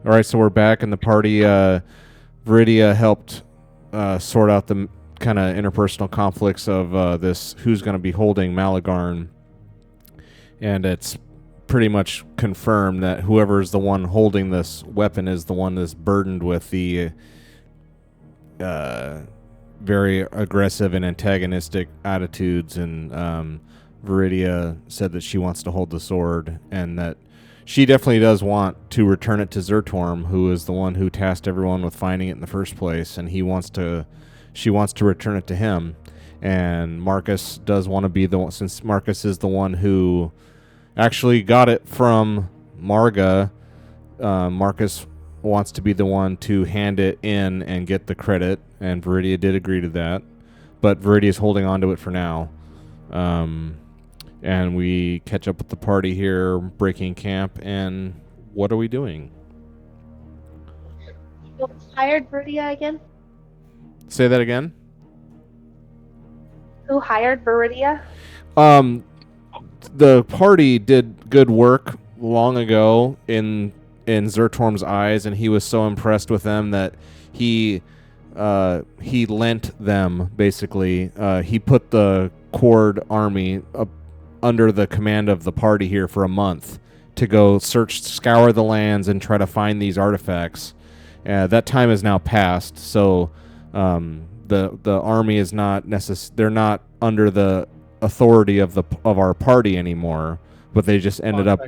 All right, so we're back in the party. Viridia helped sort out the kind of interpersonal conflicts of this who's going to be holding Malagarn, and it's pretty much confirmed that whoever is the one holding this weapon is the one that's burdened with the very aggressive and antagonistic attitudes. And Viridia said that she wants to hold the sword, and that she definitely does want to return it to Zertorm, who is the one who tasked everyone with finding it in the first place, and she wants to return it to him. And Marcus does want to be the one, since Marcus is the one who actually got it from Marga. Marcus wants to be the one to hand it in and get the credit, and Viridia did agree to that, but Viridia is holding on to it for now. And we catch up with the party here, breaking camp, and what are we doing? You hired Viridia again? Say that again? Who hired Viridia? The party did good work long ago in Zertorm's eyes, and he was so impressed with them that he lent them, basically. He put the Cord army under the command of the party here for a month to go scour the lands and try to find these artifacts. That time has now passed, so the army is not they're not under the authority of our party anymore, but they just ended up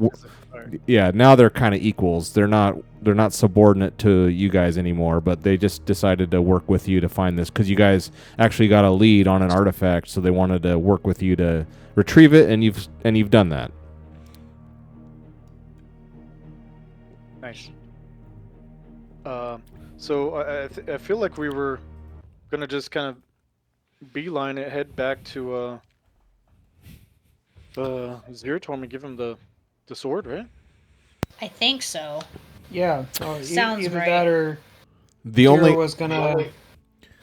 now they're kind of equals. They're not subordinate to you guys anymore, but they just decided to work with you to find this because you guys actually got a lead on an artifact, so they wanted to work with you to retrieve it, and you've done that. Nice. So I feel like we were gonna just kind of beeline it, head back to Zeratorm and give him the sword, right? I think so. Yeah. Sounds either right. that or The Kira only was gonna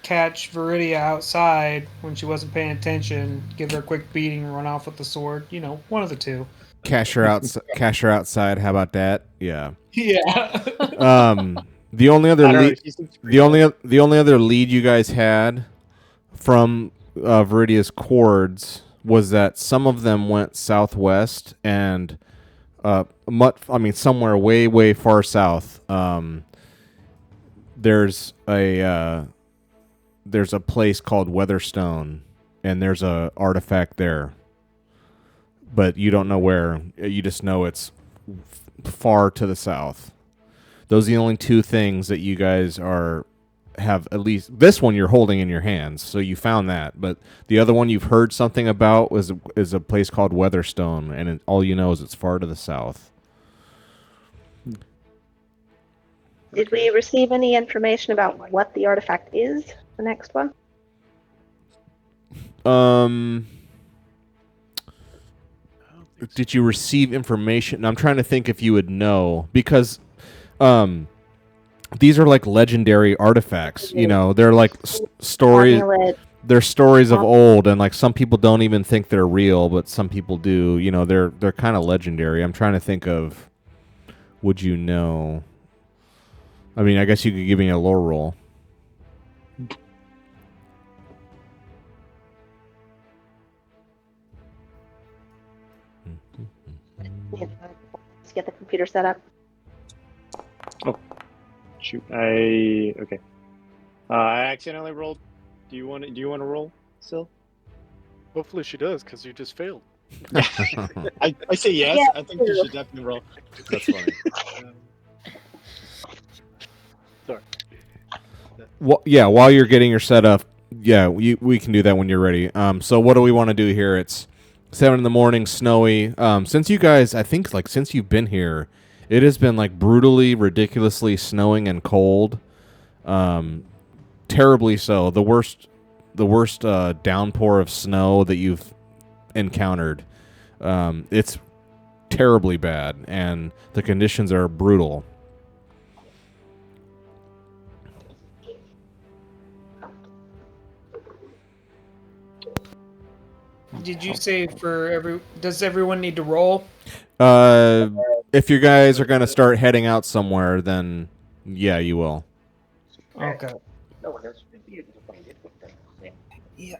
catch Viridia outside when she wasn't paying attention, give her a quick beating, and run off with the sword. You know, one of the two. cash her outside. How about that? Yeah. Yeah. The only other I don't know, lead, she seems pretty the only other lead you guys had from Viridia's cords was that some of them went southwest and somewhere way far south. There's a place called Weatherstone, and there's a artifact there, but you don't know where. You just know it's far to the south. Those are the only two things that you guys have. At least this one you're holding in your hands, so you found that. But the other one you've heard something about is a place called Weatherstone, and all you know is it's far to the south. Did we receive any information about what the artifact is? The next one? Did you receive information? I'm trying to think if you would know, because these are like legendary artifacts. You know, they're like stories. Amulet. They're stories of old, and like some people don't even think they're real, but some people do. You know, they're kind of legendary. I'm trying to think of. Would you know? I mean, I guess you could give me a lore roll. Let's get the computer set up. Shoot, okay. I accidentally rolled. Do you want to roll still? Hopefully she does, because you just failed. I say yes. Yeah. I think you should definitely roll. That's funny. Sorry. Well, yeah. While you're getting your setup, yeah, we can do that when you're ready. So what do we want to do here? It's 7 a.m, snowy. Since you guys, I think, like, since you've been here, it has been like brutally, ridiculously snowing and cold. Terribly so. The worst downpour of snow that you've encountered. It's terribly bad, and the conditions are brutal. Did you say does everyone need to roll? if you guys are going to start heading out somewhere, then yeah, you will. Okay. Yeah.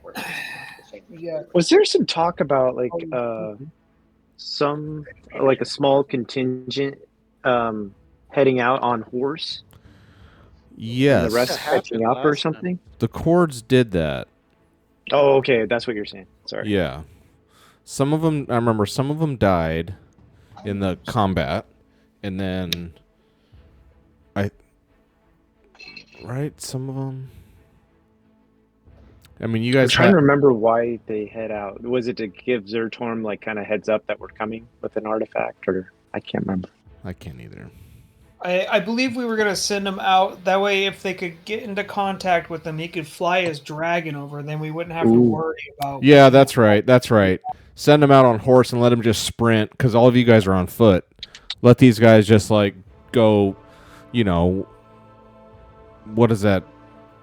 Yeah. Was there some talk about like some like a small contingent heading out on horse and Yes. the rest That catching happened up or last time. something? The Cords did that. Oh, okay, that's what you're saying. Sorry. Yeah. Some of them, I remember some of them died in the combat, and then right, some of them. I mean, you I'm guys trying to remember why they head out. Was it to give Zertorm like kind of heads up that we're coming with an artifact, or I can't remember. I can't either. I believe we were going to send him out. That way, if they could get into contact with him, he could fly his dragon over. Then we wouldn't have to Ooh. worry about. Yeah, that's right. That's right. Send them out on horse and let them just sprint, because all of you guys are on foot. Let these guys just like go, you know, what is that?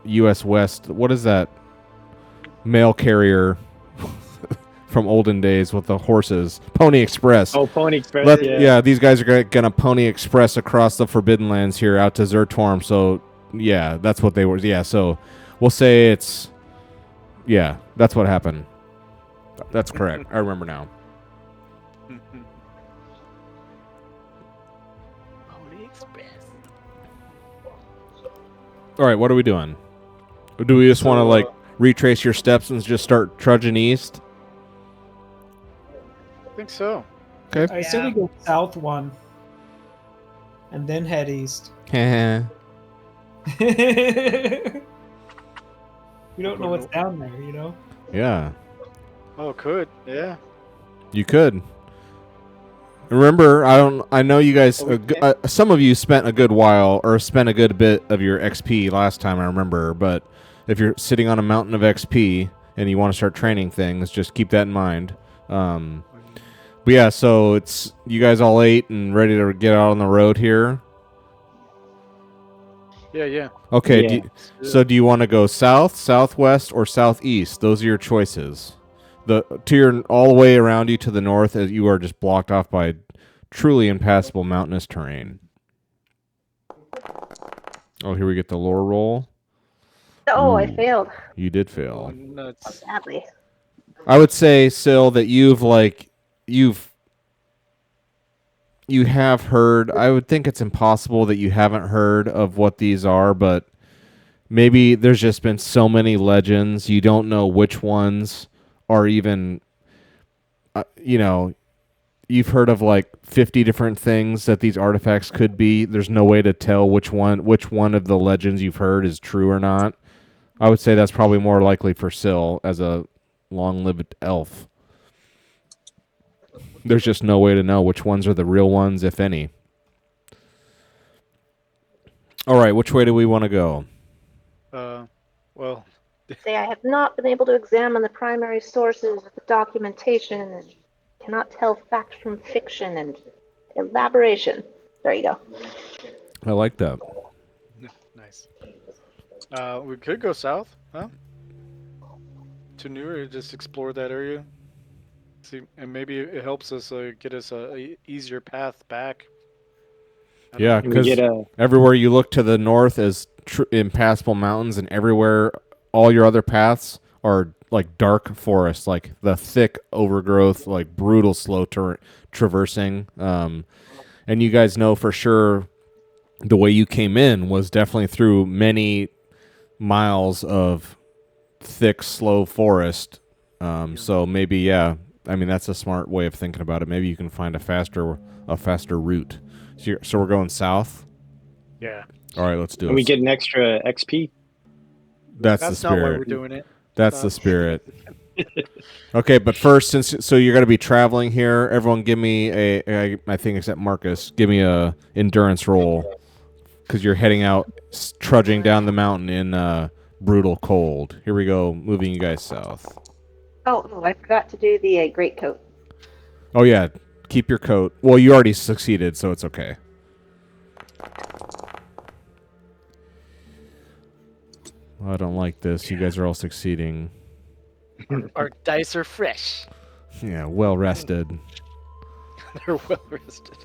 U.S. West. What is that mail carrier from olden days with the horses? Pony Express. Oh, Pony Express. Yeah, these guys are gonna Pony Express across the Forbidden Lands here out to Zertorm. So yeah, that's what they were. Yeah, so we'll say it's that's what happened. That's correct. I remember now. Pony Express. All right, what are we doing? Or do we just want to So, like retrace your steps and just start trudging east? I think so. Okay. I said we go south one, and then head east. We don't know what's down there, you know. Yeah, Oh, could. Yeah. you could. Remember, I know you guys. Some of you spent a good while, or spent a good bit of your XP last time. I remember, but if you're sitting on a mountain of XP and you want to start training things, just keep that in mind. But yeah, so it's you guys all ate and ready to get out on the road here. Yeah. Okay. Yeah. So do you want to go south, southwest, or southeast? Those are your choices. All the way around you to the north, as you are just blocked off by truly impassable mountainous terrain. Oh, here we get the lore roll. Oh, I Ooh. failed You did Oh, fail. nuts. badly. I would say, Sil, that you have heard. I would think it's impossible that you haven't heard of what these are, but maybe there's just been so many legends, you don't know which ones are even, you've heard of like 50 different things that these artifacts could be. There's no way to tell which one of the legends you've heard is true or not. I would say that's probably more likely for Sil as a long-lived elf. There's just no way to know which ones are the real ones, if any. All right, which way do we want to go? Well, Say I have not been able to examine the primary sources of the documentation and cannot tell fact from fiction and elaboration. There you go. I like that. nice. We could go south, huh? To New York, just explore that area. See, and maybe it helps us get us a easier path back. I don't Yeah, know. Can we because get everywhere you look to the north is impassable mountains, and everywhere, all your other paths are like dark forests, like the thick overgrowth, like brutal slow traversing. And you guys know for sure the way you came in was definitely through many miles of thick, slow forest. So maybe, yeah, I mean, that's a smart way of thinking about it. Maybe you can find a faster route. So we're going south. Yeah. All right, let's do can it. we get an extra XP? That's the That's not why we're spirit. doing it. That's the spirit. Okay, but first, so you're going to be traveling here, everyone give me I think except Marcus, give me a endurance roll, because you're heading out, trudging down the mountain in brutal cold. Here we go, moving you guys south. Oh, I forgot to do the great coat. Oh yeah, keep your coat. Well, you already succeeded, so it's okay. I don't like this. You guys are all succeeding. Our dice are fresh. Yeah, well rested. They're well rested.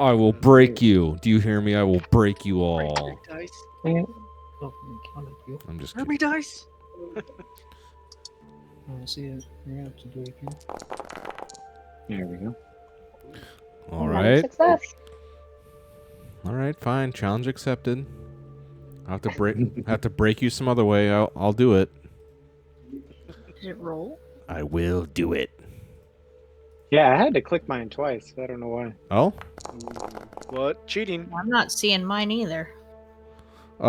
I will break you. Do you hear me? I will break you all. Dice. Oh, I'm just Army kidding. dice. see it. You're gonna have to do it again. There we go. All Another right. Success. All right, fine. Challenge accepted. I have to break you some other way. I'll do it. Did it roll? I will do it. Yeah, I had to click mine twice. I don't know why. Oh? What? Cheating. I'm not seeing mine either. Wait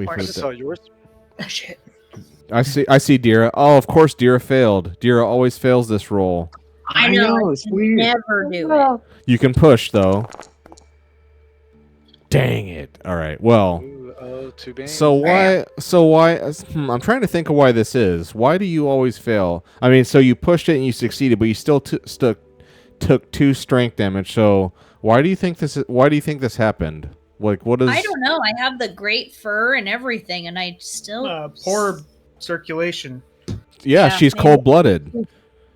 I for just saw yours. Oh, shit. I see Dira. Oh, of course Dira failed. Dira always fails this roll. I know. it's I weird. never do it. Oh, You can push though. Dang it. All right. Well, Ooh, oh, too bad. so why I'm trying to think of why this is. Why do you always fail? I mean, so you pushed it and you succeeded, but you still took 2 strength damage. So, why do you think this happened? Like, what is I don't know. I have the great fur and everything, and I still Poor circulation. Yeah, Yeah, she's maybe. cold-blooded.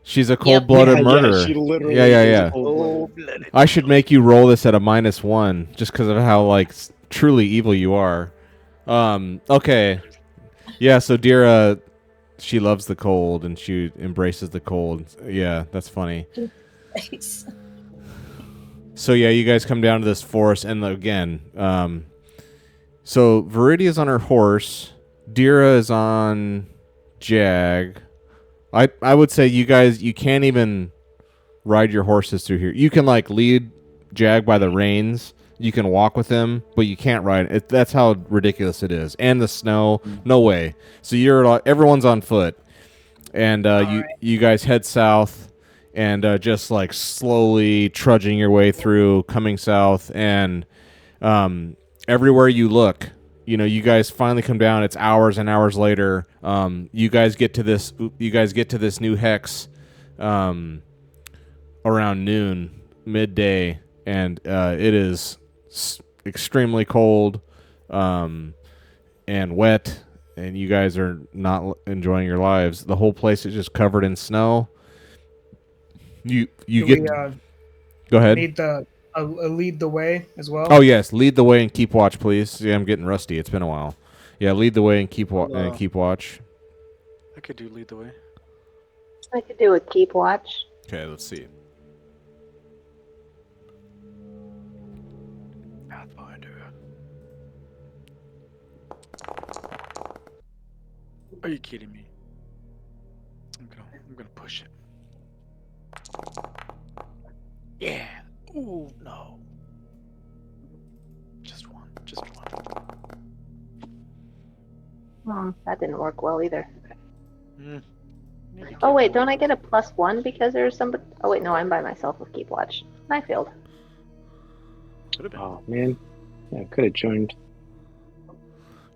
She's a cold-blooded Yeah, murderer. she literally Yeah. is cold-blooded. I should make you roll this at a -1 just because of how like truly evil you are. Okay. Yeah, so Dira, she loves the cold and she embraces the cold. Yeah, that's funny. So yeah, you guys come down to this forest and again, so Viridia's on her horse, Dira is on Jag. I would say you guys, you can't even ride your horses through here. You can like lead Jag by the reins. You can walk with him, but you can't ride it. That's how ridiculous it is. And the snow, no way. So everyone's on foot, and you guys head south, and just like slowly trudging your way through, coming south, and everywhere you look, you guys finally come down. It's hours and hours later. You guys get to this new hex around noon, midday, and it is extremely cold and wet, and you guys are not enjoying your lives. The whole place is just covered in snow. Go ahead. Need lead the way as well. Oh yes, lead the way and keep watch, please. Yeah, I'm getting rusty. It's been a while. Yeah, lead the way and keep watch. I could do lead the way. I could do a keep watch. Okay, let's see. Pathfinder. Are you kidding me? I'm gonna push it. Yeah. Ooh, no. Just one. That didn't work well either. Maybe Oh get wait, one. don't I get a +1 because there's somebody? Oh wait, no, I'm by myself with keep watch. I failed. Could have been. Oh man, yeah, I could have joined.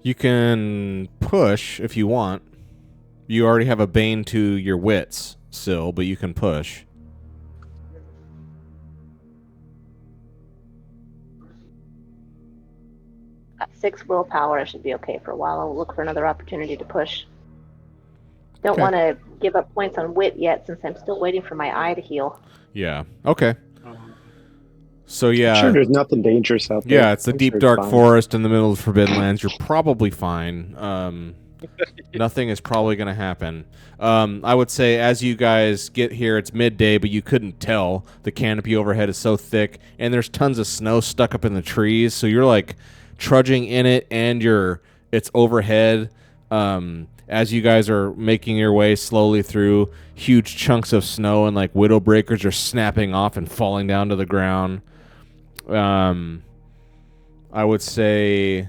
You can push if you want. You already have a bane to your wits, Syl, but you can push. At 6 willpower, I should be okay for a while. I'll look for another opportunity to push. Don't Okay. want to give up points on wit yet, since I'm still waiting for my eye to heal. Yeah. Okay. So yeah. Sure, there's nothing dangerous out there. Yeah, it's the I'm deep sure dark fine. forest in the middle of the Forbidden Lands. You're probably fine. Nothing is probably going to happen. I would say as you guys get here, it's midday, but you couldn't tell. The canopy overhead is so thick, and there's tons of snow stuck up in the trees. So you're like trudging in it, and it's overhead. As you guys are making your way slowly through, huge chunks of snow and like widow breakers are snapping off and falling down to the ground. I would say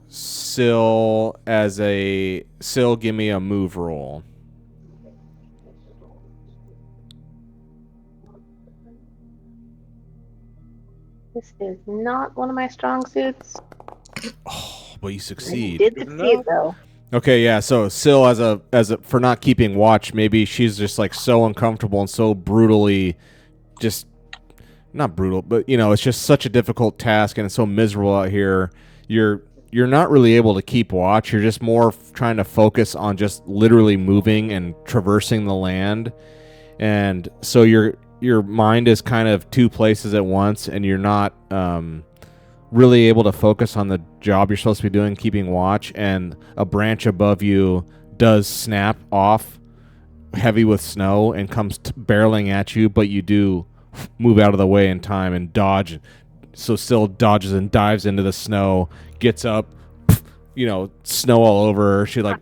Syl, give me a move roll. This is not one of my strong suits. Oh, but you I succeed. did succeed though. Okay, yeah. So Syl, as a for not keeping watch, maybe she's just like so uncomfortable and so brutally, just not brutal, but it's just such a difficult task and it's so miserable out here. You're not really able to keep watch. You're just more trying to focus on just literally moving and traversing the land, and so your mind is kind of two places at once, and you're not really able to focus on the job you're supposed to be doing, keeping watch, and a branch above you does snap off, heavy with snow, and comes barreling at you, but you do move out of the way in time and dodge. So Syl dodges and dives into the snow, gets up, snow all over her. She like,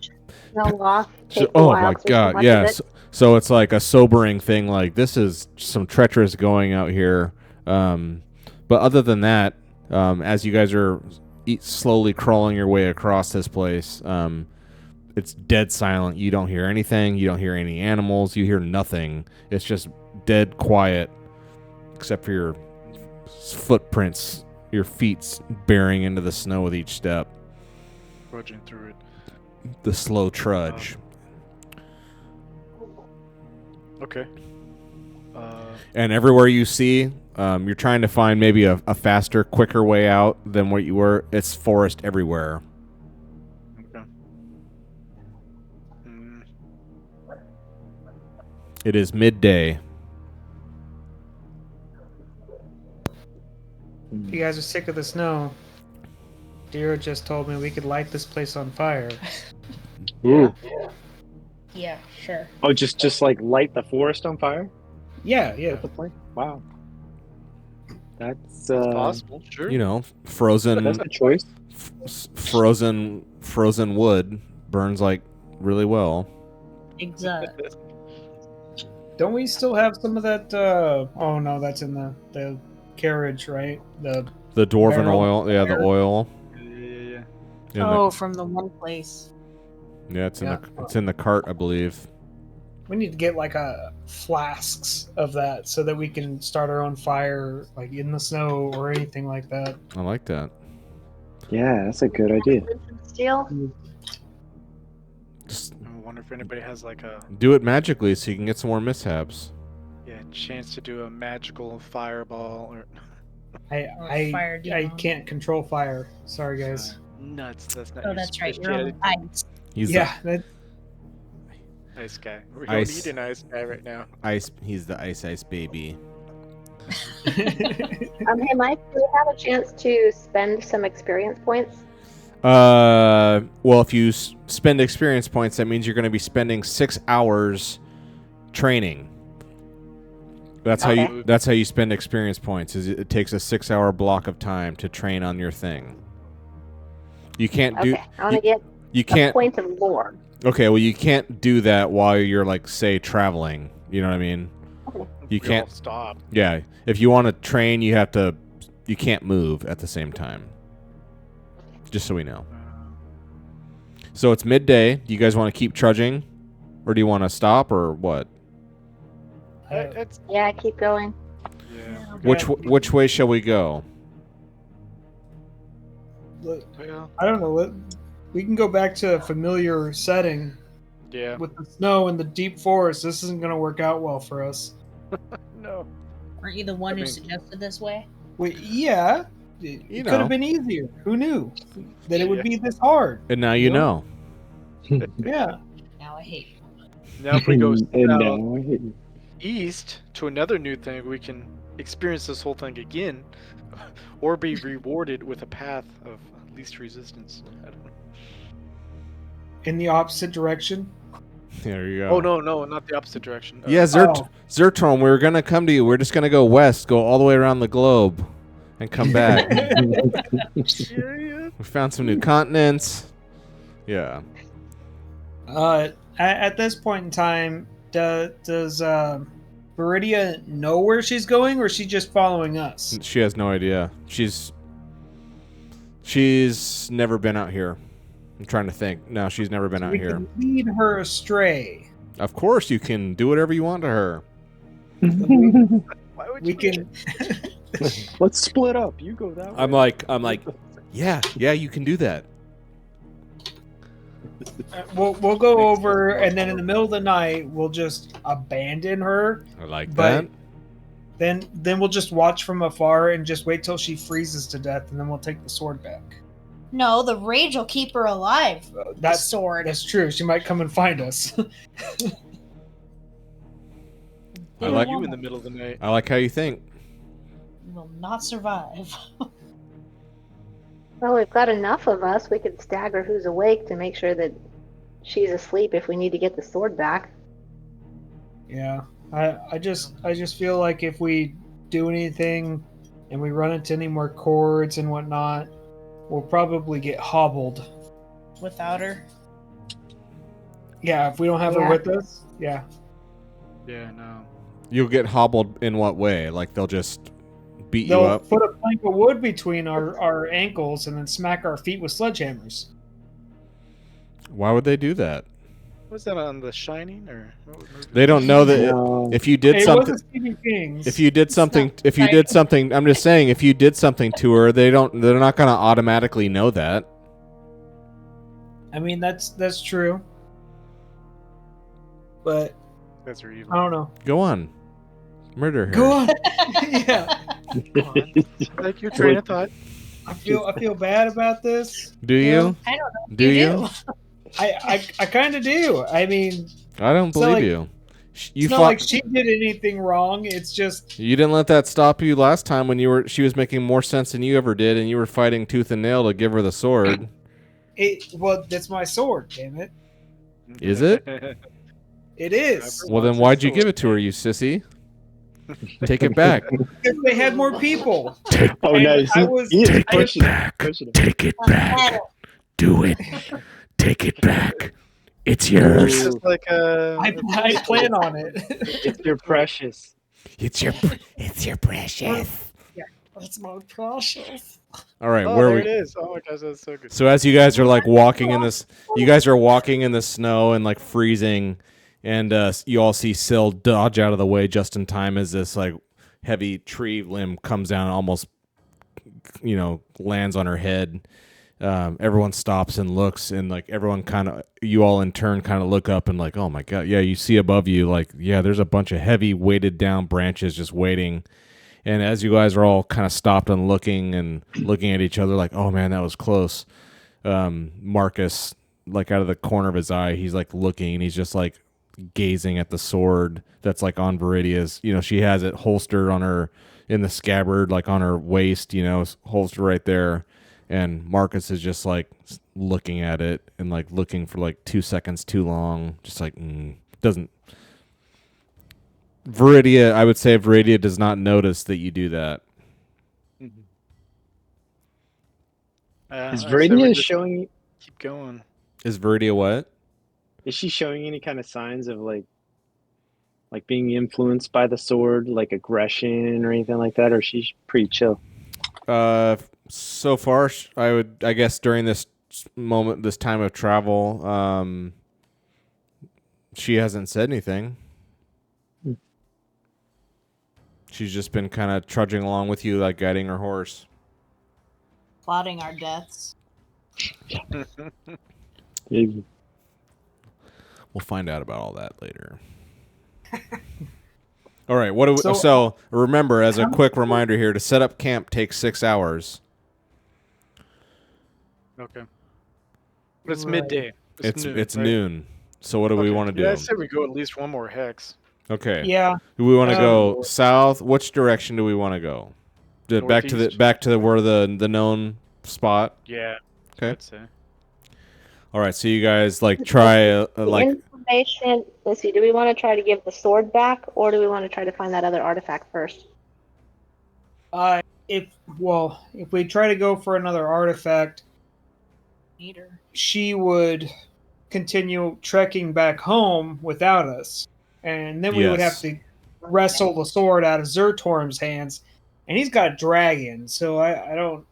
No loss. oh my god, yes. So it's like a sobering thing. Like, this is some treacherous going out here. But other than that, as you guys are slowly crawling your way across this place, it's dead silent. You don't hear anything. You don't hear any animals. You hear nothing. It's just dead quiet, except for your footprints, your feet bearing into the snow with each step. Trudging through it. The slow trudge. Okay. And everywhere you see, you're trying to find maybe a faster, quicker way out than what you were. It's forest everywhere. Okay. Mm. It is midday. If you guys are sick of the snow, Dira just told me we could light this place on fire. Ooh. Yeah, sure. Oh, just like light the forest on fire? Yeah. That's the plan? Wow. That's Possible, sure. Frozen. That's a choice. Frozen wood burns like really well. Exactly. Don't we still have some of that? Oh no, that's in the carriage, right? The dwarven barrel oil. Yeah, the fire. oil. Yeah. In From the one place. it's in the cart, I believe. We need to get like flasks of that so that we can start our own fire, like in the snow or anything like that. I like that. Yeah, that's a good idea. Steel. Just I wonder if anybody has like a do it magically so you can get some more mishaps. chance to do a magical fireball or I demon. can't control fire. Sorry, guys. nuts. That's not. Oh, your that's right. You're specialty. on ice. He's That, Ice guy. We Ice. don't need an ice guy right now. the ice. He's the ice baby. Hey, Mike, do we have a chance to spend some experience points? Well, if you spend experience points, that means you're going to be spending 6 hours training. That's how you spend experience points. Is it takes a 6-hour block of time to train on your thing. You can't do. Okay, I want to get You a can't. point of lore. Okay, well, you can't do that while you're like, say, traveling. You know what I mean? Okay. You We can't. all stop. Yeah, if you want to train, you have to. You can't move at the same time. Just so we know. So it's midday. Do you guys want to keep trudging, or do you want to stop, or what? It's Yeah, keep going. yeah. Which way shall we go? Well, I don't know. We can go back to a familiar setting yeah. with the snow and the deep forest. This isn't going to work out well for us. No. Aren't you the one I who mean- suggested this way? Yeah, it You could know. have been easier. Who knew that it would Yeah. be this hard? And now you know. Yeah. Now I hate you. Now if we go And now I hate you. east to another new thing, we can experience this whole thing again, or be rewarded with a path of least resistance. I don't know. In the opposite direction. There you go. Oh no, not the opposite direction. Yeah, Zertron, we were gonna come to you. We're just gonna go west, go all the way around the globe, and come back. Yeah. We found some new continents. Yeah. At this point in time, does Viridia know where she's going, or is she just following us? She has no idea. She's never been out here. I'm trying to think. No, she's never been out We here. can lead her astray. Of course, you can do whatever you want to her. Why would We you do can. Let's split up. You go that way. I'm like, yeah, you can do that. We'll go over, and then in the middle of the night, we'll just abandon her. I like But- that. Then we'll just watch from afar and just wait till she freezes to death, and then we'll take the sword back. No, the rage will keep her alive. The That's sword. That's true. She might come and find us. I They like you won't. in the middle of the night. I like how you think. We will not survive. Well, we've got enough of us. We could stagger who's awake to make sure that she's asleep if we need to get the sword back. Yeah, I just feel like if we do anything and we run into any more cords and whatnot, we'll probably get hobbled. Without her. Yeah, if we don't have her Yeah. with us. Yeah. Yeah, no. You'll get hobbled in what way? Like they'll just beat you They'll up? put a plank of wood between our ankles and then smack our feet with sledgehammers. Why would they do that? Was that on The Shining or what movie? They don't know that No. if you did It something. wasn't Stephen King's. If you did something, not if you did something, I'm just saying, if you did something to her, they're not gonna automatically know that. I mean, that's true. But That's her evil. I don't know. Go on, murder her. Go on. Yeah. Like your train of thought. I feel bad about this. Do you? I don't know. Do you? I kind of do. I mean, I don't So, believe like, you. You it's not fought. like she did anything wrong. It's just You didn't let that stop you last time when she was making more sense than you ever did, and you were fighting tooth and nail to give her the sword. well, that's my sword, damn it. Is it? It is. Well, then why'd you give it to her, you sissy? Take it back. Because they had more people. Oh, And nice. I was- He is Take it pushing it, back. pushing it. Take it back. Do it. Take it back. It's yours. It's just like I plan on it. It's your precious. It's your precious. That's my precious. All right, Oh, where there we? it is. Oh my gosh, that's so good. So as you guys are like walking in this, you guys are walking in the snow and like freezing, and you all see Syl dodge out of the way just in time as this like heavy tree limb comes down and almost, lands on her head. Everyone stops and looks, and like everyone you all in turn kind of look up and like, oh my god, yeah, you see above you, like, yeah, there's a bunch of heavy weighted down branches just waiting. And as you guys are all kind of stopped and looking at each other like, oh man, that was close. Marcus, like out of the corner of his eye, he's like looking, and he's just like gazing at the sword that's like on Viridia's. She has it holstered on her in the scabbard, like on her waist, holstered right there. And Marcus is just like looking at it and like looking for like 2 seconds too long, just like doesn't. Viridia, I would say Viridia does not notice that you do that. Is I say Viridia we just showing? keep going. Is Viridia what? Is she showing any kind of signs of like being influenced by the sword, like aggression or anything like that, or she's pretty chill? So far, I guess during this moment, this time of travel, she hasn't said anything. She's just been kind of trudging along with you, like guiding her horse. Plotting our deaths. Maybe. We'll find out about all that later. All right. What do we, so remember, as a quick reminder here, to set up camp takes 6 hours. Okay. But it's Right. midday. It's noon. Right? noon. So what do we Okay. want to do? Yeah, I say we go at least one more hex. Okay. Yeah. Do we want to go south? Which direction do we want to go? Back to where the known spot. Yeah. Okay. I'd say. All right. So you guys like try like Information. Let's see. Do we want to try to give the sword back, or do we want to try to find that other artifact first? If we try to go for another artifact, Need her. she would continue trekking back home without us, and then we would have Yes. to wrestle the sword out of Zertorm's hands, and he's got a dragon, so I don't.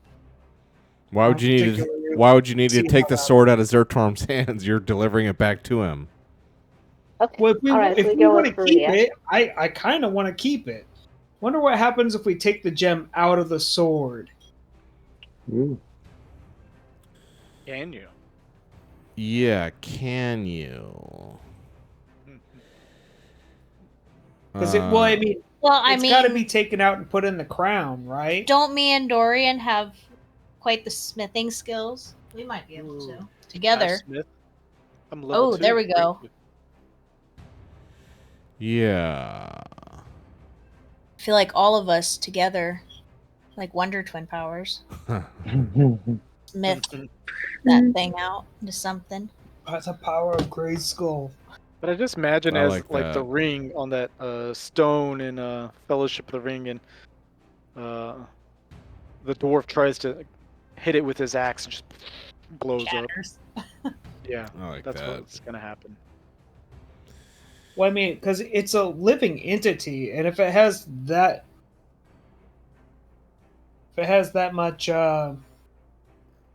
why would you need to see take how the that- sword out of Zertorm's hands? You're delivering it back to him. Okay. Well, if we, All right. So if we we go want with to keep Viridia. it, I kind of want to keep it. Wonder what happens if we take the gem out of the sword. Ooh. Can you? Yeah. Can you? Because I mean, Well, I it's mean, got to be taken out and put in the crown, right? don't me and Dorian have quite the smithing skills? We might be able to together. Smith. I'm level Oh, 2. there we go. Yeah. feel like all of us together, like Wonder Twin powers, myth that thing out into something. That's the power of Grey Skull. But I just imagine I as like like the that. ring on that stone in Fellowship of the Ring, and the dwarf tries to hit it with his axe and just blows Shatters. up. Yeah, I like that's that. what's gonna happen. Well, I mean, because it's a living entity, and if it has that much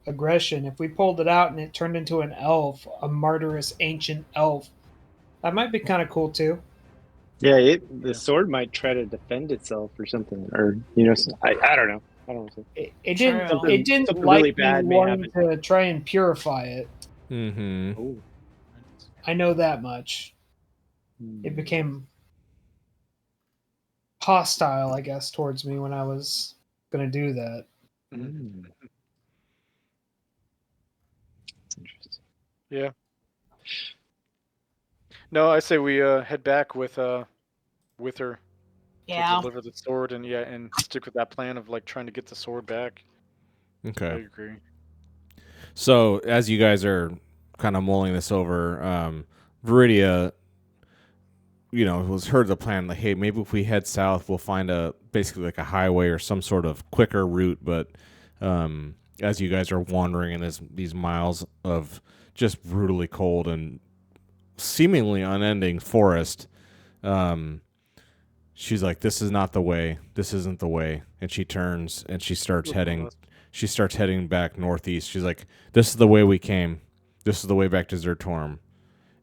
aggression, if we pulled it out and it turned into an elf, a murderous ancient elf, that might be kind of cool too. Yeah, the sword might try to defend itself or something, or I don't know. I don't know. It True. didn't. It didn't Something like really me bad may wanting to try and purify it. Mm-hmm. Oh. I know that much. Hmm. It became hostile, I guess, towards me when I was going to do that. Hmm. That's interesting. Yeah. No, I say we head back with her to Yeah. deliver the sword, and stick with that plan of like trying to get the sword back. I Okay. agree. So as you guys are kind of mulling this over, Viridia, was heard the plan. Like, hey, maybe if we head south, we'll find basically like a highway or some sort of quicker route. But as you guys are wandering in these miles of just brutally cold and seemingly unending forest, she's like, "This is not the way. This isn't the way." And she turns and she starts heading. She starts heading back northeast. She's like, "This is the way we came. This is the way back to Zertorm."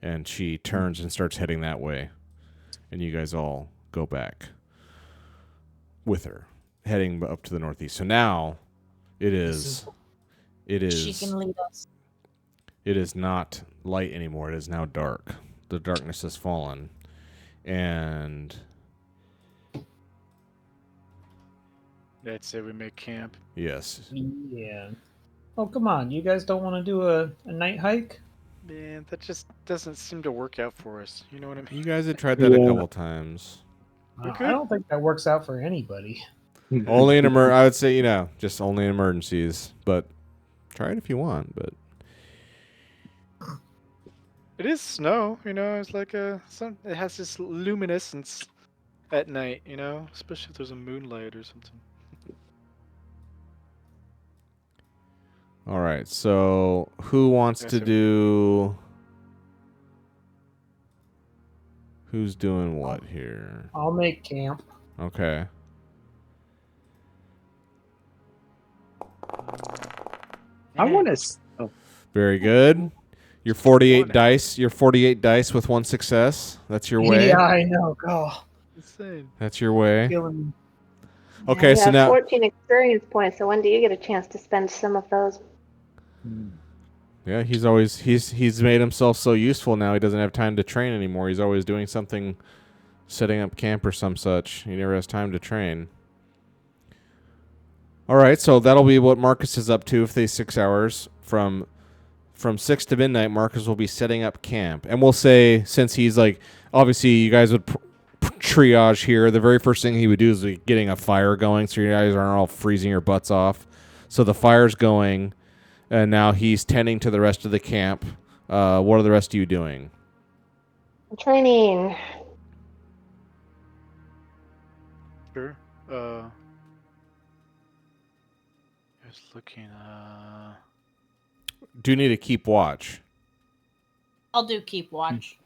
And she turns and starts heading that way. And you guys all go back with her, heading up to the northeast. So now it is She can lead us. it is not light anymore. It is now dark. The darkness has fallen. And I'd say we make camp. yes. Yeah. Oh, come on. You guys don't want to do a night hike? Man, that just doesn't seem to work out for us. You know what I mean? You guys had tried that a Yeah. couple times. We I could. don't think that works out for anybody. Only in I would say, just only in emergencies. But try it if you want. But It is snow, it's like it has this luminescence at night, especially if there's a moonlight or something. all right. So who wants Yeah, to so- do? Who's doing what here? I'll make camp. Okay. I want to. Oh, Very good. Your 48 dice. Your 48 dice with one success. That's your way. Yeah, I know. Oh, Insane. That's your way. killing me. Okay, You so have now 14 experience points, so when do you get a chance to spend some of those? yeah, he's made himself so useful now he doesn't have time to train anymore. He's always doing something, setting up camp or some such. He never has time to train. All right, so that'll be what Marcus is up to for these 6 hours. From 6 to midnight, Marcus will be setting up camp. And we'll say, since he's like, obviously you guys would triage here, the very first thing he would do is like getting a fire going so you guys aren't all freezing your butts off. So the fire's going, and now he's tending to the rest of the camp. What are the rest of you doing? Training. Sure. Just looking. Do you need to keep watch? I'll do keep watch.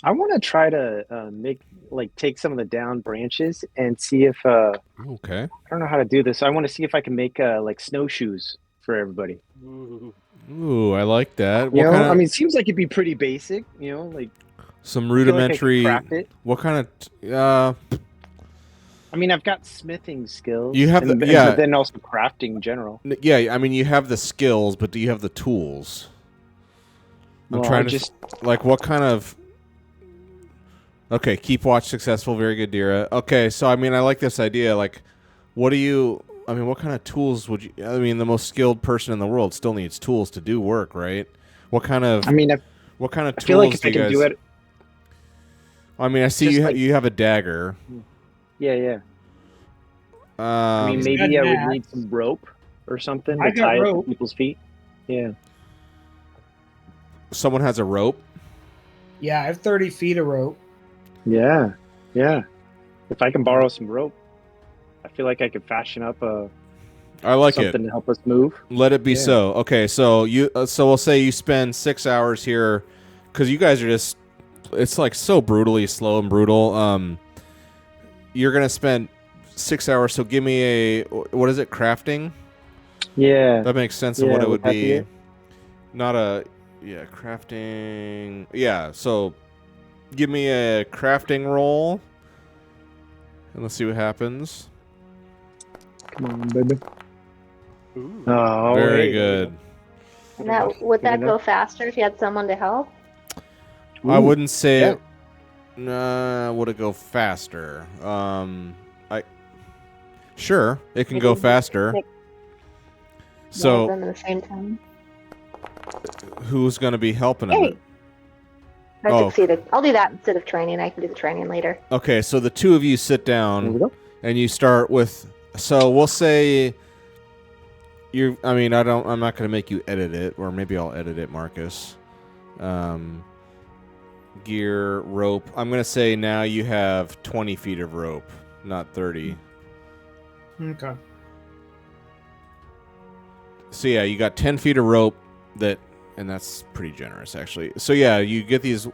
I want to try to take some of the down branches and see if I Okay. don't know how to do this. I want to see if I can make like snowshoes for everybody. Ooh, I like that. You What know, kind of, I mean, it seems like it'd be pretty basic. Like some I feel like I could rudimentary. craft it. What kind of? I mean, I've got smithing skills. You have but then also crafting in general. Yeah, I mean, you have the skills, but do you have the tools? I'm Well, trying I to just like what kind of. Okay, keep watch successful. Very good, Dira. Okay, so I mean, I like this idea. Like, what do you? I mean, what kind of tools would you? I mean, the most skilled person in the world still needs tools to do work, right? What kind of? I mean, what kind of I feel like tools if do I you can guys? do it, I mean, I see Just you. like- You have a dagger. Yeah. I mean, He's maybe got I would an need axe. some rope or something I to got tie it to rope. people's feet. Yeah. Someone has a rope. Yeah, I have 30 feet of rope. Yeah. If I can borrow some rope, I feel like I could fashion up I like something it. to help us move. Let it be Yeah. so. Okay, so so we'll say you spend 6 hours here, because you guys are just. It's like so brutally slow and brutal. You're gonna spend 6 hours. So give me a what is it? Crafting. Yeah. That makes sense of Yeah, what it would would that be be. it? Not a crafting. Yeah. So give me a crafting roll, and let's see what happens. Come on, baby. Ooh. Oh, Very hey, there we good. go. Now, would Good that go enough. faster if you had someone to help? I Ooh, wouldn't say. yeah. Nah, would it go faster? Sure, it can Maybe go faster. make One of So them at the same time. who's going to be helping him? Hey, I Oh. succeeded. I'll do that instead of training. I can do the training later. Okay, so the two of you sit There we down go. and you start with. So we'll say you. I mean, I'm not going to make you edit it, or maybe I'll edit it, Marcus. Gear, rope. I'm going to say now you have 20 feet of rope, not 30. Okay. So yeah, you got 10 feet of rope and that's pretty generous actually. So yeah, you get these,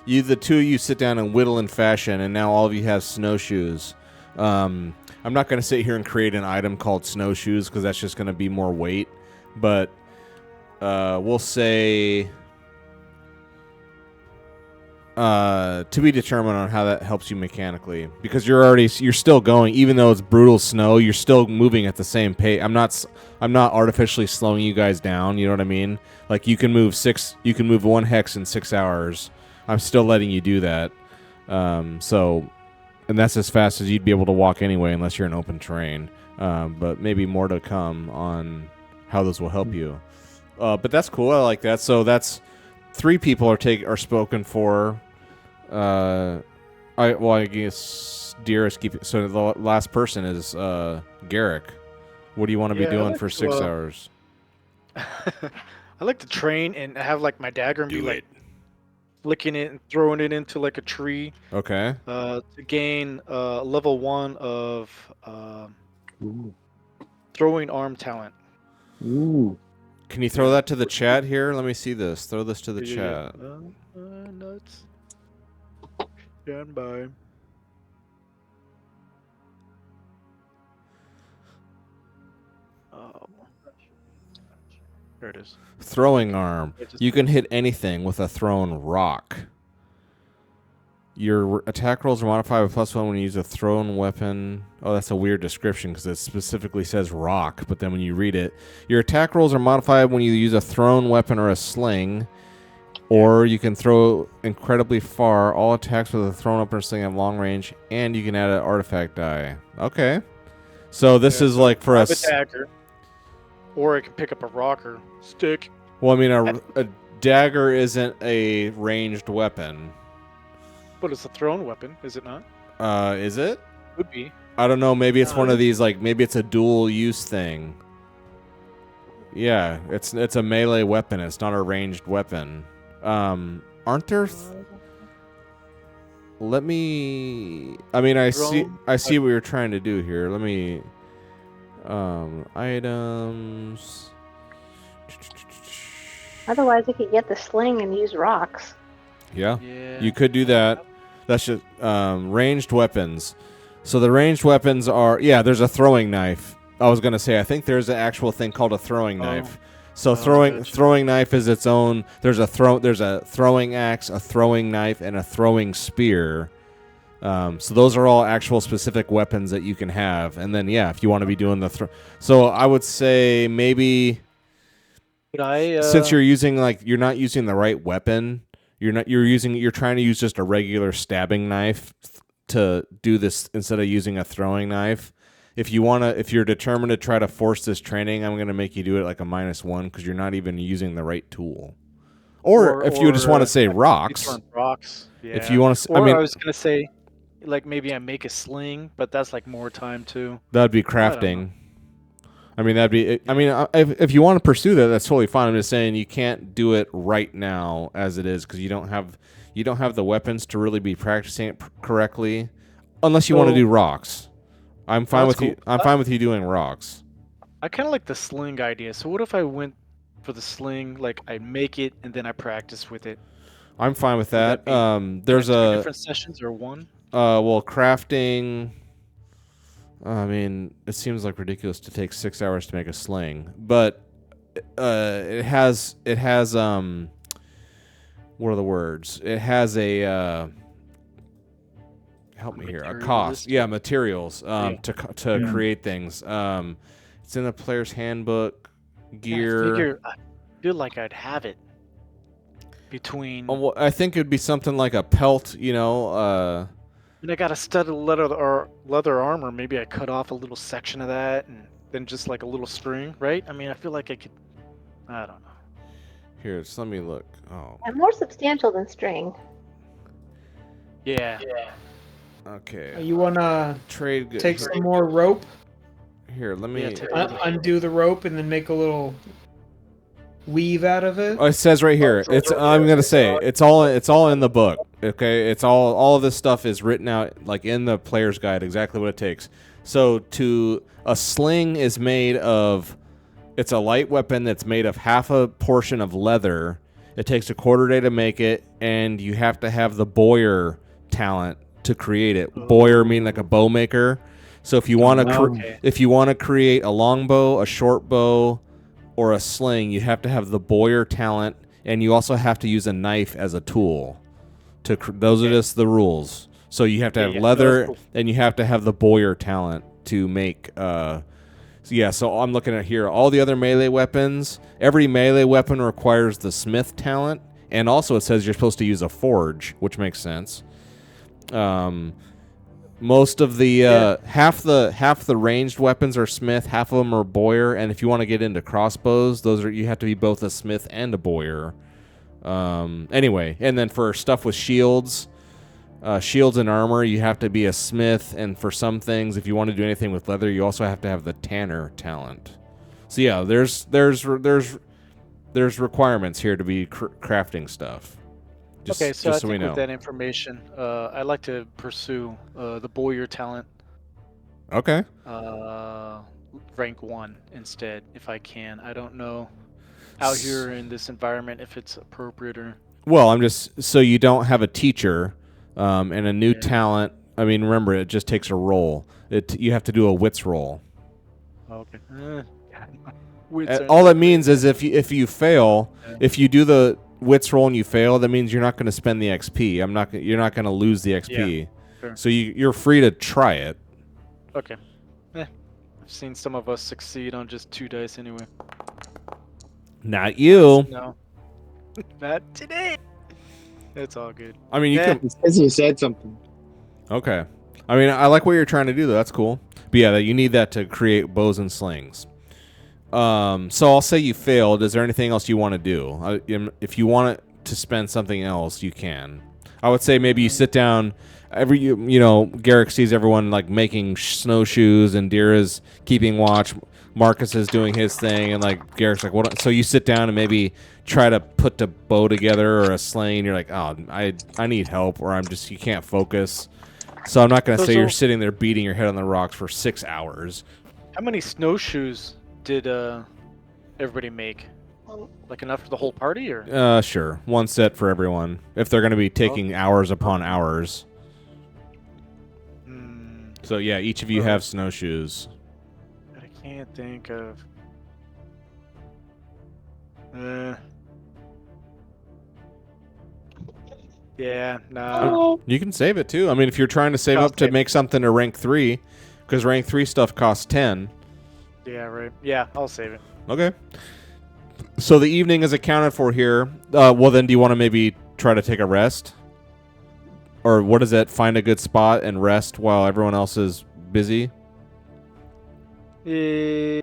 the two of you sit down and whittle and fashion, and now all of you have snowshoes. I'm not going to sit here and create an item called snowshoes because that's just going to be more weight, but we'll say to be determined on how that helps you mechanically, because you're still going, even though it's brutal snow, you're still moving at the same pace. I'm not artificially slowing you guys down, you know what I mean? Like you can move 1 hex in 6 hours. I'm still letting you do that. And that's as fast as you'd be able to walk anyway, unless you're in open terrain. But maybe more to come on how those will help you. But that's cool. I like that. So that's 3 people are spoken for. I guess Dearest keep. So the last person is Garrick. What do you want to be Yeah, I doing like for to, 6 hours? I like to train and have like my dagger and Do be it. like flicking it and throwing it into like a tree Okay. to gain level 1 of Ooh. throwing arm talent. Ooh. Can you throw that to the chat here? Let me see this. Throw this to the chat. Nuts. Stand by. There it is. Throwing arm. It just- You can hit anything with a thrown rock. Your attack rolls are modified with +1 when you use a thrown weapon. Oh, that's a weird description because it specifically says rock, but then when you read it, your attack rolls are modified when you use a thrown weapon or a sling, or you can throw incredibly far. All attacks with a thrown weapon or sling have long range, and you can add an artifact die. Okay. So this is like for I have us. a dagger, or I can pick up a rocker stick. Well, I mean, a dagger isn't a ranged weapon. But it's a thrown weapon, is it not? Is it? Could be. I don't know. Maybe it's one of these, like, maybe it's a dual use thing. Yeah, it's a melee weapon. It's not a ranged weapon. Aren't there? Let me. I mean, I see what you're trying to do here. Let me. Items. Otherwise, you could get the sling and use rocks. Yeah. Yeah. You could do that. That's just ranged weapons. So the ranged weapons are there's a throwing knife. I was gonna say I think there's an actual thing called a throwing knife. So gotcha. throwing knife is its own. There's a throwing axe, a throwing knife, and a throwing spear. So those are all actual specific weapons that you can have. And then if you want to be doing the so I would say maybe Could I? since you're not using the right weapon. You're trying to use just a regular stabbing knife to do this instead of using a throwing knife. If you're determined to try to force this training, I'm going to make you do it like a -1 because you're not even using the right tool. Or if you just want to say like rocks. different rocks. Yeah. If you want to, Or I mean, I was gonna say, like maybe I make a sling, but that's like more time too. that'd be I don't know. crafting. I mean, that'd be. I mean, if you want to pursue that, that's totally fine. I'm just saying you can't do it right now as it is because you don't have the weapons to really be practicing it correctly, unless you want to So- do rocks. I'm fine that's with you. cool. I'm fine with you doing rocks. I kind of like the sling idea. So what if I went for the sling, like I make it and then I practice with it? I'm fine with Would that. that be There's Like two a different sessions or one? well, crafting. I mean, it seems like ridiculous to take 6 hours to make a sling, but it has what are the words? It has a help me here. A cost. Materialistic? Yeah, materials Yeah. to Yeah. create things. It's in the player's handbook. Gear. I feel like I'd have it between. Well, I think it'd be something like a pelt, And I got a studded leather armor. Maybe I cut off a little section of that, and then just like a little string, right? I mean, I feel like I could. I don't know. Here, just let me look. Oh, And more substantial than string. Yeah. okay. You wanna Trade good. take some more rope, Here, let me. Yeah, take- undo the rope, and then make a little weave out of it? Oh, it says right here. It's. I'm gonna say it's all in the book. Okay, it's all of this stuff is written out like in the player's guide exactly what it takes. So a sling is made of. It's a light weapon that's made of half a portion of leather. It takes a quarter day to make it, and you have to have the bowyer talent to create it. Bowyer meaning like a bow maker. So if you want to Okay. if you want to create a longbow, a short bow, or a sling, you have to have the bowyer talent, and you also have to use a knife as a tool. Those are just the rules. So you have to have Yeah, leather, that's cool. and you have to have the bowyer talent to make. So I'm looking at here. All the other melee weapons, every melee weapon requires the smith talent, and also it says you're supposed to use a forge, which makes sense. Most of the half the ranged weapons are smith, half of them are bowyer, and if you want to get into crossbows, you have to be both a smith and a bowyer. Anyway, and then for stuff with shields and armor, you have to be a smith, and for some things, if you want to do anything with leather, you also have to have the tanner talent. So yeah, there's requirements here to be crafting stuff. Okay, so I just so we think know. with that information, I'd like to pursue the bowyer talent, Okay. rank 1 instead, if I can. I don't know out here in this environment if it's appropriate or. Well, I'm just so you don't have a teacher and a new Yeah. talent. I mean, remember, it just takes a roll. You have to do a wits roll. Okay. Wits are All not that means great. is if you fail, Yeah. if you do the wits roll and you fail, that means you're not going to spend the XP. You're not going to lose the XP. sure. So you're free to try it. Okay. I've seen some of us succeed on just 2 dice anyway. Not you. No. Not today. It's all good. I mean, you Yeah. can. It's because you said something. Okay. I mean, I like what you're trying to do, though. That's cool. But yeah, you need that to create bows and slings. So I'll say you failed. Is there anything else you want to do? If you want to spend something else, you can. I would say maybe you sit down. Garrick sees everyone like making snowshoes, and Dira's keeping watch. Marcus is doing his thing, and like Garrick's like, "What?" So you sit down and maybe try to put the bow together or a sling. And you're like, "Oh, I need help," or you can't focus. So I'm not gonna say you're sitting there beating your head on the rocks for 6 hours. How many snowshoes did everybody make? Like enough for the whole party, or? Sure, one set for everyone. If they're gonna be taking hours upon hours. Hmm, So yeah, each of you have snowshoes. I can't think of. Yeah, no. You can save it too. I mean, if you're trying to save I'll up to save it. make something to rank 3, because rank 3 stuff costs 10. Yeah, right. Yeah, I'll save it. Okay. So the evening is accounted for here. Well, then, do you want to maybe try to take a rest? Or what is it? Find a good spot and rest while everyone else is busy? Sure.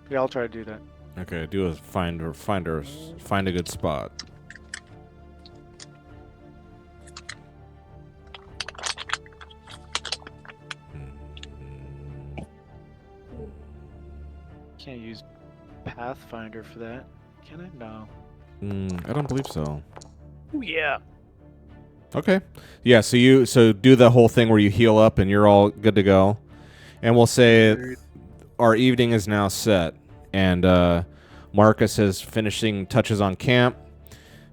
Yeah, I'll try to do that. Okay, do a find a good spot. Can't use Pathfinder for that, can I? No. I don't believe so. Oh yeah. Okay. Yeah, so do the whole thing where you heal up and you're all good to go. And we'll say our evening is now set, and Marcus is finishing touches on camp.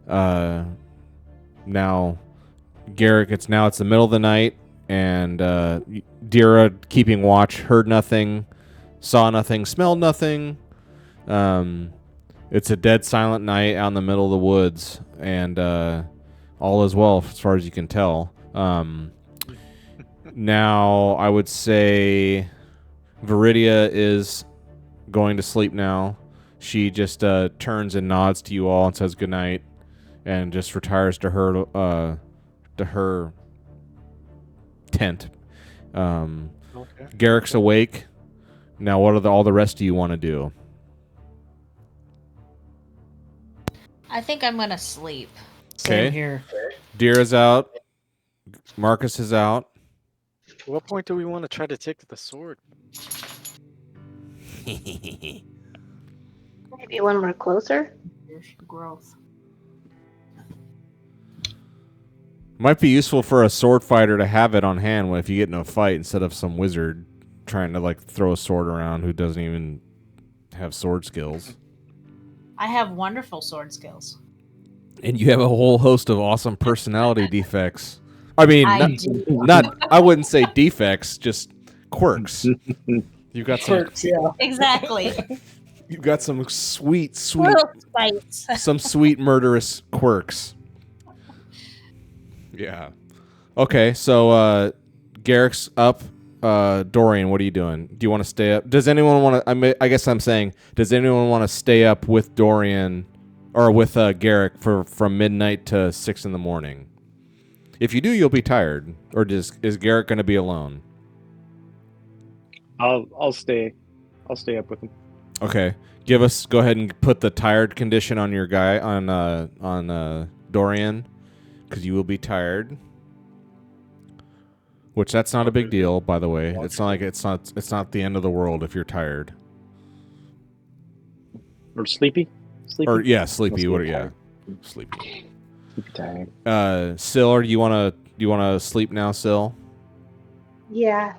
Now Garrick, it's the middle of the night, and Dira keeping watch, heard nothing, saw nothing, smelled nothing. It's a dead silent night out in the middle of the woods, and all is well as far as you can tell. Now, I would say Viridia is going to sleep now. She just turns and nods to you all and says goodnight, and just retires to her tent. Okay. Garrick's awake. Now, what are all the rest of you want to do? I think I'm gonna sleep. Same Okay. here. Dira's out. Marcus is out. At what point do we want to try to take the sword? Maybe when we're closer. There's growth. Might be useful for a sword fighter to have it on hand if you get in a fight instead of some wizard trying to like throw a sword around who doesn't even have sword skills. I have wonderful sword skills. And you have a whole host of awesome personality defects. I mean, I not do. I wouldn't say defects, just quirks. You've got some Quirks, yeah. Exactly. you've got some sweet Little spites. some sweet murderous quirks. Yeah. Okay, so Garrick's up. Dorian, what are you doing? Do you want to stay up? Does anyone want to? I guess I'm saying, does anyone want to stay up with Dorian or with Garrick from midnight to 6 in the morning? If you do, you'll be tired. Or is Garrick going to be alone? I'll stay up with him. Okay. Go ahead and put the tired condition on your guy on Dorian, because you will be tired. Which that's not a big deal, by the way. It's not like it's not the end of the world if you're tired. Or sleepy. Or yeah, sleepy. Must be What? Yeah, tired. sleepy. Sleepy tired. Syl, do you wanna sleep now, Syl? Yeah.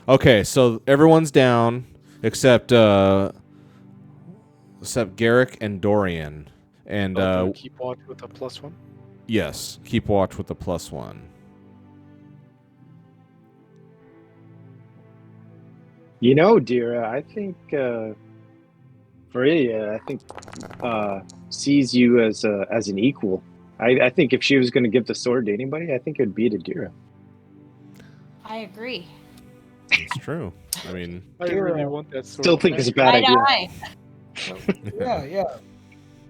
Okay, so everyone's down except Garrick and Dorian, and Do we keep watch with a +1. yes, keep watch with the +1. You know, Dira, I think Maria, sees you as an equal. I think if she was going to give the sword to anybody, I think it would be to Dira. I agree. It's true. I mean, I really want that sword. Still think it's a bad Eye to idea. eye. Yeah.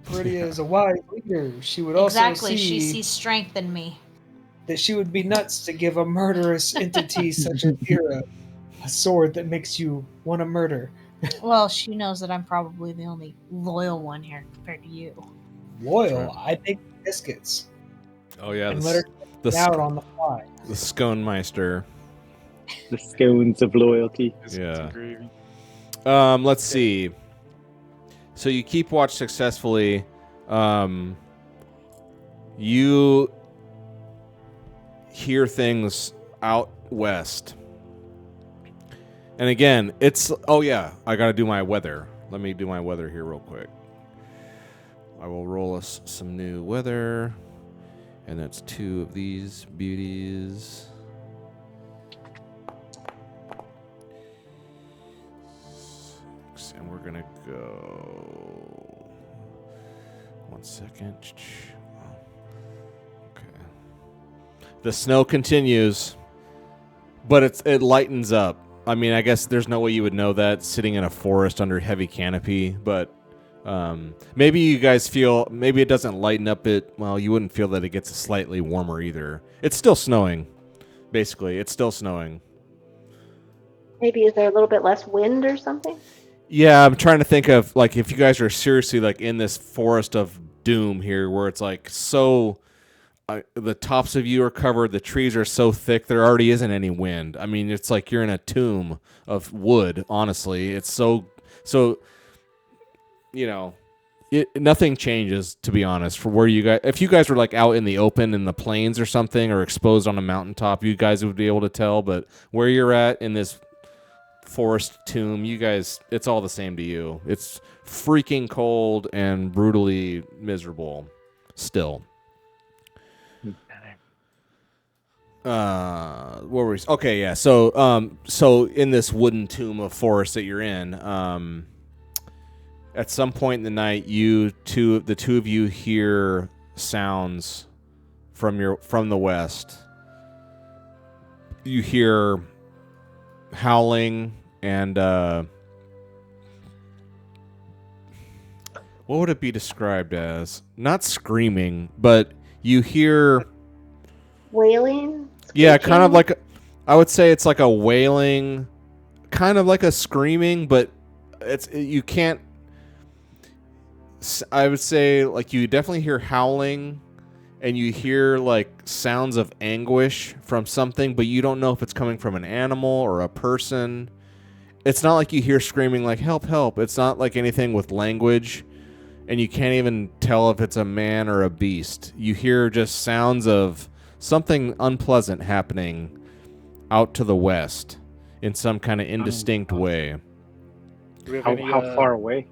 Viridia is a wise leader. She would also Exactly. see She sees strength in me. that she would be nuts to give a murderous entity such as Dira a sword that makes you want to murder. Well, she knows that I'm probably the only loyal one here compared to you. Loyal. I make biscuits oh yeah, and let her the get out on the fly. the Sconemeister. The scones of loyalty. Biscuits Yeah. and gravy. Let's see. So you keep watch successfully. You hear things out west. And again, it's... Oh, yeah. I got to do my weather. Let me do my weather here real quick. I will roll us some new weather. And that's 2 of these beauties. And we're gonna go 1 second. Okay. The snow continues, but it lightens up. I mean, I guess there's no way you would know that sitting in a forest under heavy canopy, but maybe you guys feel maybe it doesn't lighten up well, you wouldn't feel that it gets slightly warmer either. It's still snowing. Basically, it's still snowing. Maybe is there a little bit less wind or something? Yeah, I'm trying to think of like if you guys are seriously like in this forest of doom here, where it's like so. The tops of you are covered. The trees are so thick there already isn't any wind. I mean, it's like you're in a tomb of wood. Honestly, it's so. You know, nothing changes, to be honest, for where you guys. If you guys were like out in the open in the plains or something, or exposed on a mountaintop, you guys would be able to tell. But where you're at in this forest tomb, you guys, it's all the same to you. It's freaking cold and brutally miserable still. What were we? Okay, yeah. So in this wooden tomb of forest that you're in, at some point in the night, the two of you hear sounds from the west. You hear howling and what would it be described as? Not screaming, but you hear Wailing? yeah, kind of Screeching? like I would say it's like a wailing, kind of like a screaming, but you can't. I would say like you definitely hear howling, and you hear like sounds of anguish from something, but you don't know if it's coming from an animal or a person. It's not like you hear screaming like help, help. It's not like anything with language, and you can't even tell if it's a man or a beast. You hear just sounds of something unpleasant happening out to the west in some kind of indistinct way. Do we have How far away?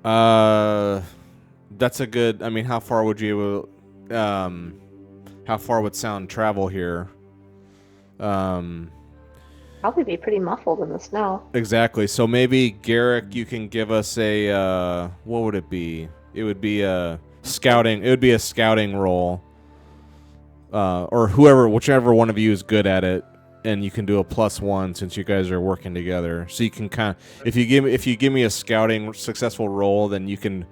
That's a good. I mean, how far would you? How far would sound travel here? Probably be pretty muffled in the snow. Exactly. So maybe Garrick, you can give us a what would it be? It would be a scouting. It would be a scouting roll. Or whichever one of you is good at it, and you can do a +1 since you guys are working together. So you can kind of, if you give me a scouting successful roll, then you can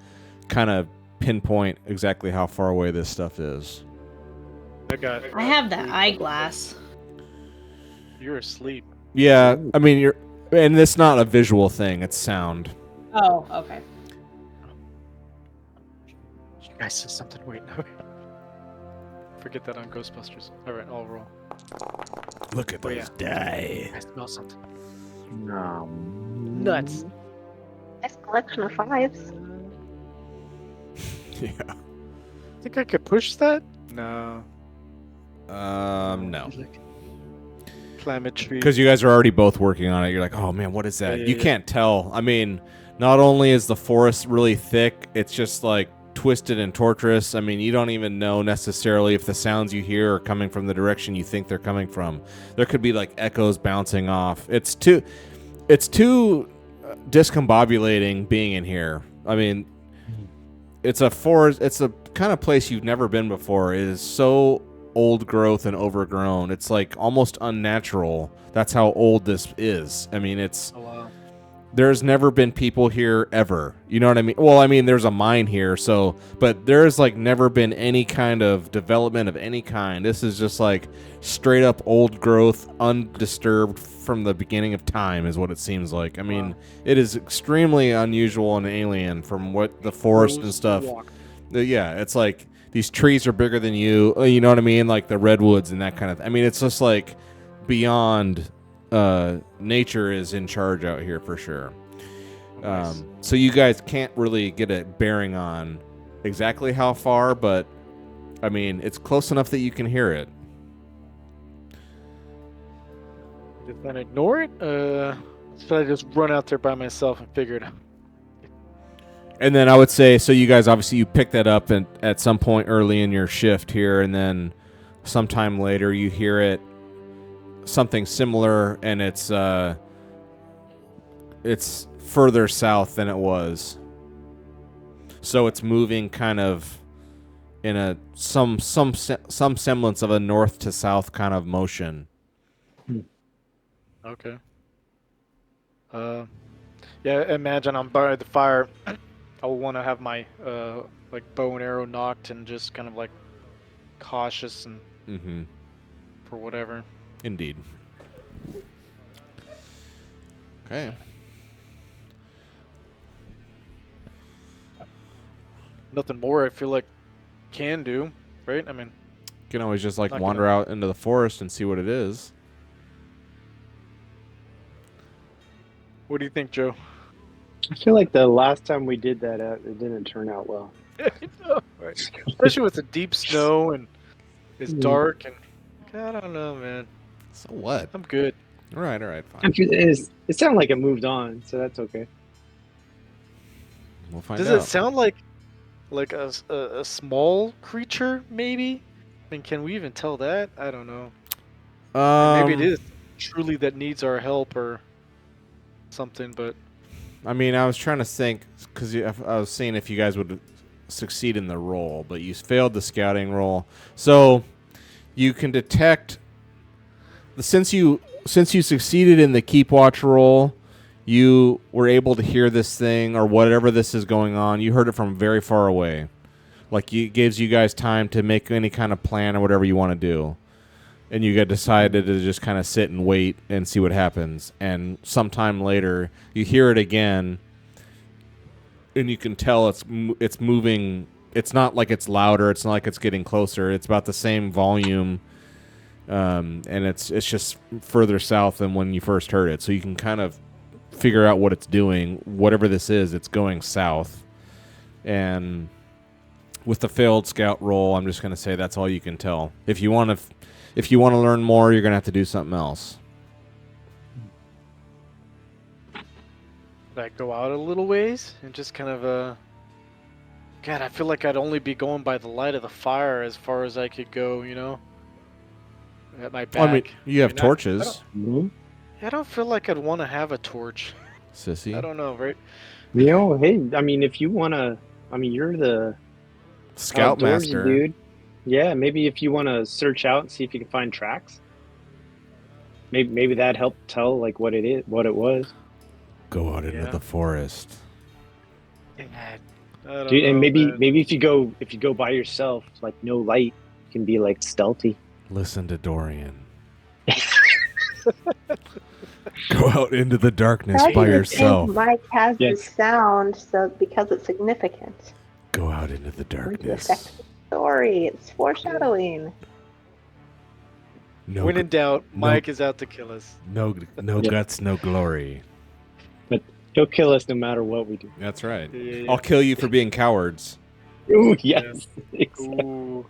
kind of pinpoint exactly how far away this stuff is. I have that eyeglass. You're asleep. Yeah, I mean and it's not a visual thing; it's sound. Oh, okay. You guys said something. Wait, no. Forget that on Ghostbusters. All right, I'll roll. Look at those die. I smell something. Nuts. Nice collection of fives. Yeah. Think I could push that? No. No. Climate tree. Because you guys are already both working on it. You're like, oh man, what is that? Yeah, You yeah. can't tell. I mean, not only is the forest really thick, it's just like twisted and torturous. I mean, you don't even know necessarily if the sounds you hear are coming from the direction you think they're coming from. There could be like echoes bouncing off. It's too discombobulating being in here. I mean, it's a forest. It's a kind of place you've never been before. It is so old growth and overgrown. It's like almost unnatural. That's how old this is. I mean, Oh, wow. there's never been people here ever. You know what I mean? Well, I mean, there's a mine here, but there's like never been any kind of development of any kind. This is just like straight up old growth, undisturbed from the beginning of time is what it seems like. I mean, Wow. it is extremely unusual and alien from what the forest and stuff. Yeah, it's like these trees are bigger than you. You know what I mean? Like the redwoods and that kind of. I mean, it's just like beyond. Nature is in charge out here for sure. Nice. So you guys can't really get a bearing on exactly how far, but I mean, it's close enough that you can hear it. Did I ignore it? Should I just run out there by myself and figure it out? And then I would say, so you guys obviously you pick that up at some point early in your shift here, and then sometime later you hear it. Something similar, and it's further south than it was, so it's moving kind of in a some semblance of a north to south kind of motion. Okay. Yeah. Imagine I'm by the fire. I want to have my like bow and arrow knocked and just kind of like cautious and for whatever. Indeed. Okay. nothing more. I feel like can do, right? I mean, You can always just like Not wander out into the forest and see what it is. what do you think, Joe? I feel like the last time we did that, it didn't turn out well. Right. Especially with the deep snow and it's Mm. dark and I don't know, man. So what? I'm good. All right, fine. It sounded like it moved on, so that's okay. We'll find Does out. it sound like a small creature? Maybe. I mean, can we even tell that? I don't know. Maybe it is truly that needs our help or something. But I mean, I was trying to think because I was seeing if you guys would succeed in the roll, but you failed the scouting roll. So you can detect since you succeeded in the keep watch roll, you were able to hear this thing or whatever this is going on. You heard it from very far away. Like it gives you guys time to make any kind of plan or whatever you want to do. And you get decided to just kind of sit and wait and see what happens. And sometime later, you hear it again, and you can tell it's moving. It's not like it's louder. It's not like it's getting closer. It's about the same volume, and it's just further south than when you first heard it. So you can kind of figure out what it's doing. Whatever this is, it's going south. And with the failed scout roll, I'm just going to say that's all you can tell. If you want to learn more, you're going to have to do something else. Could I go out a little ways and just kind of God, I feel like I'd only be going by the light of the fire as far as I could go. You know. At my back. I mean, you have I mean, torches, I don't feel like I'd want to have a torch. sissy. I don't know, right? You know, hey, I mean, if you wanna, I mean, you're the Scout outdoorsy master. dude. Yeah, maybe if you want to search out and see if you can find tracks. Maybe that helped tell like what it was. Go out into Yeah. the forest. Yeah, I don't Dude, and know, maybe man. if you go by yourself, like no light, you can be like stealthy. Listen to Dorian. Go out into the darkness How do by you yourself. think Mike has Yes. this sound so because it's significant? Go out into the It's the darkness. effect of the story. It's foreshadowing. No, When in doubt, no- Mike is out to kill us. no Yeah. guts, no glory. He'll kill us no matter what we do. That's right. Yeah. I'll kill you for being cowards. Ooh, yes. Ooh.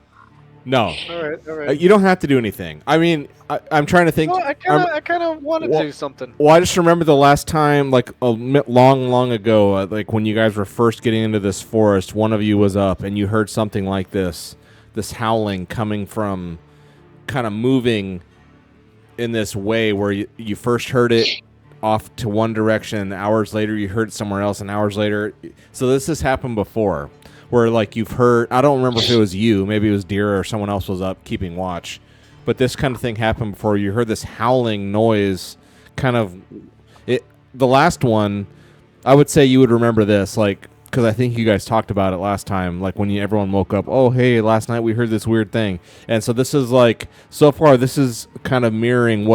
No, All right. you don't have to do anything. I mean, I'm trying to think. No, I kind of wanted to do something. Well, I just remember the last time, like long ago, like when you guys were first getting into this forest, one of you was up and you heard something like this howling coming from, kind of moving in this way where you first heard it off to one direction, hours later you heard it somewhere else, and hours later. So this has happened before, where like you've heard. I don't remember if it was you, maybe it was Deer or someone else was up keeping watch. But this kind of thing happened before. You heard this howling noise, kind of. The last one, I would say you would remember this, like, because I think you guys talked about it last time, like when everyone woke up. Oh, hey, last night we heard this weird thing, and so this is like so far. This is kind of mirroring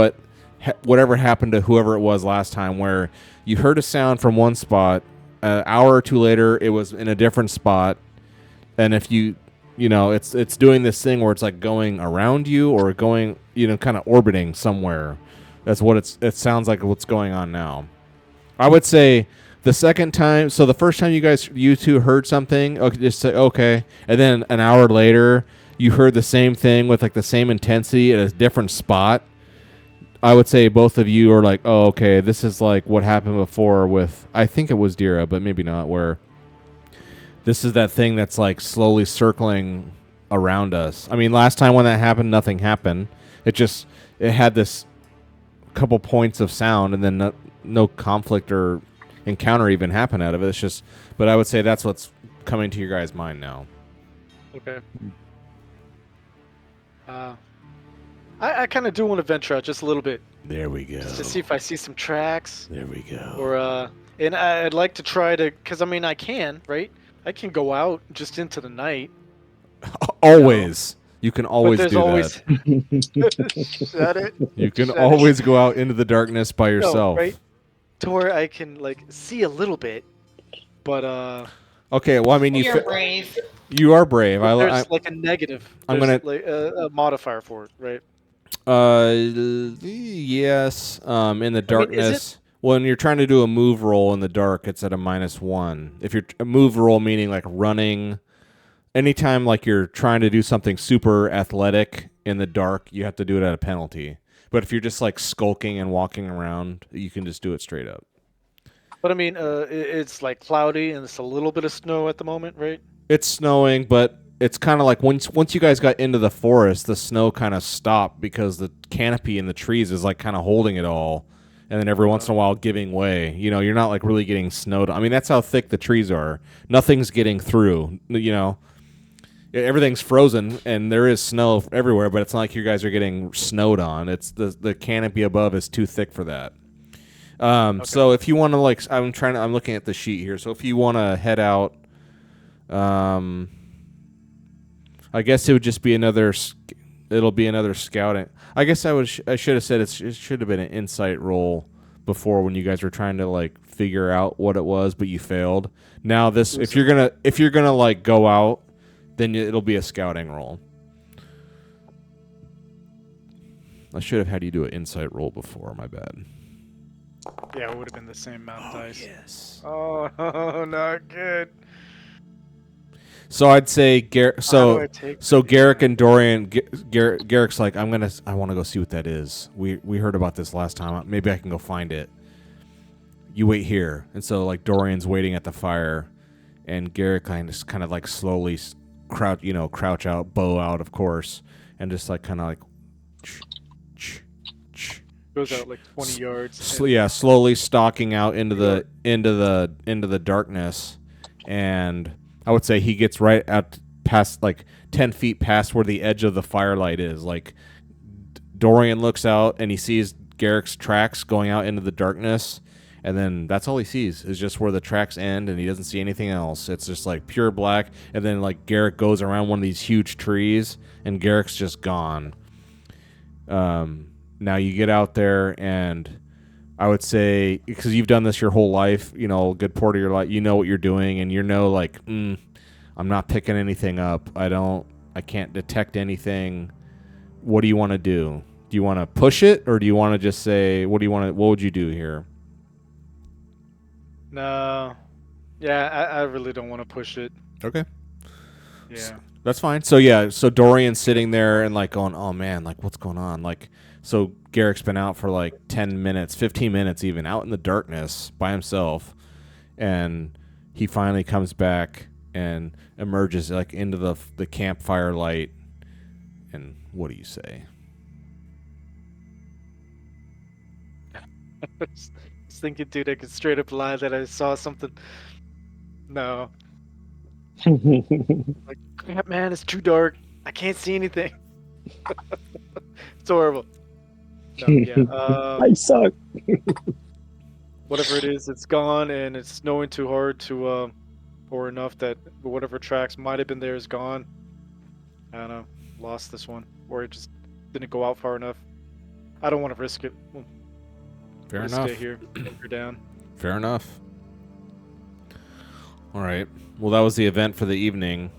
whatever happened to whoever it was last time, where you heard a sound from one spot, an hour or two later, it was in a different spot, and if you know, it's doing this thing where it's like going around you or going, kind of orbiting somewhere. That's what it sounds like what's going on now. I would say the second time, so the first time you two heard something, okay, just say, okay. And then an hour later, you heard the same thing with like the same intensity at a different spot. I would say both of you are like, oh, okay, this is like what happened before with, I think it was Dira, but maybe not, where this is that thing that's like slowly circling around us. I mean, last time when that happened, nothing happened. It had this couple points of sound, and then no conflict or encounter even happened out of it. It's just, but I would say that's what's coming to your guys' mind now. Okay. I kind of do want to venture out just a little bit, There we go. just to see if I see some tracks, There we go. or and I'd like to try to, because I mean I can, right? I can go out just into the night. Always. You can always but there's do always. that. Is that it? You can Is that always go out into the darkness by No, yourself. right? To where I can like see a little bit, but Okay, well, I mean, You're brave. you are brave. There's like a negative. I'm There's gonna- like a modifier for it, right? Yes. In the I mean, darkness, is when you're trying to do a move roll in the dark, it's at a -1. If you're a move roll, meaning like running, anytime like you're trying to do something super athletic in the dark, you have to do it at a penalty. But if you're just like skulking and walking around, you can just do it straight up. But I mean, it's like cloudy and it's a little bit of snow at the moment, right? It's snowing, but it's kind of like once you guys got into the forest, the snow kind of stopped because the canopy in the trees is like kind of holding it all, and then every once in a while giving way. You know, you're not like really getting snowed. I mean, that's how thick the trees are. Nothing's getting through. You know, everything's frozen and there is snow everywhere, but it's not like you guys are getting snowed on. It's the canopy above is too thick for that. So if you want to I'm looking at the sheet here. So if you want to head out, I guess it would just be it'll be another scouting. I guess I should have said it should have been an insight roll before when you guys were trying to like figure out what it was, but you failed. Now if you're gonna like go out, then it'll be a scouting roll. I should have had you do an insight roll before. My bad. Yeah, it would have been the same amount of dice. Yes. Oh, not good. So I'd say How do I take that? Garrick and Dorian. Garrick's like, I want to go see what that is. We heard about this last time. Maybe I can go find it. You wait here. And so like Dorian's waiting at the fire, and Garrick kind of like slowly crouch out, bow out, of course, and just like kind of like Goes out like 20 yards. slowly stalking out into the darkness, and I would say he gets right out past like 10 feet past where the edge of the firelight is. Like Dorian looks out and he sees Garrick's tracks going out into the darkness, and then that's all he sees is just where the tracks end, and he doesn't see anything else. It's just like pure black, and then like Garrick goes around one of these huge trees, and Garrick's just gone. Now you get out there, and I would say, because you've done this your whole life, you know, a good part of your life, you know what you're doing, and you know, like, I'm not picking anything up. I can't detect anything. What do you want to do? Do you want to push it, or do you want to just say, what would you do here? No. Yeah, I really don't want to push it. Okay. Yeah. That's fine. So Dorian's sitting there and like going, oh man, like what's going on? Like, so Garrick's been out for like 10 minutes, 15 minutes even, out in the darkness by himself, and he finally comes back and emerges like into the campfire light. And what do you say? I was thinking, dude, I could straight up lie that I saw something. No. Like, crap, man, it's too dark. I can't see anything. It's horrible. No, yeah. I suck. Whatever it is, it's gone, and it's snowing too hard to, or enough that whatever tracks might have been there is gone. I don't know. Lost this one, or it just didn't go out far enough. I don't want to risk it. Fair We'll enough. Stay here. You're down. Fair enough. All right. Well, that was the event for the evening.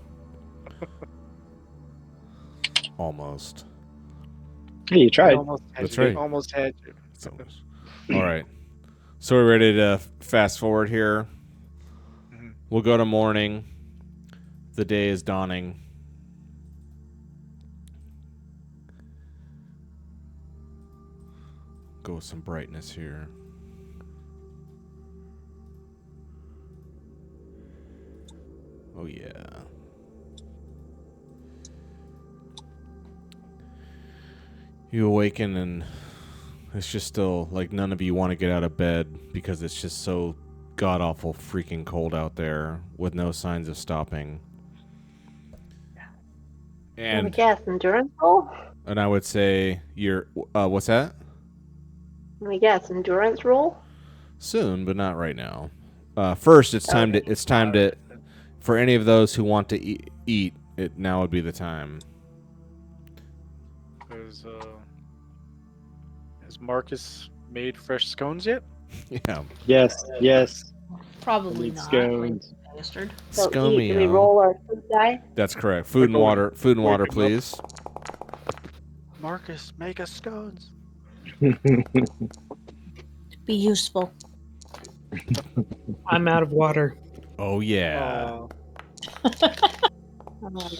Almost. Hey, you tried. Almost had That's you. right. Almost had you. All right. So we're ready to fast forward here. Mhm. We'll go to morning. The day is dawning. Go with some brightness here. Oh yeah. You awaken and it's just still like none of you want to get out of bed because it's just so god awful freaking cold out there with no signs of stopping. Let me And guess, endurance roll? I would say you're what's that? Let me guess, endurance roll? Soon, but not right now. First, it's time to for any of those who want to eat. It now would be the time. Has Marcus made fresh scones yet? Yeah. Yes, yes. Probably Need not. scones. Bastard. So eat. Do we Scummy. roll our food die? That's correct. Food and going- water. Food and water, waking up. please. Marcus, make us scones. Be useful. I'm out of water. Oh yeah. Oh,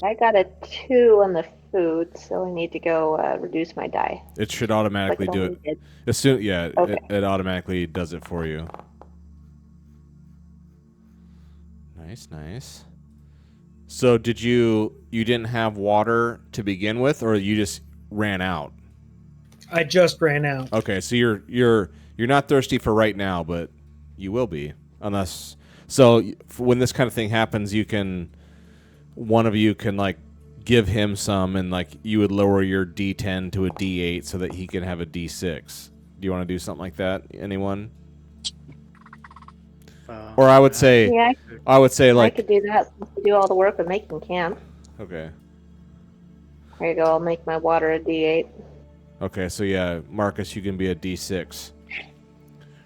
I got a 2 on the food, so I need to go reduce my die. It should Like automatically do only it. did. As soon, yeah, Okay. it automatically does it for you. Nice, nice. So you didn't have water to begin with, or you just ran out? I just ran out. Okay, so you're not thirsty for right now, but you will be, unless. So when this kind of thing happens, one of you can like give him some, and like you would lower your D10 to a D8 so that he can have a D6. Do you want to do something like that? Anyone? Or I would say, Yeah, I like, could do that since we do all the work of making camp. okay, There you go. I'll make my water a D8. okay. So yeah, Marcus, you can be a D6.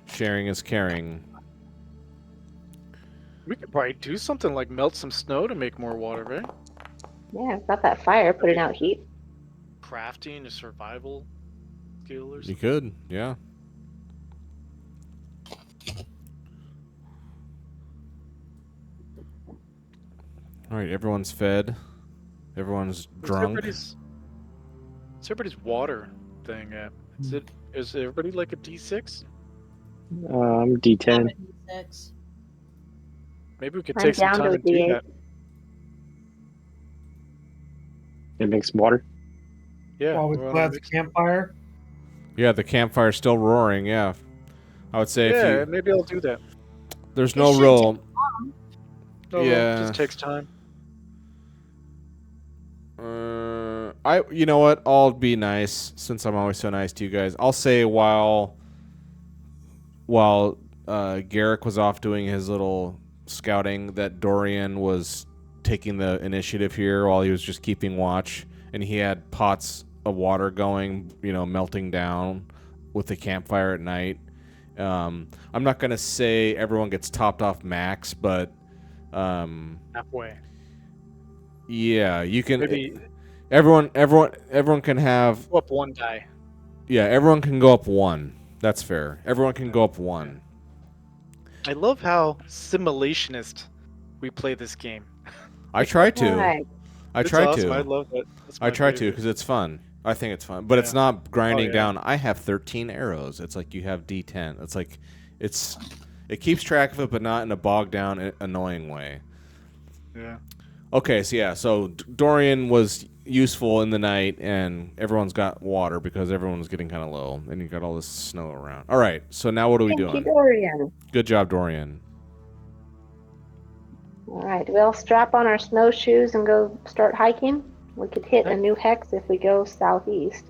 Sharing is caring. we could probably do something like melt some snow to make more water, right? Yeah, I've got that fire putting out heat. Crafting a survival skill or You something. could, yeah. All right, everyone's fed. Everyone's drunk. What's everybody's water thing at? Is everybody like a D6? I'm D10. 6. Maybe we could I'm take some down to time a and do D8. that. It makes water. Yeah. While we wanna plant the mix- campfire. Yeah, the campfire's still roaring. Yeah, I would say yeah, if you maybe I'll do that. there's It no should real. Oh, well, Yeah. just takes time. You know what? I'll be nice since I'm always so nice to you guys. I'll say while Garrick was off doing his little scouting, that Dorian was taking the initiative here while he was just keeping watch, and he had pots of water going, melting down with the campfire at night. I'm not gonna say everyone gets topped off max, but Halfway. yeah, you can. Maybe Everyone can have. go up one die. Yeah, everyone can go up 1. That's fair. Everyone can go up 1. I love how simulationist we play this game. I try to. Alright. I It's try awesome. I to. love that. That's I my try to favorite. because it's fun. I think it's fun, but it's Yeah. not grinding yeah. down. I have 13 arrows. It's like you have D10. It's like it keeps track of it, but not in a bogged down, annoying way. Yeah. Okay, so Dorian was useful in the night, and everyone's got water because everyone's getting kind of low, and you got all this snow around. All right, so now what are we Thank you, doing? Dorian. Good job, Dorian. Alright, we'll strap on our snowshoes and go start hiking. We could hit a new hex if we go southeast.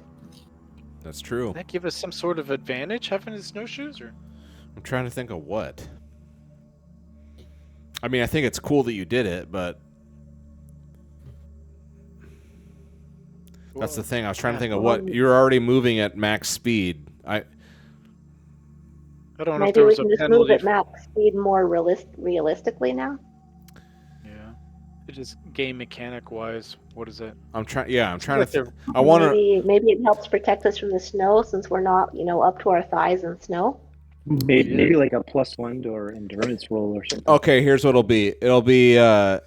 That's true. Does that give us some sort of advantage having the snowshoes, or? I'm trying to think of what. I mean, I think it's cool that you did it, but that's the thing. I was trying to think of what. You're already moving at max speed. I don't know if Maybe there we was a can just move penalty. at max speed more realistically now. Yeah. It just game mechanic wise, what is it? I'm trying. Yeah, I'm trying like to. I want to. Maybe it helps protect us from the snow since we're not, up to our thighs in snow. Maybe like a +1 to our endurance roll or something. Okay, here's what it'll be. It'll be. I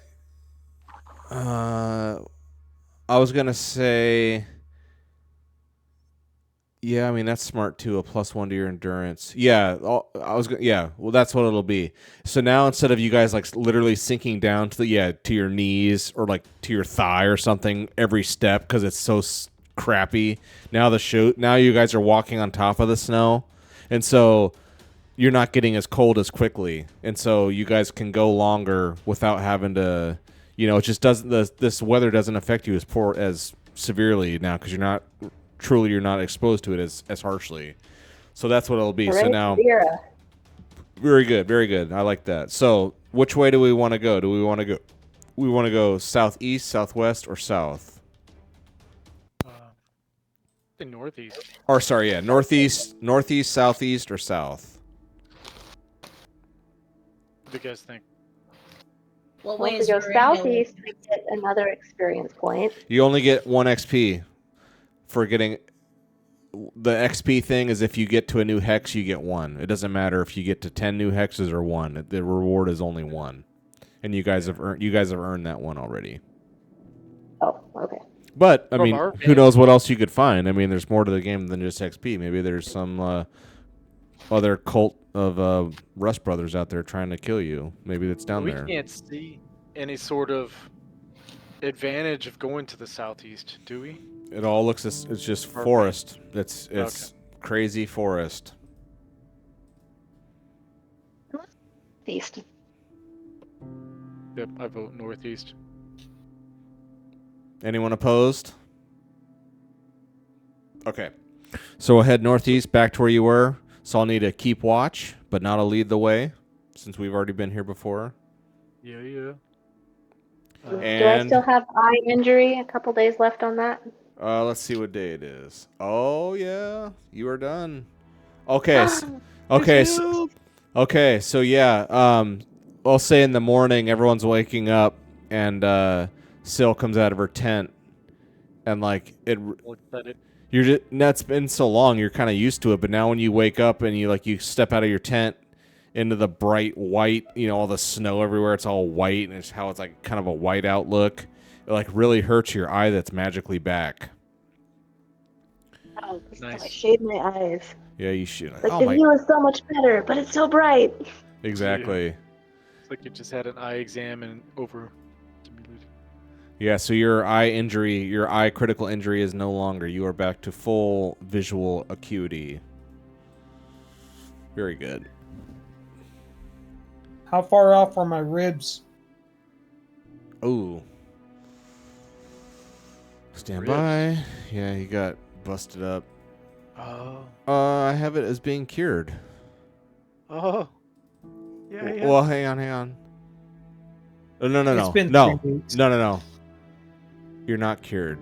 was gonna say. Yeah, I mean that's smart too. A +1 to your endurance. Yeah, I was. Yeah, well, that's what it'll be. So now instead of you guys like literally sinking down to to your knees or like to your thigh or something every step because it's so crappy. Now now you guys are walking on top of the snow, and so you're not getting as cold as quickly, and so you guys can go longer without having to. It just doesn't. This weather doesn't affect you as severely now because you're not exposed to it as harshly. So that's what it'll be. So Hooray, now, Vera. very good, very good. I like that. So which way do we want to go? Do we want to go southeast, southwest, or south? The northeast. Or sorry, yeah, northeast, southeast, or south? What do you guys think? What Well, way if is we go Viridian? southeast, we get another experience point. You only get 1 XP for getting. The XP thing is if you get to a new hex, you get 1. It doesn't matter if you get to 10 new hexes or 1. The reward is only 1, and you guys have earned that 1 already. Oh, okay. But I From mean, our who knows what else you could find? I mean, there's more to the game than just XP. Maybe there's some other cult of Rust Brothers out there trying to kill you. Maybe that's down We there. can't see any sort of advantage of going to the southeast, do we? It all looks it's just Perfect. forest. It's crazy forest. East. Yep, I vote northeast. Anyone opposed? Okay. So we'll head northeast back to where you were. So I'll need to keep watch, but not a lead the way, since we've already been here before. Yeah, yeah. Do I And still have eye injury? A couple days left on that. let's see what day it is. Oh yeah, you are done. Okay. So yeah. I'll say in the morning, everyone's waking up, and Syl comes out of her tent, and like you're just, that's been so long, you're kind of used to it. But now when you wake up and you step out of your tent into the bright white, all the snow everywhere, it's all white, and it's how it's like kind of a white out look. It like really hurts your eye that's magically back. Oh, Nice. I shaved my eyes. Yeah, you should. Like Oh the my, view is so much better, but it's so bright. exactly. It's like you just had an eye exam and over stimulated. Yeah, so your eye critical injury is no longer. You are back to full visual acuity. Very good. How far off are my ribs? Ooh. Stand Ribs. by. Yeah, he got busted up. Oh. I have it as being cured. Oh. Yeah, yeah. Well, hang on. Oh, no. It's been No. 3 weeks. No. You're not cured.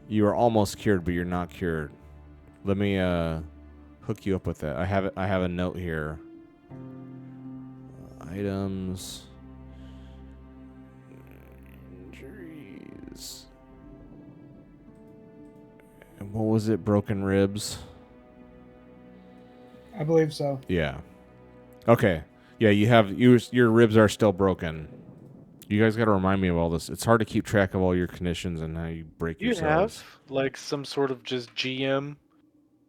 You are almost cured, but you're not cured. Let me hook you up with that. I have a note here. Items. Injuries. And what was it? Broken ribs? I believe so. Yeah. Okay. Yeah, your ribs are still broken. You guys got to remind me of all this. It's hard to keep track of all your conditions and how you break You yourselves. have like some sort of just GM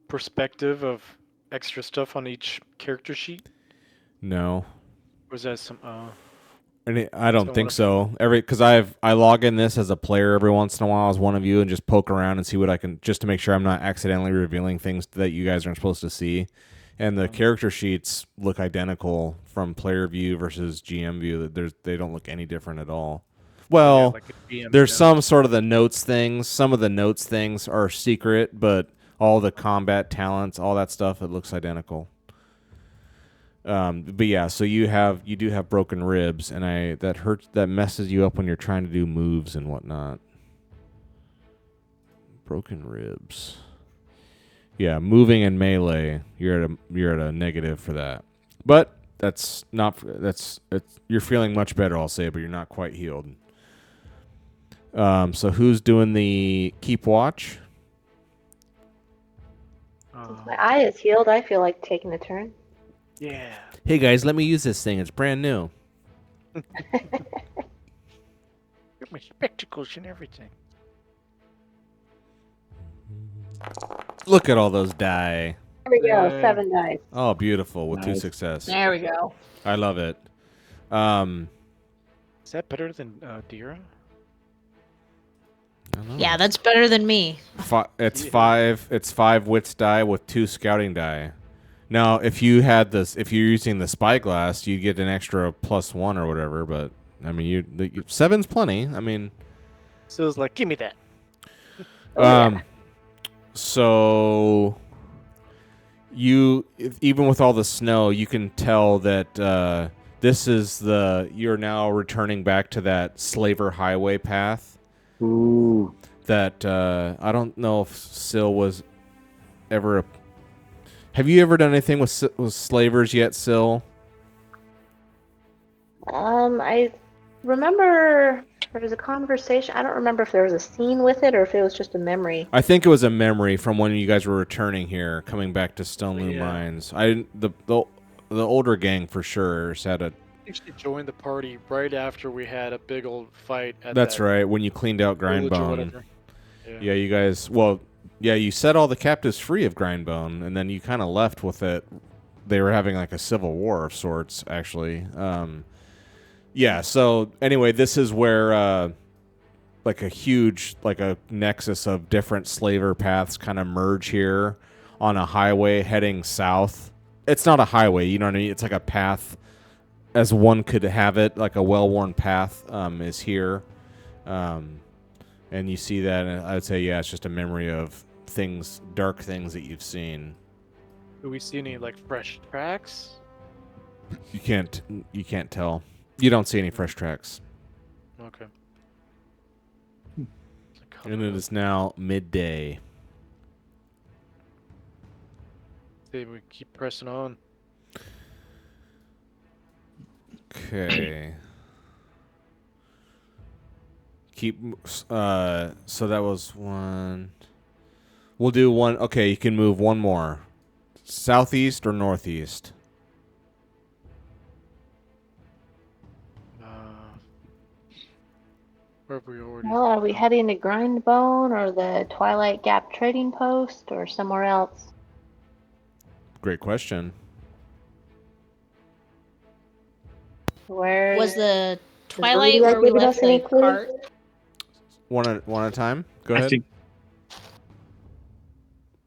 perspective of extra stuff on each character sheet? No. Or is that some I don't think so. Because I log in this as a player every once in a while as one of you and just poke around and see what I can, just to make sure I'm not accidentally revealing things that you guys aren't supposed to see. And the character sheets look identical from player view versus GM view. They don't look any different at all. Well, like a GM there's note? some sort of the notes things. Some of the notes things are secret, but all the combat talents, all that stuff, it looks identical. But yeah, so you do have broken ribs, and that messes you up when you're trying to do moves and whatnot. Broken ribs. Yeah, moving and melee, you're at a negative for that. But you're feeling much better, I'll say, but you're not quite healed. So who's doing the keep watch? Since my eye is healed, I feel like taking a turn. Yeah. Hey guys, let me use this thing. It's brand new. Get my spectacles and everything. Look at all those die. There we go, Yay. 7 dice. Oh, beautiful with 2 Nice. success. There we go. I love it. Is that better than Dira? I don't know. Yeah, that's better than me. It's Yeah. 5. It's 5 wits die with 2 scouting die. Now, if you're using the spyglass, you get an extra +1 or whatever. But I mean, 7's plenty. I mean, So it's like, give me that. So even with all the snow, you can tell that you're now returning back to that Slaver Highway path. Ooh. That I don't know if Syl was ever. Have you ever done anything with slavers yet, Syl? I remember there was a conversation. I don't remember if there was a scene with it or if it was just a memory. I think it was a memory from when you guys were returning here, coming back to Stoneloom Yeah. Mines. The older gang for sure had a. I think she joined the party right after we had a big old fight at That's that right, when you cleaned out village or Grindbone. whatever. Yeah, you guys. Well, yeah, you set all the captives free of Grindbone, and then you kind of left with it. They were having like a civil war of sorts, actually. Yeah. So anyway, this is where like a huge, like a nexus of different slaver paths kind of merge here on a highway heading south. It's not a highway, you know what I mean? It's like a path, as one could have it, like a well-worn path is here. And you see that, and I would say, yeah, it's just a memory of things, dark things that you've seen. Do we see any like fresh tracks? You can't tell. You don't see any fresh tracks. Okay. And it is now midday. See, we keep pressing on. Okay. So that was one. We'll do one. Okay, you can move one more. Southeast or northeast? Where have we already? Well, are we heading to Grindbone or the Twilight Gap Trading Post or somewhere else? Great question. Where Was the Does Twilight Viridia where we giving left us any the clues? cart? One at a time. Go I ahead. think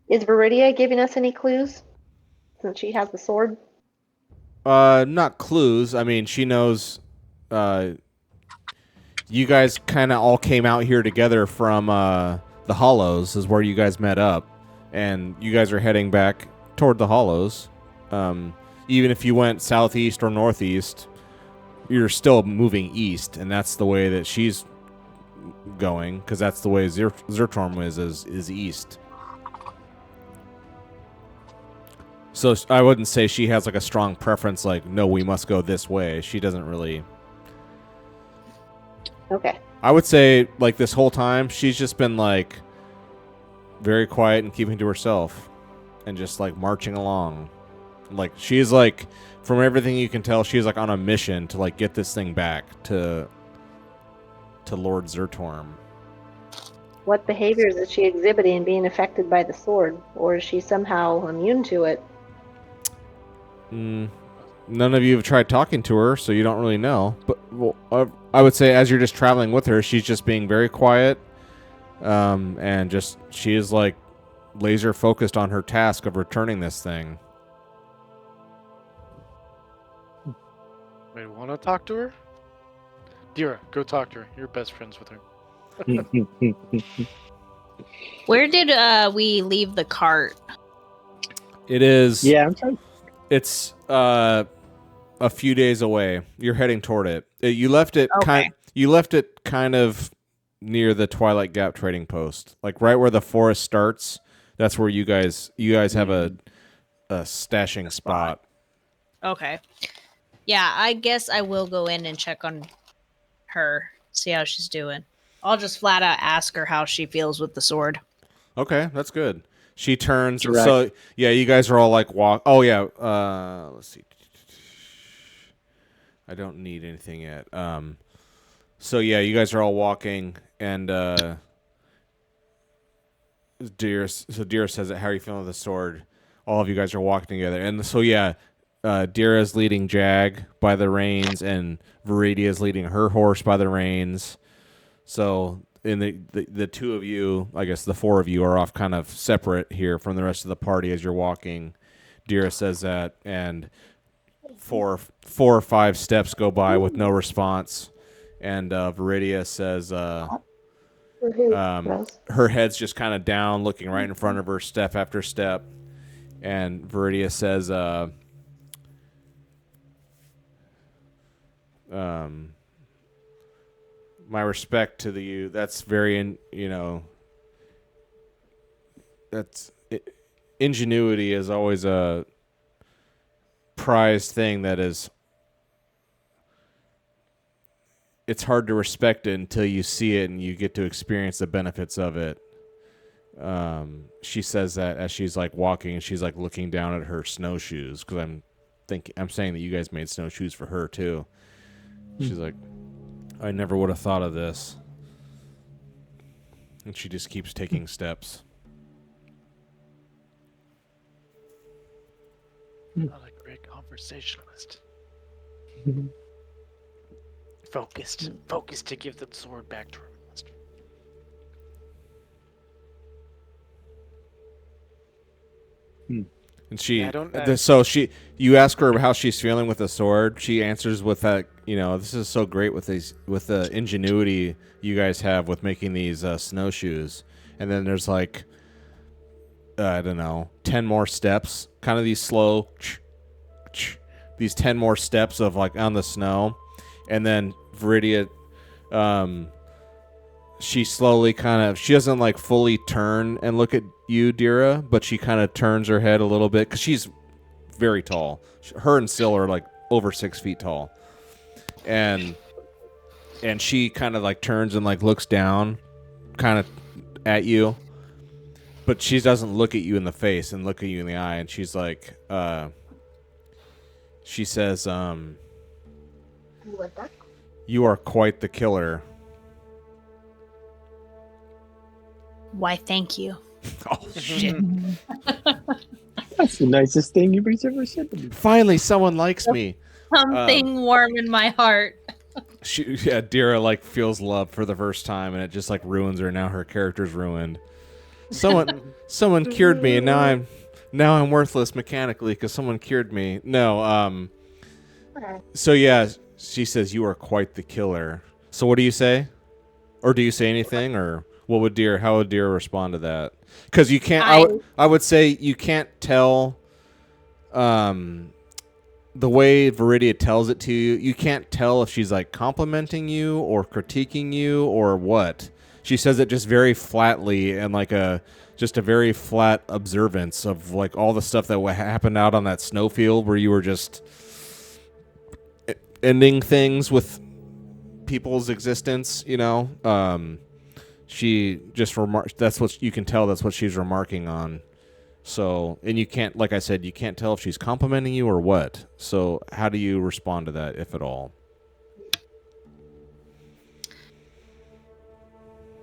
Is Viridia giving us any clues? Since she has the sword? Not clues. I mean, she knows. You guys kind of all came out here together from the Hollows, is where you guys met up, and you guys are heading back toward the Hollows. Even if you went southeast or northeast, you're still moving east, and that's the way that she's going, because that's the way Zertorm is east. So I wouldn't say she has like a strong preference, like, no, we must go this way. She doesn't really. Okay. I would say, like, this whole time, she's just been, like, very quiet and keeping to herself and just, like, marching along. Like, she's, like, from everything you can tell, she's, like, on a mission to, like, get this thing back to Lord Zertorm. What behaviors is she exhibiting being affected by the sword? Or is she somehow immune to it? None of you have tried talking to her, so you don't really know. But well, I would say as you're just traveling with her, she's just being very quiet, and just she is like laser focused on her task of returning this thing. Wait, want to talk to her? Dira, go talk to her. You're best friends with her. Where did we leave the cart? It is. yeah, I'm trying. It's a few days away. You're heading toward it. You left it Okay. You left it kind of near the Twilight Gap trading post, like right where the forest starts. That's where you guys have a stashing spot. Okay. Yeah, I guess I will go in and check on her, see how she's doing. I'll just flat out ask her how she feels with the sword. Okay, that's good. She turns. Direct. So yeah, you guys are all like walk. Oh yeah. Let's see. I don't need anything yet. So yeah, you guys are all walking, and Deer says that, how are you feeling with the sword? All of you guys are walking together, and so yeah, Dira is leading Jag by the reins, and Viridia is leading her horse by the reins. So in the two of you, I guess the four of you are off kind of separate here from the rest of the party as you're walking. Dira says that, and four or five steps go by with no response, and Viridia says her head's just kind of down, looking right in front of her, step after step, and Viridia says my respect to you. That's very, ingenuity is always a prized thing that is it's hard to respect it until you see it and you get to experience the benefits of it. She says that as she's like walking and she's like looking down at her snowshoes, because I'm saying that you guys made snowshoes for her too. She's like, I never would have thought of this. And she just keeps taking steps. Not a great conversationalist. Focused to give the sword back to her master. And she, Yeah, you ask her how she's feeling with the sword. She answers with that, this is so great with the ingenuity you guys have with making these snowshoes. And then there's like, I don't know, 10 more steps, kind of these slow, these 10 more steps of like on the snow. And then Viridia, she slowly she doesn't like fully turn and look at you, Dira, but she kind of turns her head a little bit because she's very tall. Her and Syl are like over 6 feet tall. And she kind of like turns and like looks down kind of at you, but she doesn't look at you in the face and look at you in the eye. And she's like, she says, What that? you are quite the killer. Why, thank you. Oh, shit. That's the nicest thing you've ever said to me. Finally, someone likes me. Something warm in my heart. Dira like feels love for the first time, and it just like ruins her. Now her character's ruined. Someone cured me, and now I'm worthless mechanically because someone cured me. No, so yeah, she says you are quite the killer. So what do you say, or do you say anything, or how would Dira respond to that? Because you can't. I would say you can't tell. The way Viridia tells it to you, you can't tell if she's like complimenting you or critiquing you or what. She says it just very flatly and like just a very flat observance of like all the stuff that happened out on that snowfield where you were just ending things with people's existence, she just remarks. That's what you can tell. That's what she's remarking on. So, and you can't, like I said, you can't tell if she's complimenting you or what. So, how do you respond to that, if at all?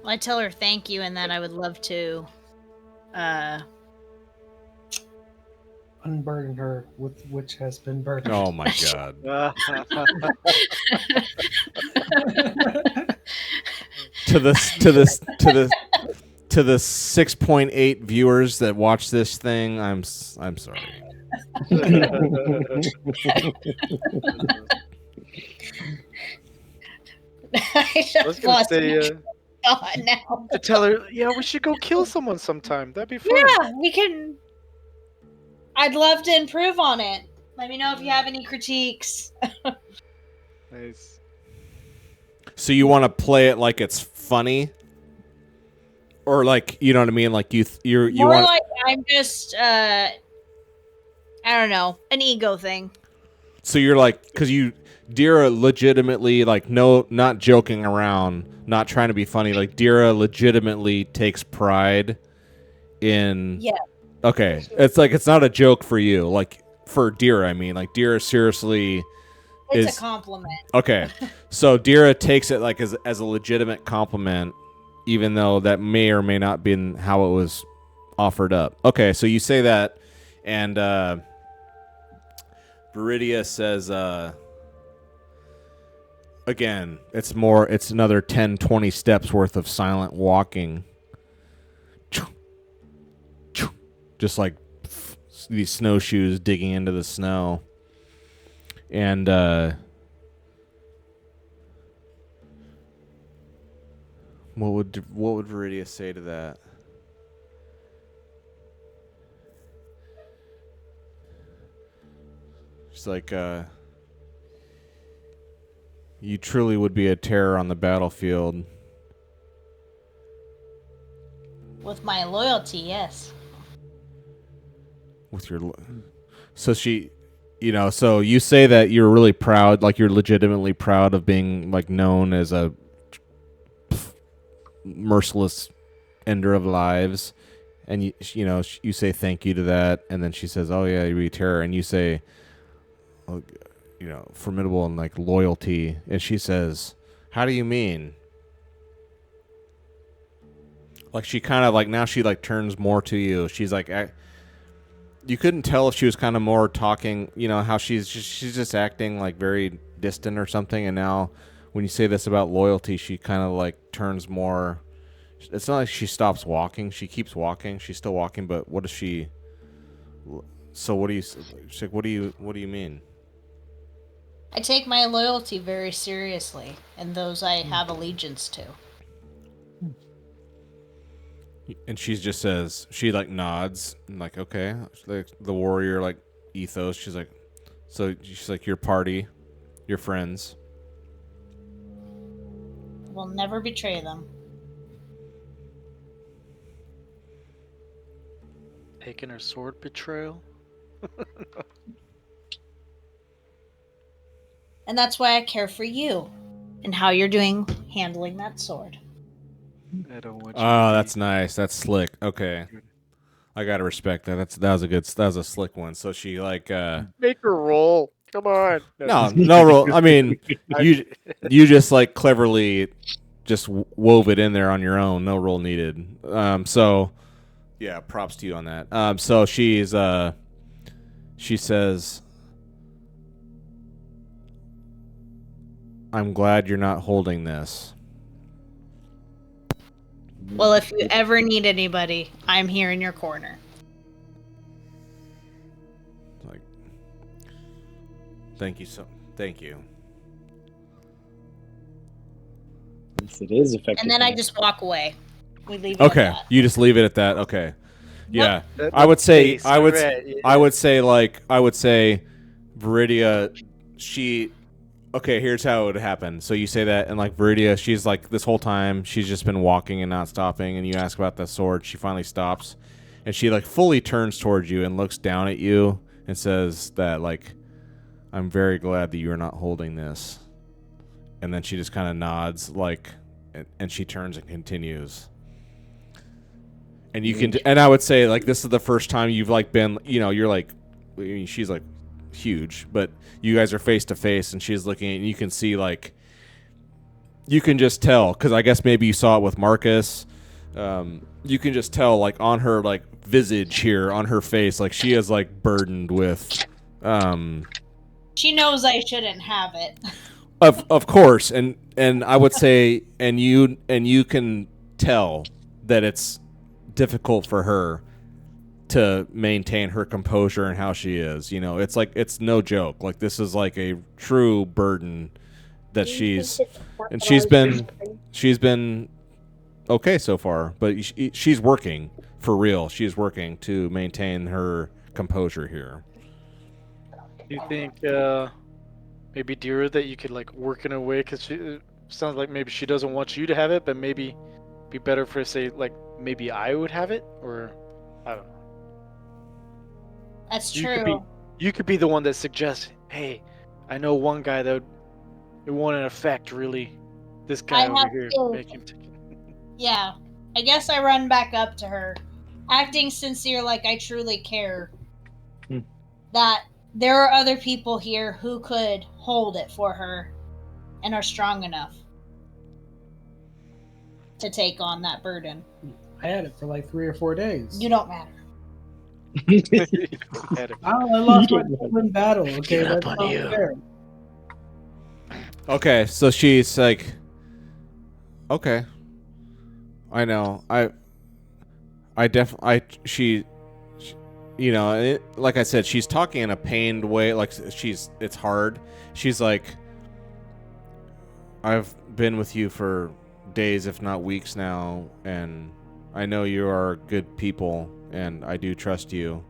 I tell her thank you and that I would love to unburden her with which has been burdened. Oh my god. to the 6.8 viewers that watch this thing, I'm sorry. I was gonna say, now. to tell her, yeah, we should go kill someone sometime. That'd be fun. Yeah, we can. I'd love to improve on it. Let me know if you have any critiques. Nice. So you want to play it like it's funny, or like, you know what I mean? Like you More want like I'm just I don't know, an ego thing. So you're like, because Dira legitimately, like, no, not joking around, not trying to be funny. Like, Dira legitimately takes pride in. Yeah. Okay, it's like it's not a joke for you. Like for Dira, I mean, like Dira seriously. It's a compliment. Okay, so Dira takes it like as a legitimate compliment, even though that may or may not been how it was offered up. Okay, so you say that, and Viridia says, again, it's another 10, 20 steps worth of silent walking. Just like these snowshoes digging into the snow. And what would Viridia say to that? She's like, you truly would be a terror on the battlefield. With my loyalty, yes. With your, so she you know, so you say that you're really proud, like you're legitimately proud of being like known as a merciless ender of lives, and you know, you say thank you to that, and then she says, "Oh yeah, you terror," and you say, oh, you know, formidable and like loyalty, and she says, "How do you mean?" Like she kind of like now she like turns more to you. She's like, you couldn't tell if she was kind of more talking, you know, how she's just acting like very distant or something, and now when you say this about loyalty, she kind of like turns more. It's not like she stops walking. She keeps walking. She's still walking, but what does she? So what do you? She's like, what do you mean? I take my loyalty very seriously, and those I have allegiance to. And she just says, she like nods and like, okay, like the warrior like ethos. She's like, so she's like your party, your friends. We'll never betray them. Taking her sword betrayal. And that's why I care for you and how you're doing handling that sword. I don't want you. Oh, that's nice. That's slick. Okay, I gotta respect that. That was a slick one. So she like Make her roll. Come on. no roll. I mean, you just like cleverly just wove it in there on your own. No roll needed. So yeah, props to you on that. So she says, I'm glad you're not holding this. Well, if you ever need anybody, I'm here in your corner. Like, thank you. Yes, it is effective. And then I just walk away. We leave it Okay, at that. you just leave it at that. Okay, yeah. That- I would say face, right, yeah. I would say Viridia, she. Okay, here's how it would happen. So you say that, and like Viridia, she's like this whole time she's just been walking and not stopping. And you ask about the sword, she finally stops, and she like fully turns towards you and looks down at you and says that like, I'm very glad that you are not holding this. And then she just kind of nods like, and she turns and continues. And you can, and I would say like this is the first time you've like been, you know, you're like, I mean, she's like huge, but you guys are face to face, and she's looking, and you can see like, you can just tell because I guess maybe you saw it with Marcus. You can just tell like on her like visage here on her face, like she is like burdened with. She knows I shouldn't have it. Of course, and I would say, and you can tell that it's difficult for her to maintain her composure and how she is. You know, it's like it's no joke. Like this is like a true burden that she's been okay so far, but she's working for real. She's working to maintain her composure here. Do you think maybe Dira that you could like work in a way because it sounds like maybe she doesn't want you to have it, but maybe be better for say like maybe I would have it, or I don't know. That's You true. could be the one that suggests, hey, I know one guy that it won't affect really this guy I over have here. to- Make him take it. Yeah. I guess I run back up to her, acting sincere like I truly care. That there are other people here who could hold it for her and are strong enough to take on that burden. I had it for like 3 or 4 days. You don't matter. Had it. I lost You my don't soul in battle. Okay, Give up that's on not you. fair. Okay, so she's like, okay, I know, she, you know, like I said, she's talking in a pained way, like it's hard. She's like, I've been with you for days, if not weeks now, and I know you are good people, and I do trust you.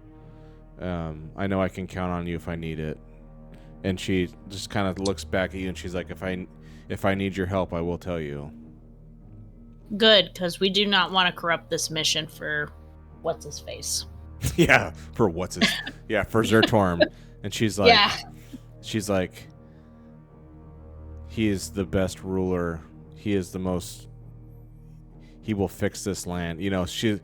I know I can count on you if I need it. And she just kind of looks back at you, and she's like, if I need your help, I will tell you. Good, because we do not want to corrupt this mission for what's his face. Yeah, for for Zertorm. And she's like, Yeah. he is the best ruler. He is the most. He will fix this land. You know, she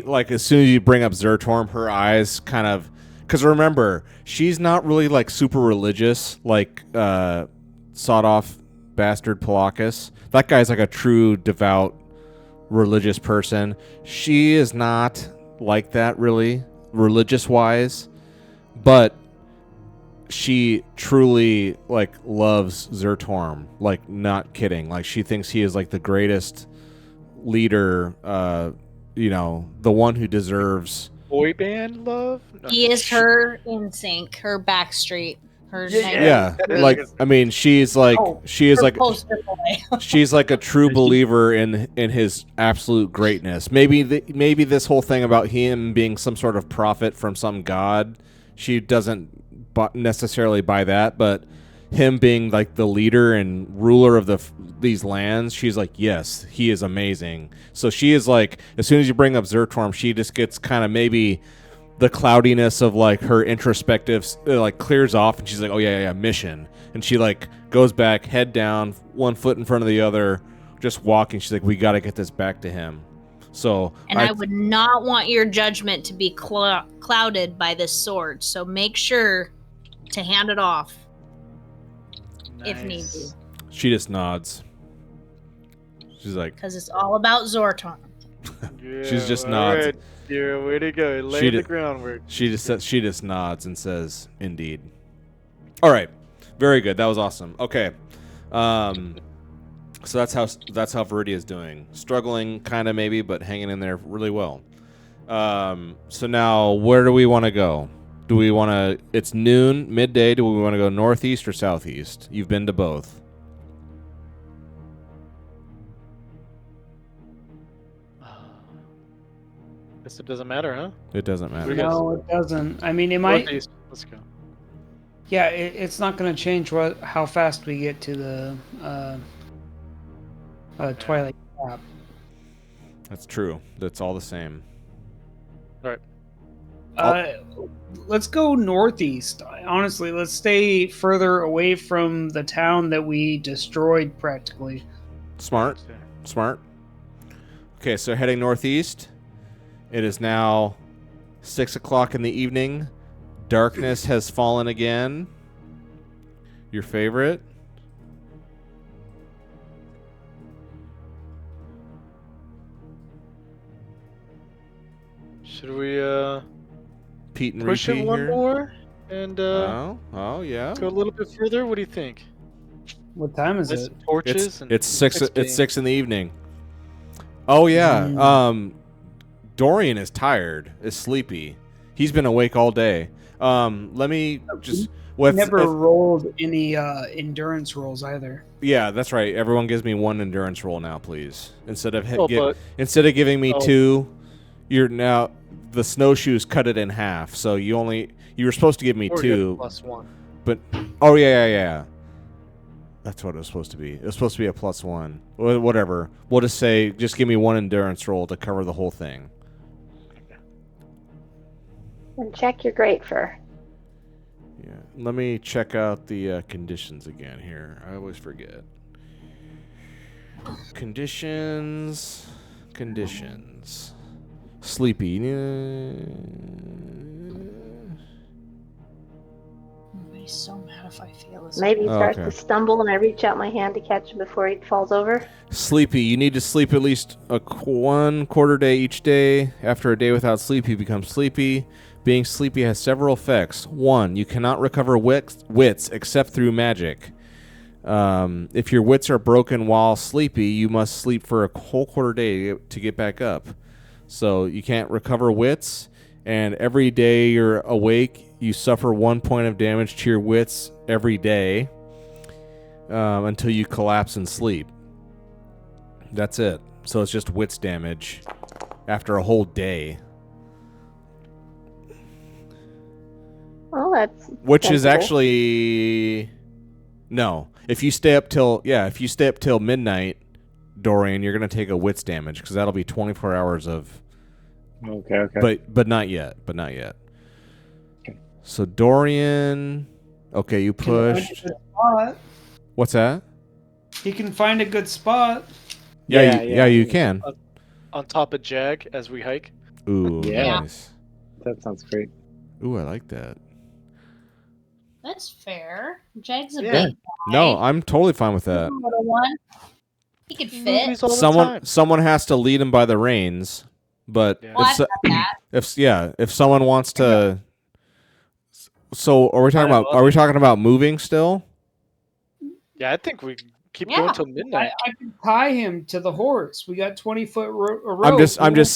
like as soon as you bring up Zertorm, her eyes kind of, because remember, she's not really like super religious like sawed off bastard Palakis. That guy's like a true devout religious person. She is not like that really religious wise, but she truly like loves Zertorm, like not kidding. Like she thinks he is like the greatest leader, you know, the one who deserves Boy band love? No. He is her in sync, her backstreet, her yeah, Yeah. like I mean she's like Oh, she is her like poster boy. she's like a true believer in his absolute greatness. Maybe this whole thing about him being some sort of prophet from some god, she doesn't necessarily buy that, but him being like the leader and ruler of these lands, she's like, yes, he is amazing. So she is like, as soon as you bring up Zertorm, she just gets kind of maybe the cloudiness of like her introspective like clears off, and she's like, oh yeah, mission. And she like goes back, head down, one foot in front of the other, just walking. She's like, we got to get this back to him. So And I would not want your judgment to be clouded by this sword. So make sure to hand it off if need be. She just nods. She's like, Because it's all about Zorton. Yeah, she's just all nods. right, dear, way to go. Lay the groundwork. She just nods and says, "Indeed." All right, very good. That was awesome. Okay, so that's how Viridia is doing. Struggling, kind of maybe, but hanging in there really well. So now, where do we want to go? Do we want to? It's noon, midday. Do we want to go northeast or southeast? You've been to both. Guess it doesn't matter, huh? It doesn't matter. No, it doesn't. I mean, it might. Northeast. Let's go. Yeah, it's not going to change how fast we get to the Twilight Gap. That's true. That's all the same. All right. Let's go northeast. Honestly, let's stay further away from the town that we destroyed practically. Smart. Okay, so heading northeast. It is now 6 o'clock in the evening. Darkness has fallen again. Your favorite? Should we Pete and push repeat it one here? more and Oh yeah. go a little bit further? What do you think? What time is Light it? some torches. It's 6 PM. it's 6 in the evening. Oh yeah. Dorian is tired, is sleepy. He's been awake all day. Let me just Never rolled any endurance rolls either. Yeah, that's right. Everyone gives me one endurance roll now, please. Instead of but- giving me two, you're now the snowshoes cut it in half. So you were supposed to give me Or two, get +1. but oh yeah. That's what it was supposed to be. It was supposed to be a +1. Whatever. We'll just say, just give me one endurance roll to cover the whole thing. And check your great fur. Yeah. Let me check out the conditions again here. I always forget. Conditions. Sleepy. I'd be so mad if I fail this. Maybe he Oh, starts okay. to stumble and I reach out my hand to catch him before he falls over. Sleepy. You need to sleep at least one quarter day each day. After a day without sleep, you become sleepy. Being sleepy has several effects. 1, you cannot recover wits except through magic. If your wits are broken while sleepy, you must sleep for a whole quarter day to get back up. So you can't recover wits, and every day you're awake, you suffer 1 point of damage to your wits every day until you collapse and sleep. That's it. So it's just wits damage after a whole day. Well, that's Which is sensible. actually no. If you stay up till midnight, Dorian, you're gonna take a wits damage because that'll be 24 hours of. Okay. But not yet. So Dorian, okay, you Can find a pushed. good spot. What's that? He can find a good spot. Yeah, you can. On top of Jag as we hike. Ooh, Yeah. nice. That sounds great. Ooh, I like that. That's fair. Jag's a Yeah. big guy. No, I'm totally fine with He's that. a little one. He could fit. Movies all the time. Someone has to lead him by the reins, but Yeah. Well, I've done that. if someone wants to, so are we talking I about love it. moving still? Yeah, I think we keep Yeah. going till midnight. I can tie him to the horse. We got 20-foot rope. I'm just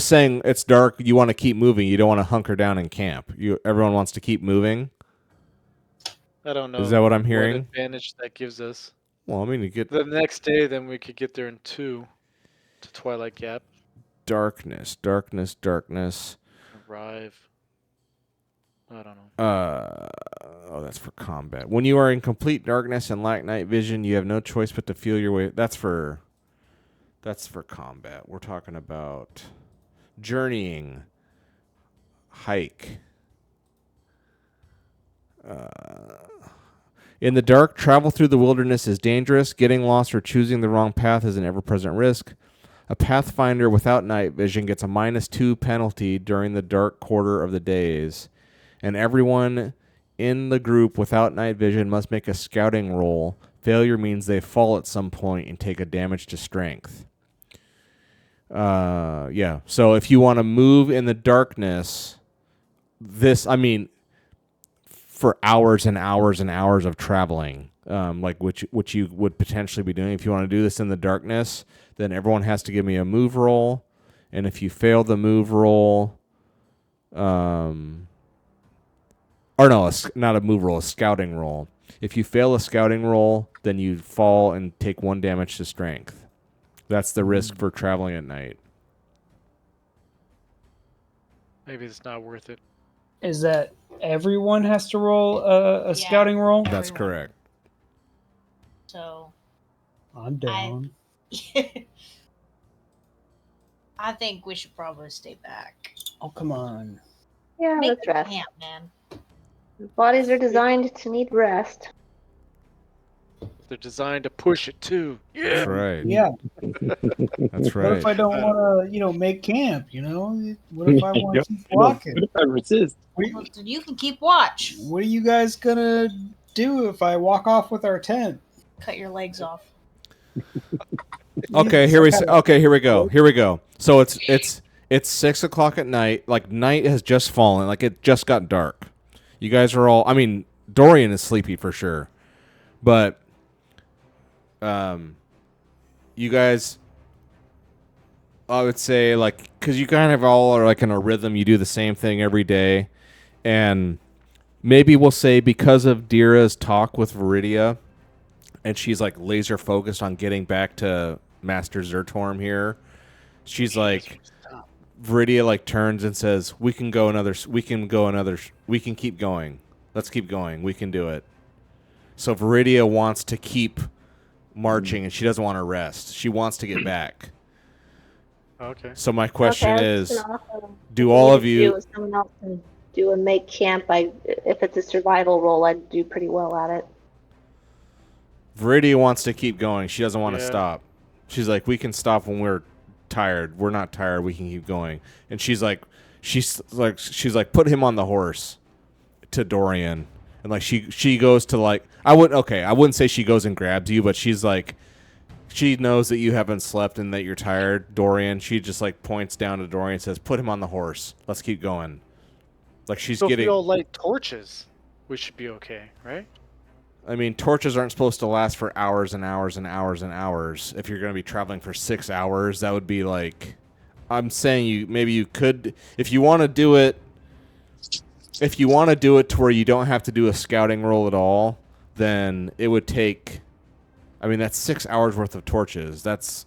saying it's dark. You want to keep moving. You don't want to hunker down and camp. Everyone wants to keep moving. I don't know. Is that what I'm hearing? What advantage that gives us. Well, I mean, you get The next day, then we could get there in 2 to Twilight Gap. darkness. Arrive. I don't know. That's for combat. When you are in complete darkness and lack night vision, you have no choice but to feel your way. That's for combat. We're talking about journeying, hike. In the dark, travel through the wilderness is dangerous. Getting lost or choosing the wrong path is an ever-present risk. A pathfinder without night vision gets a -2 penalty during the dark quarter of the days. And everyone in the group without night vision must make a scouting roll. Failure means they fall at some point and take a damage to strength. Yeah. So if you want to move in the darkness, for hours and hours and hours of traveling, like which you would potentially be doing. If you want to do this in the darkness, then everyone has to give me a move roll. And if you fail the move roll, not a move roll, a scouting roll. If you fail a scouting roll, then you fall and take 1 damage to strength. That's the risk for traveling at night. Maybe it's not worth it. Is that everyone has to roll a Yeah. scouting roll? That's Everyone. correct. So I'm down. I think we should probably stay back. Oh, come on. Yeah, Make let's the rest. camp, man. Bodies are designed to need rest. They're designed to push it too. Yeah. That's right. Yeah. That's What if I right. don't want to, make camp? What if I want to keep walking? What if I resist? Well, then you can keep watch. What are you guys gonna do if I walk off with our tent? Cut your legs off. Okay, here we go. Here we go. So it's 6:00 at night. Like night has just fallen. Like it just got dark. You guys are all. I mean, Dorian is sleepy for sure, but you guys. I would say because you kind of all are like in a rhythm. You do the same thing every day, and maybe we'll say because of Dira's talk with Viridia, and she's like laser focused on getting back to Master Zertorm here. She's like, Viridia turns and says, we can keep going. Let's keep going. We can do it. So Viridia wants to keep marching and she doesn't want to rest. She wants to get back. Okay. So my question Okay, is, that's awesome. do all of you... If someone else can do a make camp, if it's a survival role, I'd do pretty well at it. Viridia wants to keep going. She doesn't want to Yeah. stop. She's like, we can stop when we're tired. We're not tired. We can keep going. And she's like, put him on the horse to Dorian. And she goes to I wouldn't say she goes and grabs you, but she's like, she knows that you haven't slept and that you're tired, Dorian. She just points down to Dorian and says, put him on the horse. Let's keep going. She's So getting. if we all light torches, we should be okay, right? I mean, torches aren't supposed to last for hours and hours and hours and hours. If you're going to be traveling for 6 hours, that would be I'm saying maybe you could, if you want to do it to where you don't have to do a scouting roll at all, then it would take, that's 6 hours worth of torches. That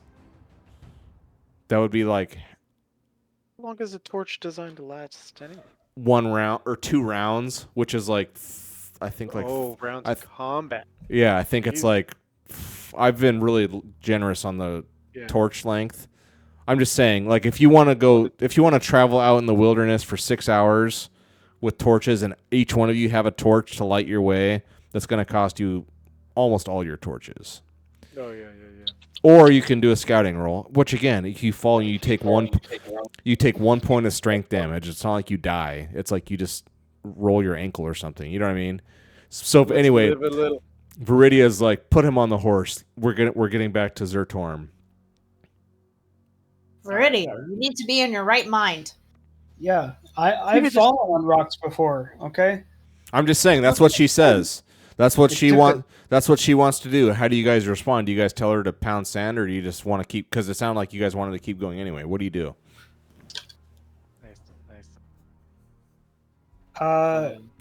would be How long is a torch designed to last anyway? 1 round or 2 rounds, which is I think rounds of combat. yeah, I think it's I've been really generous on the Yeah. torch length. I'm just saying, if you want to travel out in the wilderness for 6 hours with torches, and each one of you have a torch to light your way, that's going to cost you almost all your torches. Oh yeah. Or you can do a scouting roll, which again, if you fall, you take one point of strength damage. It's not like you die. It's like you just roll your ankle or something. You know what I mean? So Let's anyway, live a little. Viridia's like, put him on the horse. We're getting back to Zertorm. Viridia, you need to be in your right mind. Yeah, I've fallen on rocks before. Okay. I'm just saying that's what she says. That's what she wants to do. How do you guys respond? Do you guys tell her to pound sand, or do you just want to keep? Because it sounded like you guys wanted to keep going anyway. What do you do? Nice.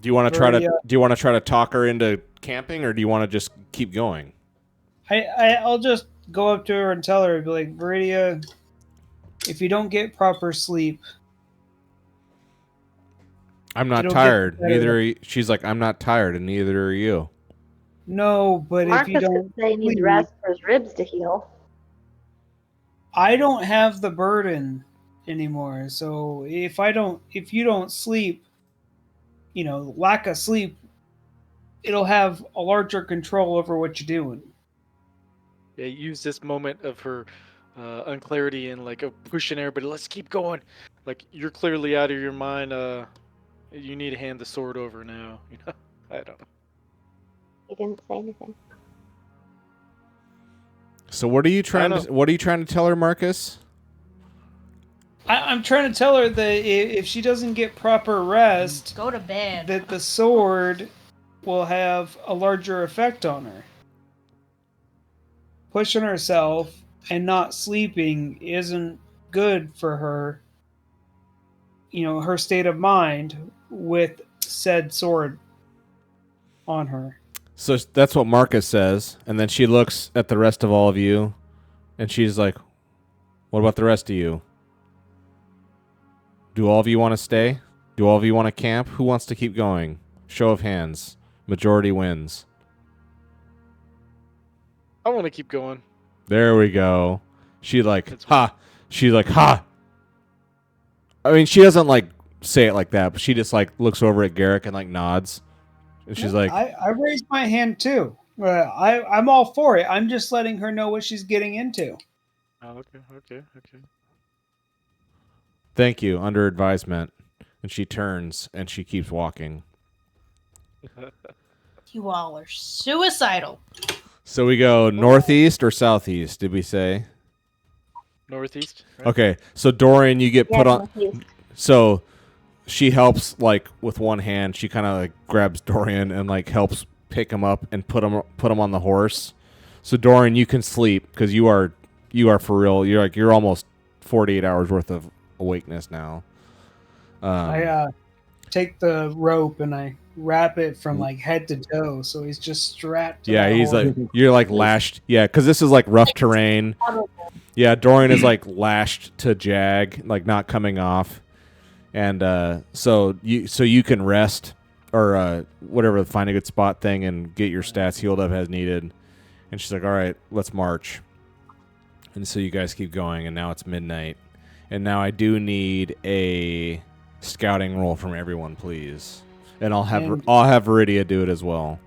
Do you want to try to talk her into camping, or do you want to just keep going? I'll just go up to her and tell her, be like, Viridia, if you don't get proper sleep, I'm not tired. Neither are you. She's like, I'm not tired, and neither are you. No, but Marcus if you could don't say he needs sleep, rest for his ribs to heal. I don't have the burden anymore. So if you don't sleep, lack of sleep, it'll have a larger control over what you're doing. Yeah, use this moment of her unclarity and like of pushing everybody. Let's keep going. Like you're clearly out of your mind. You need to hand the sword over now. I don't know. He didn't say anything. So what are you trying to tell her, Marcus? I'm trying to tell her that if she doesn't get proper rest, Go to bed. that the sword will have a larger effect on her. Pushing herself and not sleeping isn't good for her, her state of mind with said sword on her. So that's what Marcus says, and then she looks at the rest of all of you, and she's like, what about the rest of you? Do all of you want to stay? Do all of you want to camp? Who wants to keep going? Show of hands. Majority wins. I want to keep going. There we go. She's like, ha. I mean, she doesn't like say it like that, but she just like looks over at Garrick and like nods. And she's like, I raised my hand too. I'm all for it. I'm just letting her know what she's getting into. Oh, okay. thank you, under advisement. And she turns and she keeps walking. You all are suicidal. So we go northeast or southeast, did we say? Northeast. Right? Okay, so Dorian, you get put on. northeast. So she helps like with one hand. She kind of like grabs Dorian and like helps pick him up and put him on the horse. So Dorian, you can sleep because you are for real. You're almost 48 hours worth of awakeness now. I take the rope and I wrap it from like head to toe, so he's just strapped. Yeah, he's like, you're like lashed. Yeah, because this is like rough terrain. Yeah, Dorian is like lashed to Jag, like not coming off, and so you can rest or whatever, find a good spot thing and get your stats healed up as needed. And she's like, all right, let's march. And so you guys keep going, and now it's midnight, and now I do need a scouting roll from everyone, please. And I'll have Viridia do it as well.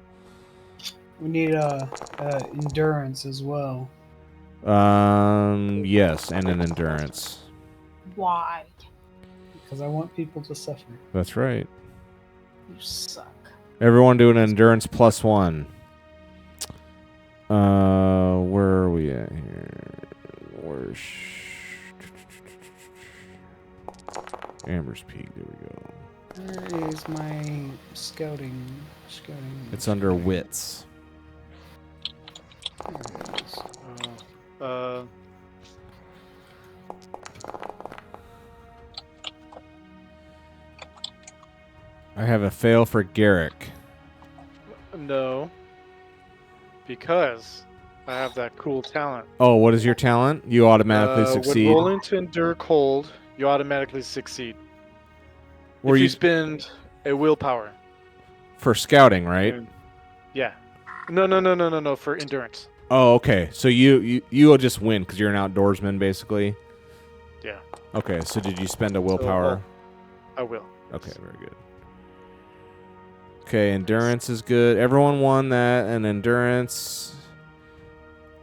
We need endurance as well. Yes, and an endurance. Why? Because I want people to suffer. That's right. You suck. Everyone do an endurance +1. Where are we at here? Where's Amber's Peak? There we go. Where is my scouting? It's under wits. There it is. I have a fail for Garrick. No. Because I have that cool talent. Oh, what is your talent? You automatically succeed. When rolling to endure cold, you automatically succeed. Or if you you spend a willpower. for scouting, right? Yeah. No, for endurance. Oh, okay. So you will just win because you're an outdoorsman, basically. Yeah. Okay. So did you spend a willpower? I will. Okay, very good. Okay, endurance is good. Everyone won that, and endurance.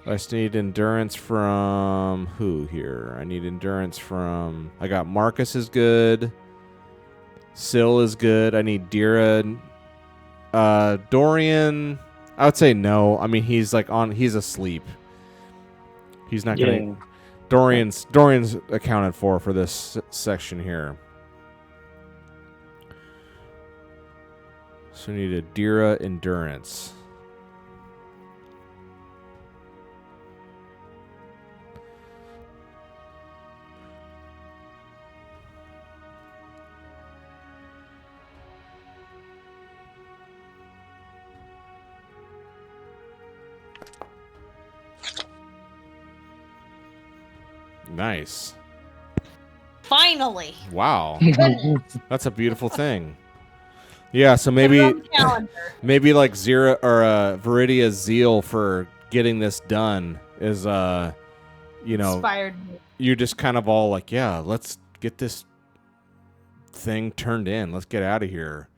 I still need endurance from who here? I need endurance from. I got Marcus is good. Syl is good. I need Dira. Dorian. I would say no. I mean, he's like on. He's asleep. He's not gonna. Yeah. Dorian's accounted for this section here. So we need a Dira endurance. Nice. Finally. Wow. Goodness. That's a beautiful thing. Yeah, so Put it maybe on the calendar. maybe like Zira or Viridia's zeal for getting this done is Inspired me. you're just kind of all like, yeah, let's get this thing turned in. Let's get out of here.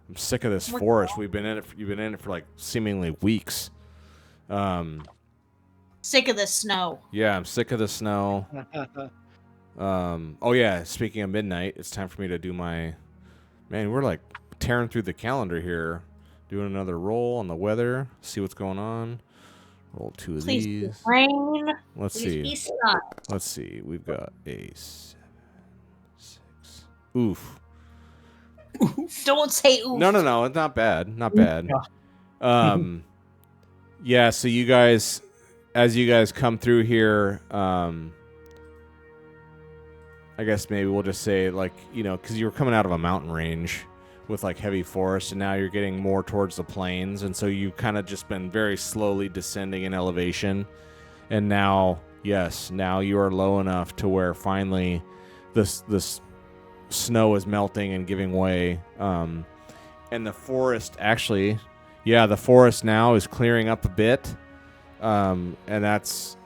I'm sick of this We're forest. You've been in it for like seemingly weeks. Sick of the snow. Yeah, I'm sick of the snow. Oh yeah, speaking of midnight, it's time for me to do my. Man, we're like tearing through the calendar here, doing another roll on the weather. See what's going on. Roll 2 of Please be these. rain. Let's Please see. be sun. Let's see. We've got a 7, 6. Oof. Don't say oof. No. It's not bad. Not bad. Yeah. So you guys, as you guys come through here, I guess maybe we'll just say because you were coming out of a mountain range with like heavy forest, and now you're getting more towards the plains, and so you've kind of just been very slowly descending in elevation, and now you are low enough to where finally this snow is melting and giving way, and the forest the forest now is clearing up a bit, and that's.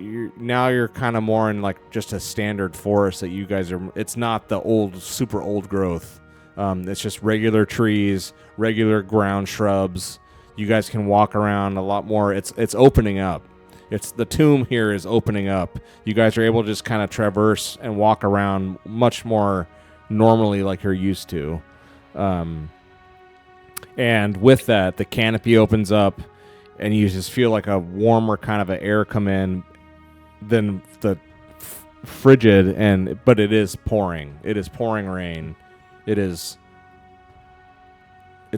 You're kind of more in like just a standard forest that you guys are. It's not the super old growth. It's just regular trees, regular ground shrubs. You guys can walk around a lot more. It's opening up. It's the tomb here is opening up. You guys are able to just kind of traverse and walk around much more normally like you're used to. And with that, the canopy opens up, and you just feel like a warmer kind of an air come in. Than the frigid but it is pouring. It is pouring rain. It's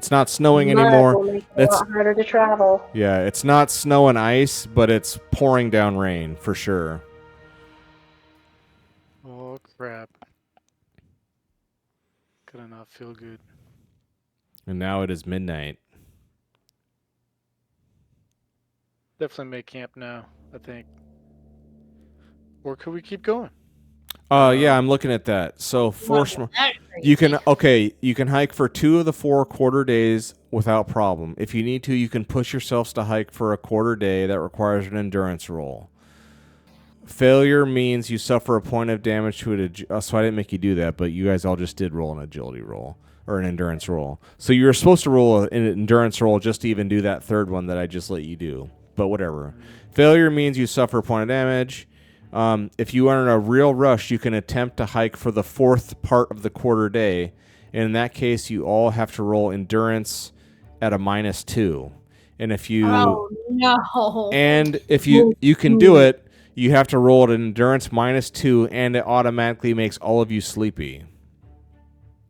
not snowing anymore. Will make it a lot harder to travel. Yeah, it's not snow and ice, but it's pouring down rain for sure. Oh crap! Gonna not feel good. And now it is midnight. Definitely make camp now, I think. Or could we keep going? Yeah, I'm looking at that. So you can hike for 2 of the 4 quarter days without problem. If you need to, you can push yourselves to hike for a quarter day that requires an endurance roll. Failure means you suffer a point of damage to it. So I didn't make you do that, but you guys all just did roll an agility roll or an endurance roll. So you were supposed to roll an endurance roll just to even do that third one that I just let you do. But whatever. Failure means you suffer a point of damage. If you are in a real rush, you can attempt to hike for the 4th part of the quarter day. And in that case, you all have to roll endurance at a -2. And if you you can do it, you have to roll an endurance -2, and it automatically makes all of you sleepy.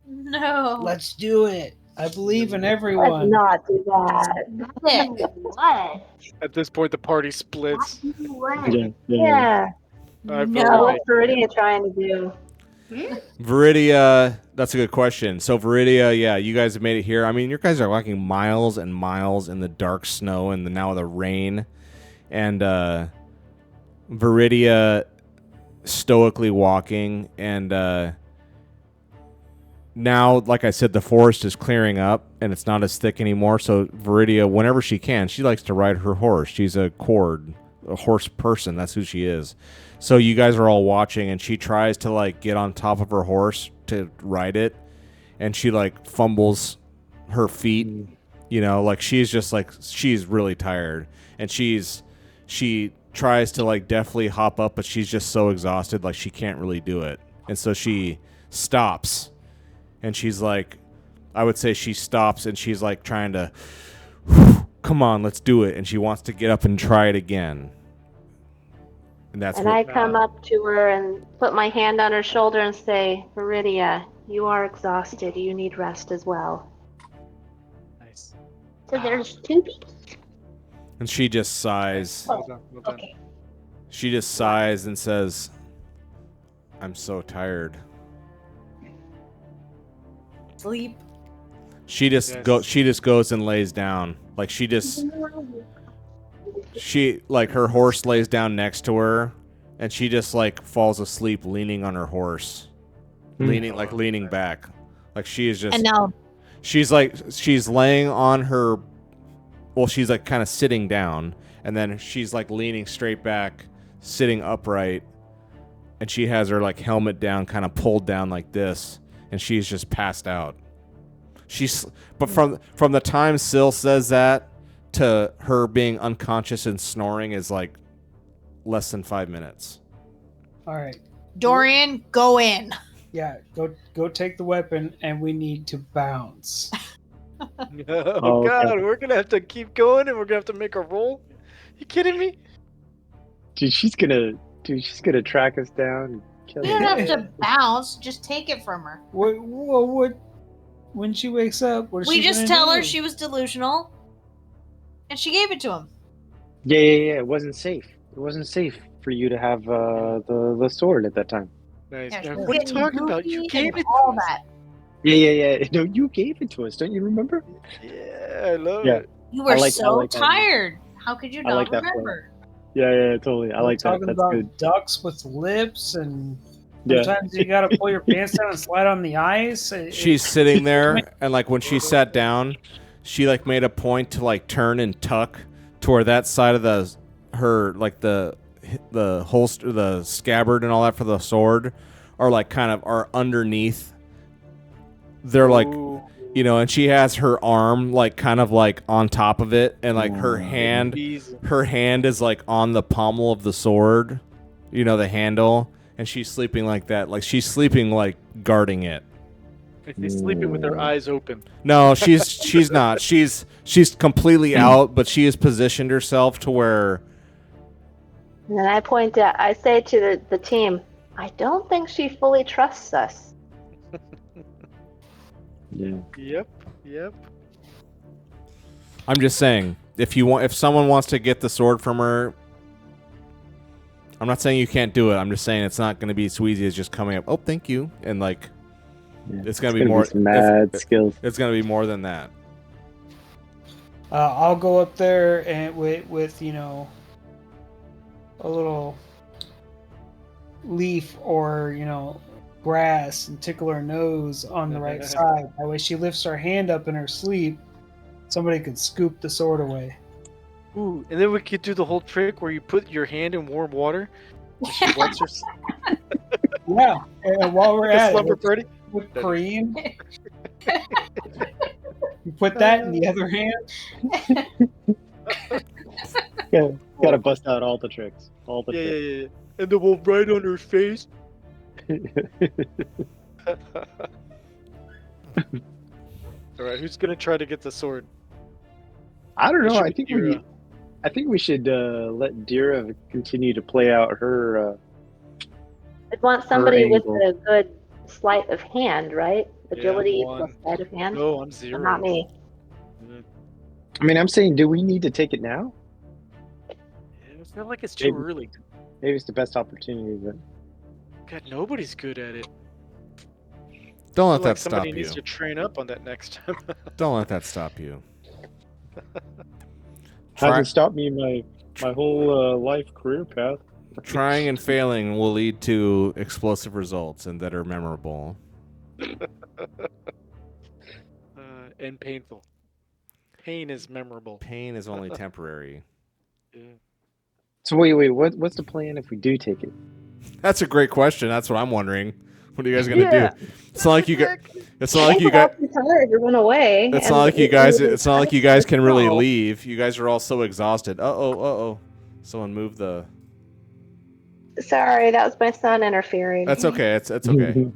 No. Let's do it. I believe in everyone. Let's not do that. Yeah. What? At this point, the party splits. Yeah. I vote No. we What's Viridia trying to do? Viridia, that's a good question. So Viridia, yeah, you guys have made it here. I mean, you guys are walking miles and miles in the dark snow and now the rain. And Viridia stoically walking. And now, like I said, the forest is clearing up and it's not as thick anymore. So Viridia, whenever she can, she likes to ride her horse. She's a horse person. That's who she is. So you guys are all watching, and she tries to get on top of her horse to ride it, and she fumbles her feet. You know, like she's really tired, and she tries to like definitely hop up, but she's just so exhausted, like she can't really do it, and so she stops, and she's like, I would say she stops, and she's like trying to, come on, let's do it, and she wants to get up and try it again, and I come up to her and put my hand on her shoulder and say, Viridia, you are exhausted. You need rest as well. Nice. So there's 2 people. and she just sighs. Well done. Well done. Okay. She just sighs and says, I'm so tired. Sleep. She just Yes. she just goes and lays down. Like her horse lays down next to her, and she just like falls asleep leaning on her horse. Leaning back. Like she is just And now she's laying on her, well, she's like kind of sitting down, and then she's like leaning straight back, sitting upright, and she has her like helmet down, kind of pulled down like this, and she's just passed out. But from the time Syl says that to her being unconscious and snoring is like less than 5 minutes. All right. Dorian, go in. Yeah, go take the weapon, and we need to bounce. Oh God, okay. we're gonna have to keep going, and we're gonna have to make a roll. You kidding me? Dude, she's gonna track us down and kill We don't us. have to bounce. Just take it from her. What? When she wakes up, what is We she just gonna tell her do? she was delusional, and she gave it to him. Yeah. It wasn't safe. It wasn't safe for you to have the sword at that time. Nice. Yeah, Now, she was what are you getting talking about? You goofy and gave it. all that. Yeah. No, you gave it to us. Don't you remember? Yeah, I love Yeah. it. You were I like so that. tired. How could you I not like that remember? Yeah, totally. I We're like that. talking That's about good. ducks with lips, and Yeah. sometimes you gotta pull your pants down and slide on the ice. She's sitting there, and like when she sat down, she like made a point to like turn and tuck toward that side of the holster, the scabbard, and all that for the sword, are like kind of are underneath. They're like, Ooh. you know, and she has her arm like kind of like on top of it, and like her hand is like on the pommel of the sword, you know, the handle, and she's sleeping like that, like she's sleeping like guarding it. She's sleeping with her eyes open. No, she's not. She's completely out, but she has positioned herself to where. And then I say to the team, I don't think she fully trusts us. Yeah. Yep. I'm just saying, if someone wants to get the sword from her, I'm not saying you can't do it. I'm just saying it's not going to be so easy as just coming up. Oh, thank you, and like it's going to be more some mad skills. It's going to be more than that. I'll go up there and with you know a little leaf or grass and tickle her nose on the right side. That way, she lifts her hand up in her sleep. Somebody could scoop the sword away. Ooh, and then we could do the whole trick where you put your hand in warm water. And she wets her Yeah, and while we're at slumber it, party. with cream, you put that in the other hand. Yeah, gotta bust out all the tricks. All the tricks. Yeah. And then we'll write on her face. All right, who's gonna try to get the sword? I don't know. It should I be think Dira. we should let Dira continue to play out her. I'd want somebody with angle. a good sleight of hand, right? Agility one. plus sleight of hand. No, I'm But 0. not me. I mean, I'm saying, do we need to take it now? I feel like it's too Maybe. early. Maybe it's the best opportunity, but God, nobody's good at it. Don't I let feel that like stop somebody you. needs to train up on that next time. Don't let that stop you. hasn't stopped me in my whole life career path. Trying and failing will lead to explosive results and that are memorable. And painful. Pain is memorable. Pain is only temporary. Yeah. So wait, what's the plan if we do take it? That's a great question. That's what I'm wondering. What are you guys gonna do? It's not like you got. It's not like you Get got. off the tire to run away. It's and not like you guys. It's not like you guys can really No. leave. You guys are all so exhausted. Uh-oh. Someone moved the. Sorry, that was my son interfering. That's okay. It's okay.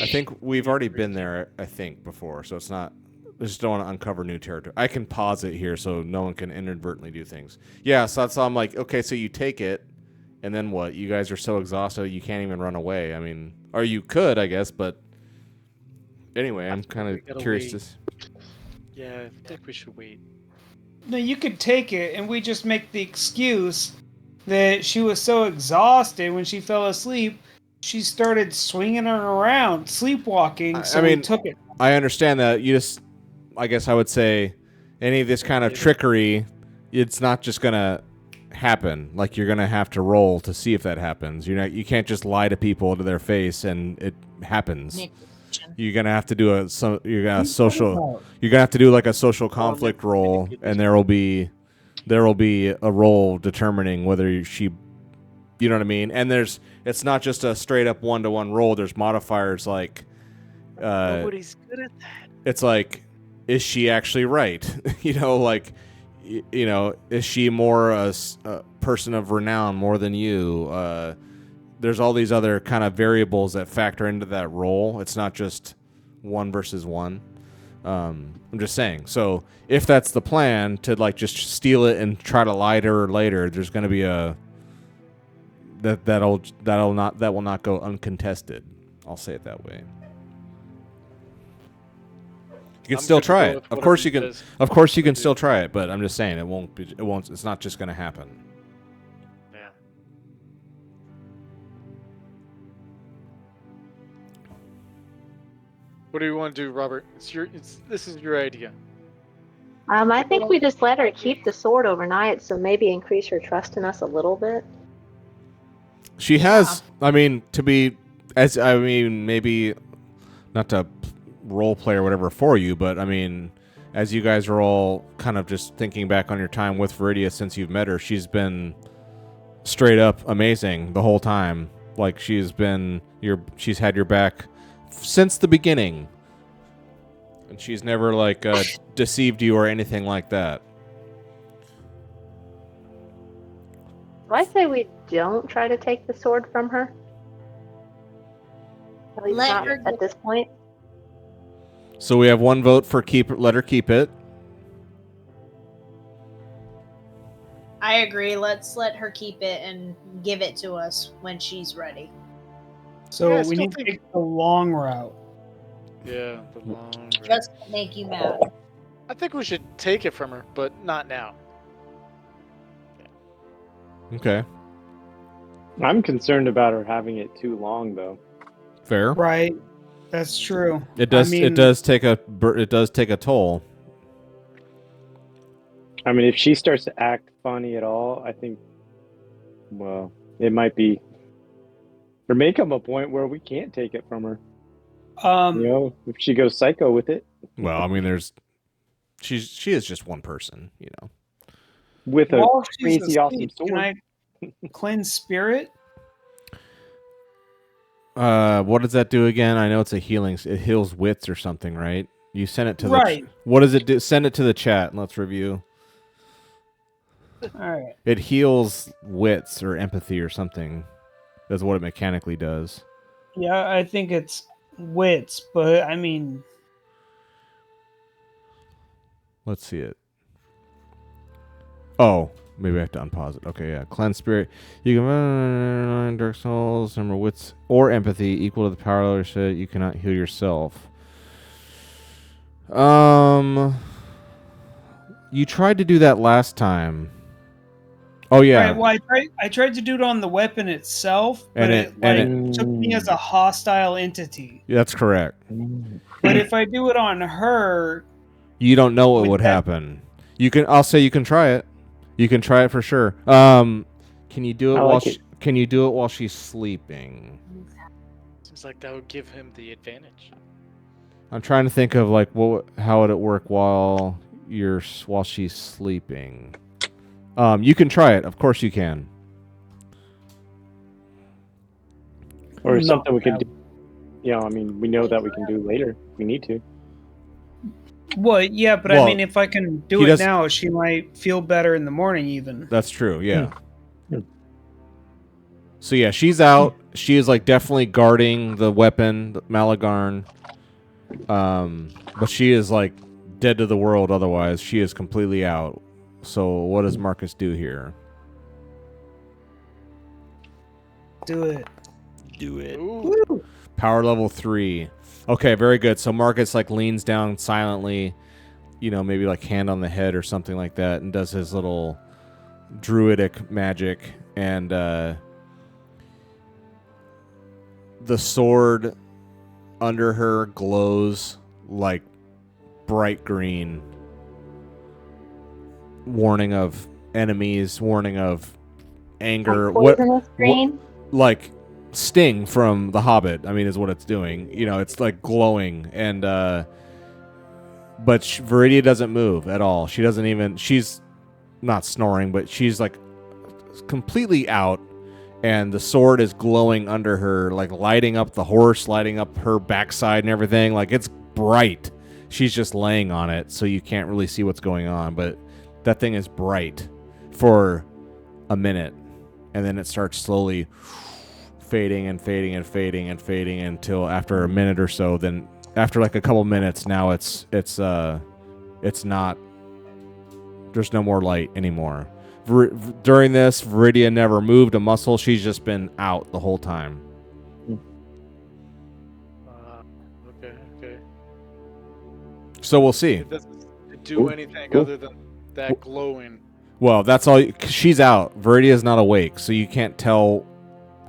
I think we've already been there. I think before, so it's not. I just don't want to uncover new territory. I can pause it here so no one can inadvertently do things. Yeah, so that's all I'm like. Okay, so you take it, and then what? You guys are so exhausted you can't even run away. I mean, or you could, I guess, but anyway, I'm kind We of gotta curious. wait. Yeah, I think we should wait. No, you could take it, and we just make the excuse that she was so exhausted when she fell asleep, she started swinging her around, sleepwalking. So we took it. I understand that. You just, I guess I would say, any of this kind of trickery, it's not just gonna happen. Like you're gonna have to roll to see if that happens. You can't just lie to people to their face and it happens. You're gonna have to do you're gonna have to do like a social conflict roll, and there will be a roll determining whether she, you know what I mean. And it's not just a straight up 1-to-1 roll. There's modifiers like, Nobody's good at that. it's like, is she actually right? Like, is she more a person of renown more than you? There's all these other kind of variables that factor into that roll. It's not just 1 versus 1. I'm just saying. So if that's the plan, to like just steal it and try to lie to her later, there's going to be that will not go uncontested. I'll say it that way. You can still try it. Of course you can. Of course you can still try it, but I'm just saying it won't. It's not just going to happen. Yeah. What do you want to do, Robert? This is your idea. I think we just let her keep the sword overnight, so maybe increase her trust in us a little bit. She has. I mean, maybe not to role play or whatever for you, but I mean, as you guys are all kind of just thinking back on your time with Viridia since you've met her, she's been straight up amazing the whole time. Like she's had your back since the beginning, and she's never like deceived you or anything like that. So I say we don't try to take the sword from her. At least Let not her at this point. So we have 1 vote for let her keep it. I agree. Let's let her keep it and give it to us when she's ready. So Yeah, I we still need to think- take the long route. Yeah, the long road. Just to make you mad. I think we should take it from her, but not now. Okay, I'm concerned about her having it too long, though. fair. Right. That's true. It does. I mean, It does take a toll. I mean, if she starts to act funny at all, I think, well, it might be. There may come a point where we can't take it from her. If she goes psycho with it. Well, I mean, she is just one person, With a while she's crazy awesome asleep, sword. can I cleanse spirit? What does that do again? I know it's a healing. It heals wits or something, right? You send it to Right. what does it do? Send it to the chat and let's review. All right. It heals wits or empathy or something. That's what it mechanically does. Yeah, I think it's wits, but I mean, Let's see it. Oh, maybe I have to unpause it. Okay, yeah. Cleanse spirit. You can Dark Souls, number wits or empathy equal to the power level shit. You cannot heal yourself. You tried to do that last time. Oh yeah. right, well, I tried to do it on the weapon itself, but And it took me as a hostile entity. That's correct. But if I do it on her, You don't know what With would that- happen. I'll say you can try it. You can try it for sure. Can you do it I like it. Can you do it while she's sleeping? Seems like that would give him the advantage. I'm trying to think of like how would it work while she's sleeping. You can try it. Of course you can. Or No, something we could do. I mean, we know that we can do later. We need to. Well, yeah, but Well, I mean, if I can do he it does- now, she might feel better in the morning, even. That's true. Yeah. Hmm. So yeah, she's out. She is like definitely guarding the weapon, the Malagarn. But she is like dead to the world. Otherwise, she is completely out. So what does Marcus do here? Do it. Do it. Ooh. Power level 3. Okay, very good. So Marcus like leans down silently, maybe like hand on the head or something like that, and does his little druidic magic, and the sword under her glows like bright green, warning of enemies, warning of anger. Like poisonous green. Like Sting from The Hobbit, I mean, is what it's doing. It's like glowing, and but Viridia doesn't move at all. She doesn't even. She's not snoring, but she's like completely out, and the sword is glowing under her, like lighting up the horse, lighting up her backside and everything. Like it's bright. She's just laying on it, so you can't really see what's going on, but that thing is bright for a minute, and then it starts slowly fading and fading and fading and fading until after a minute or so. Then after like a couple minutes, now it's not. There's no more light anymore. During this, Viridia never moved a muscle. She's just been out the whole time. Okay. So we'll see. It doesn't do anything other than that glowing. Well, that's all. She's out. Viridia's not awake, so you can't tell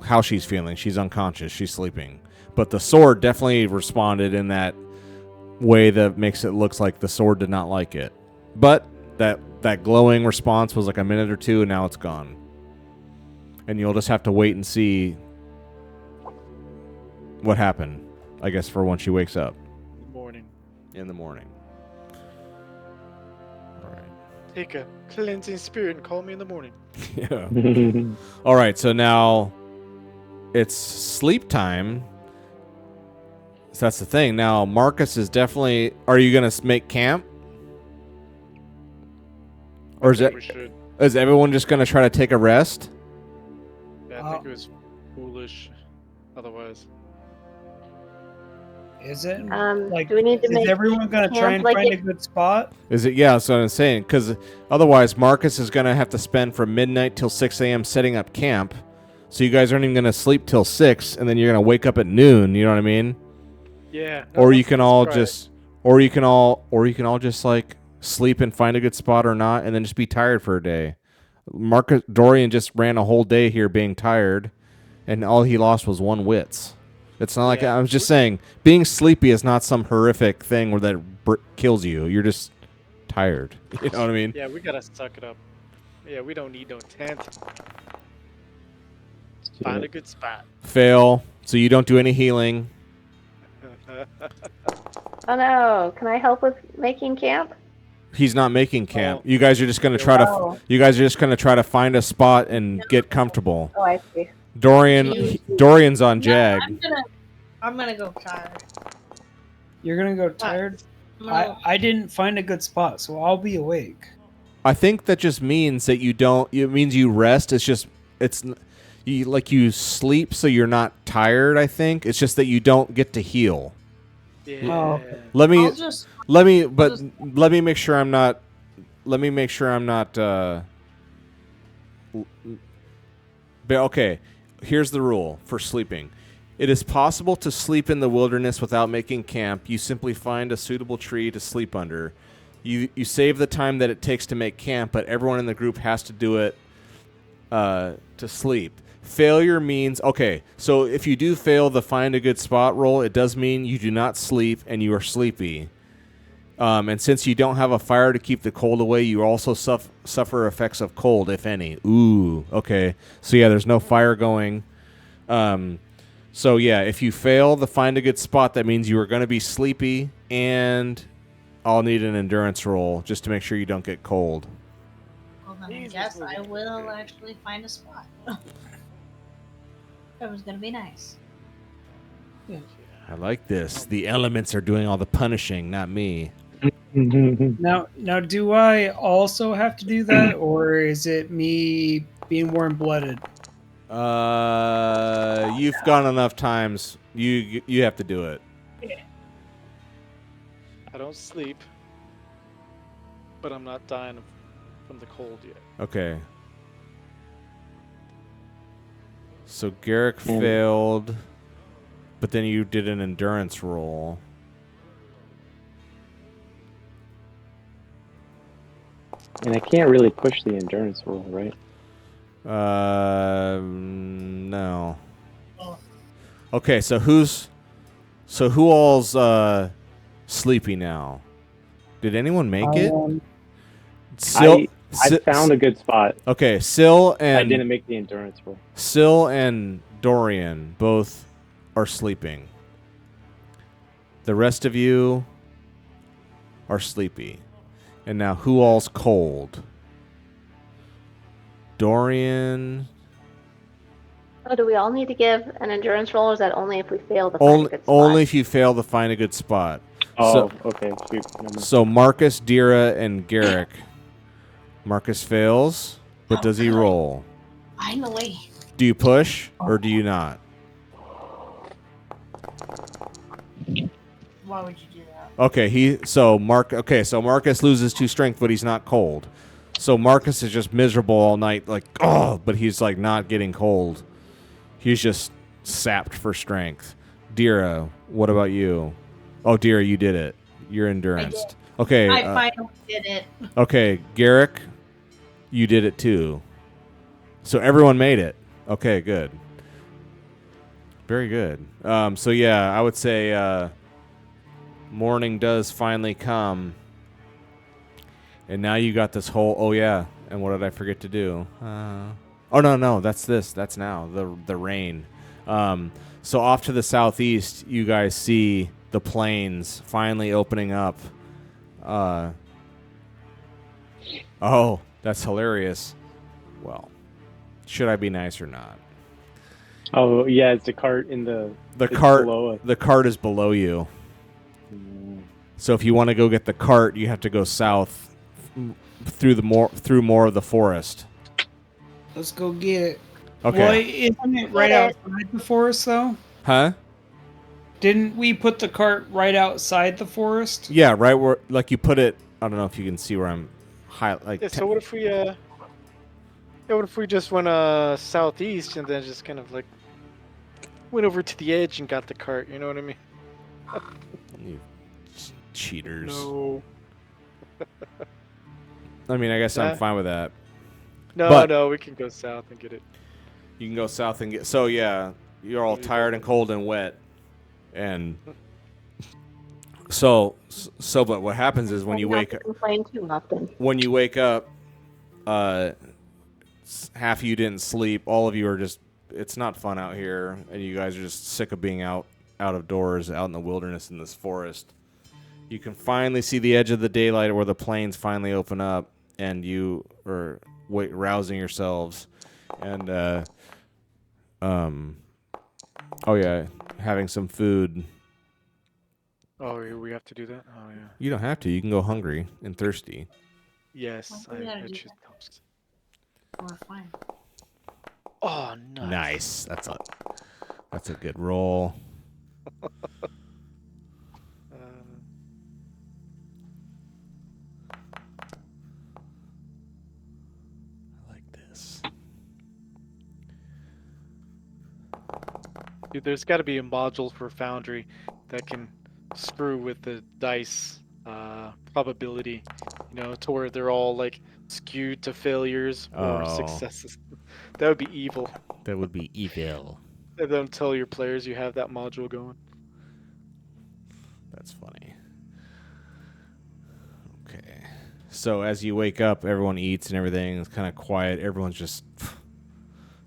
how she's feeling. She's unconscious. She's sleeping. But the sword definitely responded in that way that makes it look like the sword did not like it. But that glowing response was like a minute or two, and now it's gone. And you'll just have to wait and see what happened, I guess, for when she wakes up. In the morning. All right. Take a cleansing spirit and call me in the morning. Yeah. All right, so now it's sleep time. So that's the thing. Now, Marcus is definitely... Are you going to make camp? Or is everyone just going to try to take a rest? Yeah, I think it was foolish otherwise. Is it? Do we need to make Is everyone going to try and like find a good spot? Is it? Yeah, that's what I'm saying. Because otherwise, Marcus is going to have to spend from midnight till 6 a.m. setting up camp. So you guys aren't even going to sleep till 6, and then you're going to wake up at noon. You know what I mean? Yeah. Or you can all just like sleep and find a good spot or not, and then just be tired for a day. Dorian just ran a whole day here being tired, and all he lost was 1 wits. It's not like I was just saying being sleepy is not some horrific thing where that kills you. You're just tired. You know what I mean? Yeah, we gotta suck it up. Yeah, we don't need no tent. Find a good spot. Fail. So you don't do any healing. Oh no! Can I help with making camp? He's not making camp. Oh. You guys are just going to try Oh. to. You guys are just going to try to find a spot and get comfortable. Oh, I see. Dorian's on Jag. I'm gonna go tired. You're going to go tired? I didn't find a good spot, so I'll be awake. I think that just means that you don't. It means you rest. You sleep, so you're not tired. I think it's just that you don't get to heal. Yeah. Oh. Let me I'll make sure I'm not. Let me make sure I'm not. But okay, here's the rule for sleeping. It is possible to sleep in the wilderness without making camp. You simply find a suitable tree to sleep under. You save the time that it takes to make camp, but everyone in the group has to do it to sleep. Failure means, okay, so if you do fail the find a good spot roll, it does mean you do not sleep and you are sleepy. And since you don't have a fire to keep the cold away, you also suffer effects of cold, if any. Ooh, okay. So yeah, there's no fire going. So yeah, if you fail the find a good spot, that means you are going to be sleepy, and I'll need an endurance roll just to make sure you don't get cold. Well, then I guess I will actually find a spot. That was gonna be nice. Yeah. I like this. The elements are doing all the punishing, not me. Now, do I also have to do that, or is it me being warm-blooded? You've gone enough times. You have to do it. I don't sleep, but I'm not dying from the cold yet. Okay. So Garrick failed, but then you did an endurance roll. And I can't really push the endurance roll, right? No. Okay, so who all's sleepy now? Did anyone make it? I found a good spot. Okay, Syl and I didn't make the endurance roll. Syl and Dorian both are sleeping. The rest of you are sleepy. And now who all's cold? Dorian. Oh, do we all need to give an endurance roll, or is that only if we fail to find a good spot? Only if you fail to find a good spot. Oh, okay. Shoot. So Marcus, Dira, and Garrick. Marcus fails, but does he roll? Finally. Do you push or do you not? Why would you do that? Okay, so Marcus loses 2 strength, but he's not cold. So Marcus is just miserable all night, like, oh, but he's like not getting cold. He's just sapped for strength. Dira, what about you? Oh, Dira, you did it. You're endurance. Okay. I finally did it. Okay, Garrick, you did it too. So everyone made it. Okay, good. Very good. So yeah, I would say morning does finally come. And now you got this whole, oh yeah, and what did I forget to do? Oh no, that's this. That's now, the rain. So off to the southeast, you guys see the plains finally opening up. Oh, that's hilarious. Well, should I be nice or not? Oh yeah, it's the cart in the cart. below us. The cart is below you. So if you want to go get the cart, you have to go south through more of the forest. Let's go get it. Okay. Well, isn't it right outside the forest, though? Huh? Didn't we put the cart right outside the forest? Yeah, right where, like you put it. I don't know if you can see where I'm. Yeah. So what if we just went southeast and then just kind of like went over to the edge and got the cart? You know what I mean? You cheaters. No. I mean, I guess I'm fine with that. No, we can go south and get it. You can go south and get. So yeah, you're all tired and cold and wet, and so. But what happens is when you wake up. Complain too often. When you wake up, half of you didn't sleep. All of you are just. It's not fun out here, and you guys are just sick of being out of doors, out in the wilderness in this forest. You can finally see the edge of the daylight where the plains finally open up, and you are rousing yourselves, and oh yeah, having some food. Oh, we have to do that. Oh yeah. You don't have to. You can go hungry and thirsty. Yes, Well, we gotta I do choose that. toast. We're fine. Oh, nice. Nice. That's a good roll. Dude, there's got to be a module for Foundry that can screw with the dice probability, to where they're all like skewed to failures or successes. That would be evil. That would be evil. And then tell your players you have that module going. That's funny. Okay. So as you wake up, everyone eats and everything. It's kind of quiet. Everyone's just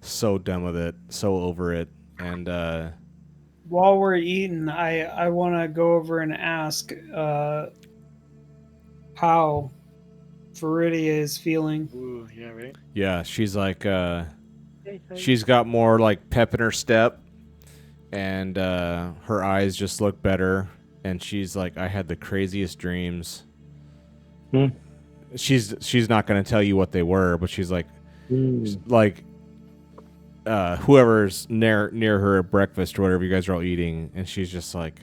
so done with it, so over it. And while we're eating, I want to go over and ask how Viridia is feeling. Ooh, yeah, right? Yeah, she's like she's got more like pep in her step, and her eyes just look better, and she's like, I had the craziest dreams. She's not going to tell you what they were, but she's like, whoever's near her at breakfast or whatever you guys are all eating, and she's just like,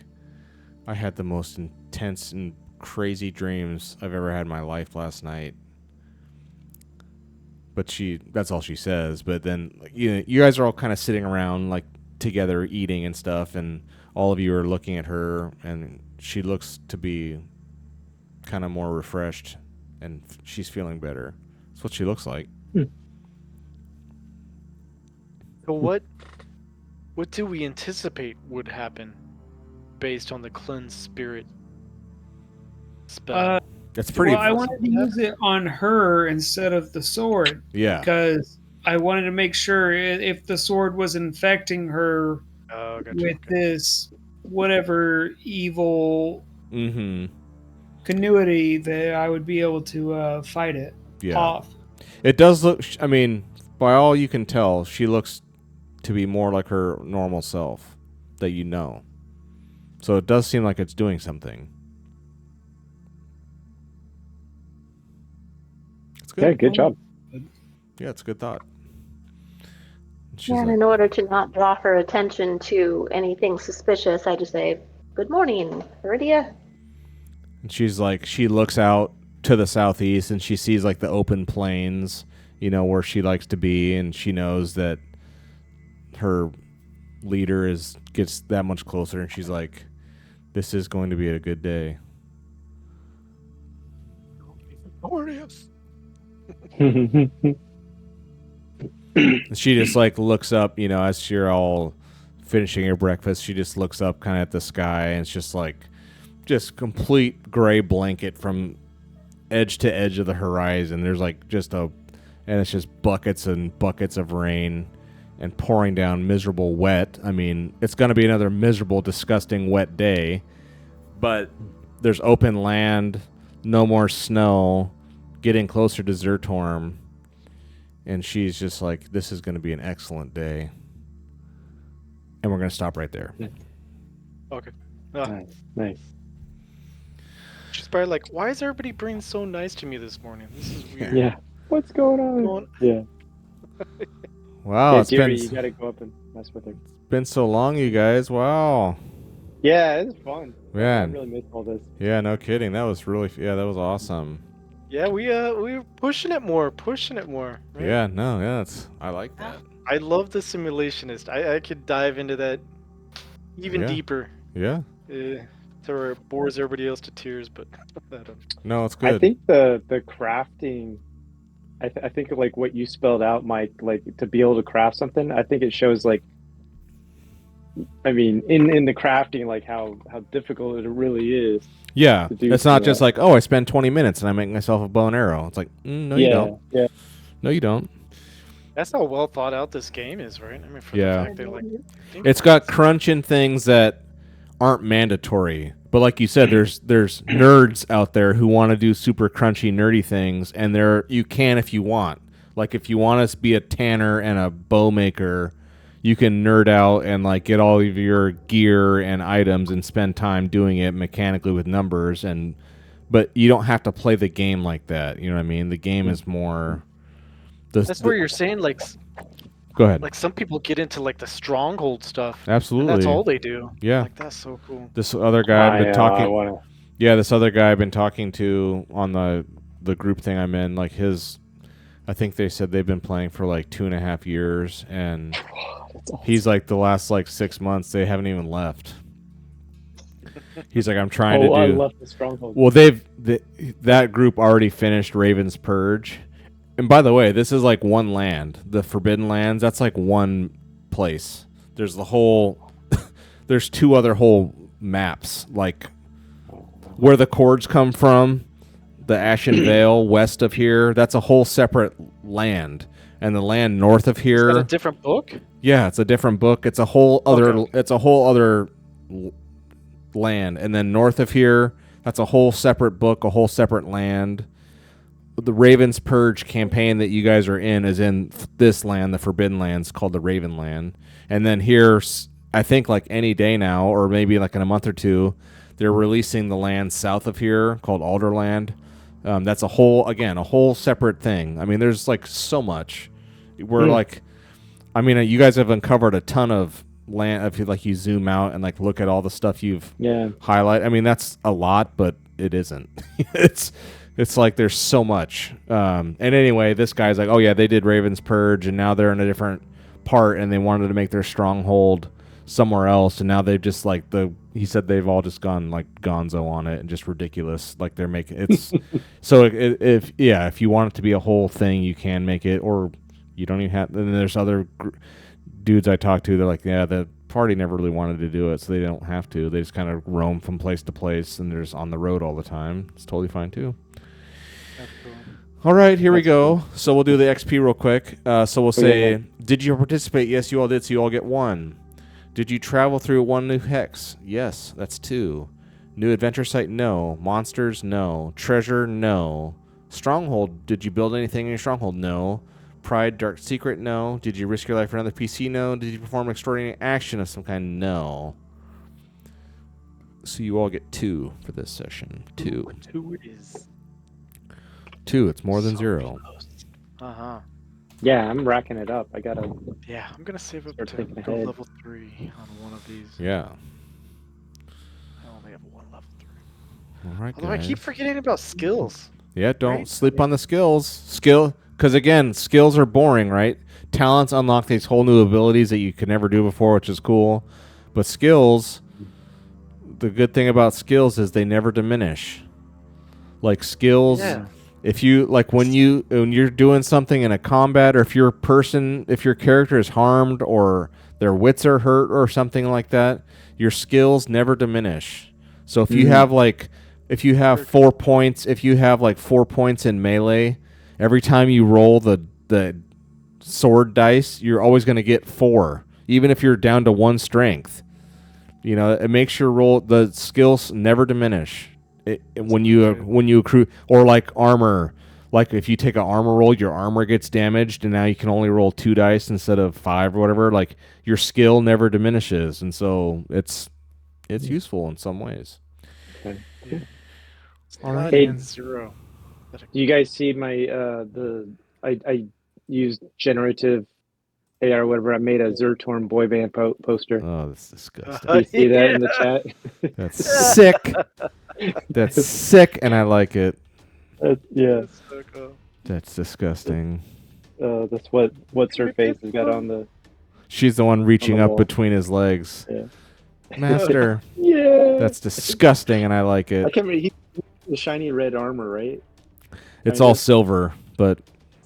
I had the most intense and crazy dreams I've ever had in my life last night. But that's all she says. But then you guys are all kind of sitting around like together eating and stuff, and all of you are looking at her, and she looks to be kind of more refreshed, and she's feeling better. That's what she looks like. So what do we anticipate would happen based on the cleanse spirit spell? That's pretty. Well, I wanted to use it on her instead of the sword. Yeah. Because I wanted to make sure if the sword was infecting her with this whatever evil continuity, that I would be able to fight it off. It does look. I mean, by all you can tell, she looks to be more like her normal self that you know. So it does seem like it's doing something. It's good. Yeah, good job. Yeah, it's a good thought. And in order to not draw her attention to anything suspicious, I just say, "Good morning, Viridia." And she's like, she looks out to the southeast and she sees like the open plains, where she likes to be, and she knows that her leader gets that much closer, and she's like, this is going to be a good day. Glorious. She just like looks up, as you're all finishing your breakfast, she just looks up kind of at the sky, and it's just like complete gray blanket from edge to edge of the horizon. There's like and it's just buckets and buckets of rain and pouring down miserable wet. I mean, it's going to be another miserable, disgusting wet day, but there's open land, no more snow, getting closer to Zertorm, and she's just like, this is going to be an excellent day. And we're going to stop right there. Okay. Nice. She's probably like, why is everybody being so nice to me this morning? This is weird. Yeah. What's going on? Yeah. Wow, yeah, it's Gary, been... you gotta go up and mess with her. Been so long, you guys. Wow. Yeah, it's fun. Yeah. I really missed all this. Yeah, no kidding. That was really... Yeah, that was awesome. Yeah, we were pushing it more. Right? Yeah, no, yeah, I like that. I love the simulationist. I could dive into that even deeper. Yeah. So it bores everybody else to tears, but no, it's good. I think the crafting, I think like what you spelled out, Mike, like to be able to craft something, I think it shows like, I mean, in the crafting, like how difficult it really is. Yeah, it's not just like, oh, I spend 20 minutes and I make myself a bow and arrow. It's like, no, you don't. Yeah. No, you don't. That's how well thought out this game is, right? I mean, for the fact that like, it's got crunch and things that aren't mandatory. But like you said, there's nerds out there who want to do super crunchy, nerdy things, and you can if you want. Like if you want to be a tanner and a bow maker, you can nerd out and like get all of your gear and items and spend time doing it mechanically with numbers, but you don't have to play the game like that. You know what I mean? The game is more. That's where you're saying like. Go ahead. Like some people get into like the stronghold stuff. Absolutely. And that's all they do. Yeah. Like that's so cool. This other guy I've been talking. Yeah, this other guy I've been talking to on the group thing I'm in. Like I think they said they've been playing for like 2.5 years, and he's like the last like 6 months they haven't even left. He's like, I'm trying to do. I love the stronghold. Well, that group already finished Raven's Purge. And by the way, this is like one land. The Forbidden Lands, that's like one place. There's there's 2 other whole maps. Like where the cords come from, the Ashen Vale west of here, that's a whole separate land. And the land north of here. Is that a different book? Yeah, it's a different book. It's a whole other land. And then north of here, that's a whole separate book, a whole separate land. The Raven's Purge campaign that you guys are in is in this land, the Forbidden Lands, called the Raven Land. And then here, I think like any day now, or maybe like in a month or two, they're releasing the land south of here called Alderland. That's a whole separate thing. I mean, there's like so much. We're like, I mean, you guys have uncovered a ton of land. If you zoom out and like look at all the stuff you've highlighted, I mean, that's a lot, but it isn't. It's like there's so much. And anyway, this guy's like, oh yeah, they did Raven's Purge, and now they're in a different part, and they wanted to make their stronghold somewhere else, and now they've just like he said they've all just gone like gonzo on it and just ridiculous. Like they're making it's so if you want it to be a whole thing, you can make it, or you don't even have. And then there's other dudes I talked to. They're like, yeah, the party never really wanted to do it, so they don't have to. They just kind of roam from place to place, and they're just on the road all the time. It's totally fine too. That's cool. All right, here we go. So we'll do the XP real quick. So we'll say, did you participate? Yes, you all did, so you all get 1. Did you travel through 1 new hex? Yes, that's 2. New adventure site? No. Monsters? No. Treasure? No. Stronghold? Did you build anything in your stronghold? No. Pride? Dark secret? No. Did you risk your life for another PC? No. Did you perform extraordinary action of some kind? No. So you all get 2 for this session. 2. 2 is 2. It's more than 0. Uh-huh. Yeah, I'm racking it up. I gotta. Yeah, I'm gonna save up Start to thinking go ahead. level 3 on one of these. Yeah. I only have 1 level 3. All right, Although guys. I keep forgetting about skills. Yeah, don't Right? sleep on the skills. Because again, skills are boring, right? Talents unlock these whole new abilities that you could never do before, which is cool. But skills, the good thing about skills is they never diminish. Like skills, Yeah. if you like when you're doing something in a combat, or if your character is harmed or their wits are hurt or something like that, your skills never diminish. So if you have 4 points, if you have like 4 points in melee, every time you roll the sword dice, you're always going to get 4, even if you're down to 1 strength. You know, it makes your roll, the skills never diminish. When you accrue, or like armor, like if you take an armor roll, your armor gets damaged, and now you can only roll 2 dice instead of 5 or whatever. Like your skill never diminishes, and so it's useful in some ways. All right. Hey, 0. Do you guys see my I used generative AI or whatever. I made a Zertorm boy band poster. Oh, that's disgusting. Do you see that in the chat? That's sick. That's sick, and I like it. Yeah, That's so cool. That's disgusting. that's what's her face has got on the. She's the one reaching the up wall. between his legs. Yeah. Master. Yeah. That's disgusting, and I like I it. can't remember. The shiny red armor, right? It's all silver, but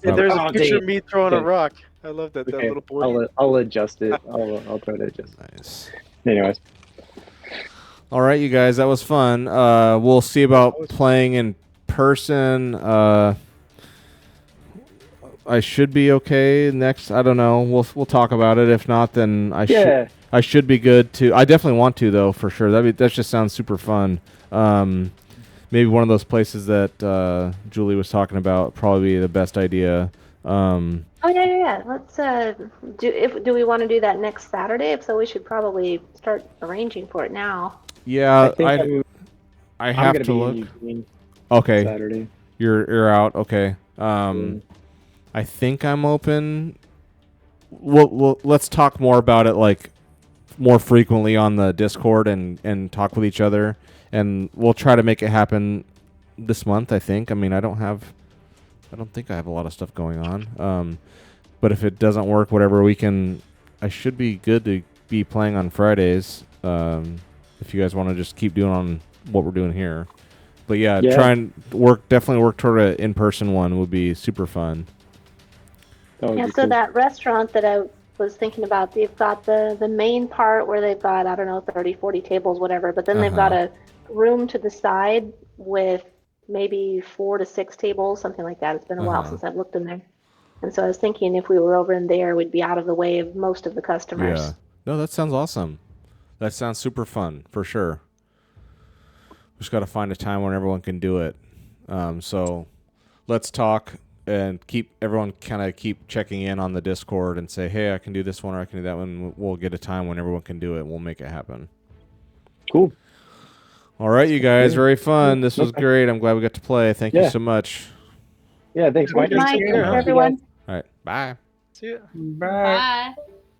Hey, there's Oh, a picture dang of me throwing a Okay. rock. I love that Okay, little boy. I'll adjust it. I'll try to adjust. nice. Anyways, All right, you guys, that was fun. We'll see about playing in person. I should be okay next. I don't know. We'll talk about it. If not, then I should be good too. I definitely want to though, for sure. That just sounds super fun. Maybe one of those places that Julie was talking about probably be the best idea. Oh yeah. Let's do we want to do that next Saturday? If so, we should probably start arranging for it now. Yeah, I think I I'm have gonna to be look. in Eugene Okay, Saturday. you're out. Okay. I think I'm open. Let's talk more about it, like more frequently on the Discord and talk with each other, and we'll try to make it happen this month. I think. I mean, I don't think I have a lot of stuff going on. But if it doesn't work, whatever, I should be good to be playing on Fridays. If you guys want to just keep doing on what we're doing here. But yeah, try and definitely work toward an in-person one would be super fun. Yeah, so that restaurant that I was thinking about, they've got the main part where they've got, I don't know, 30, 40 tables, whatever, but then they've got a room to the side with maybe 4 to 6 tables, something like that. It's been a while since I've looked in there. And so I was thinking if we were over in there, we'd be out of the way of most of the customers. Yeah. No, that sounds awesome. That sounds super fun, for sure. Just got to find a time when everyone can do it. So let's talk. and keep everyone kind of keep checking in on the Discord and say, hey, I can do this one or I can do that one. We'll get a time when everyone can do it. We'll make it happen. Cool. All right, you guys, very fun. This was great. I'm glad we got to play. Thank you so much. Yeah, thanks, Mike. Good night, everyone. All right, bye. See ya. Bye. Bye.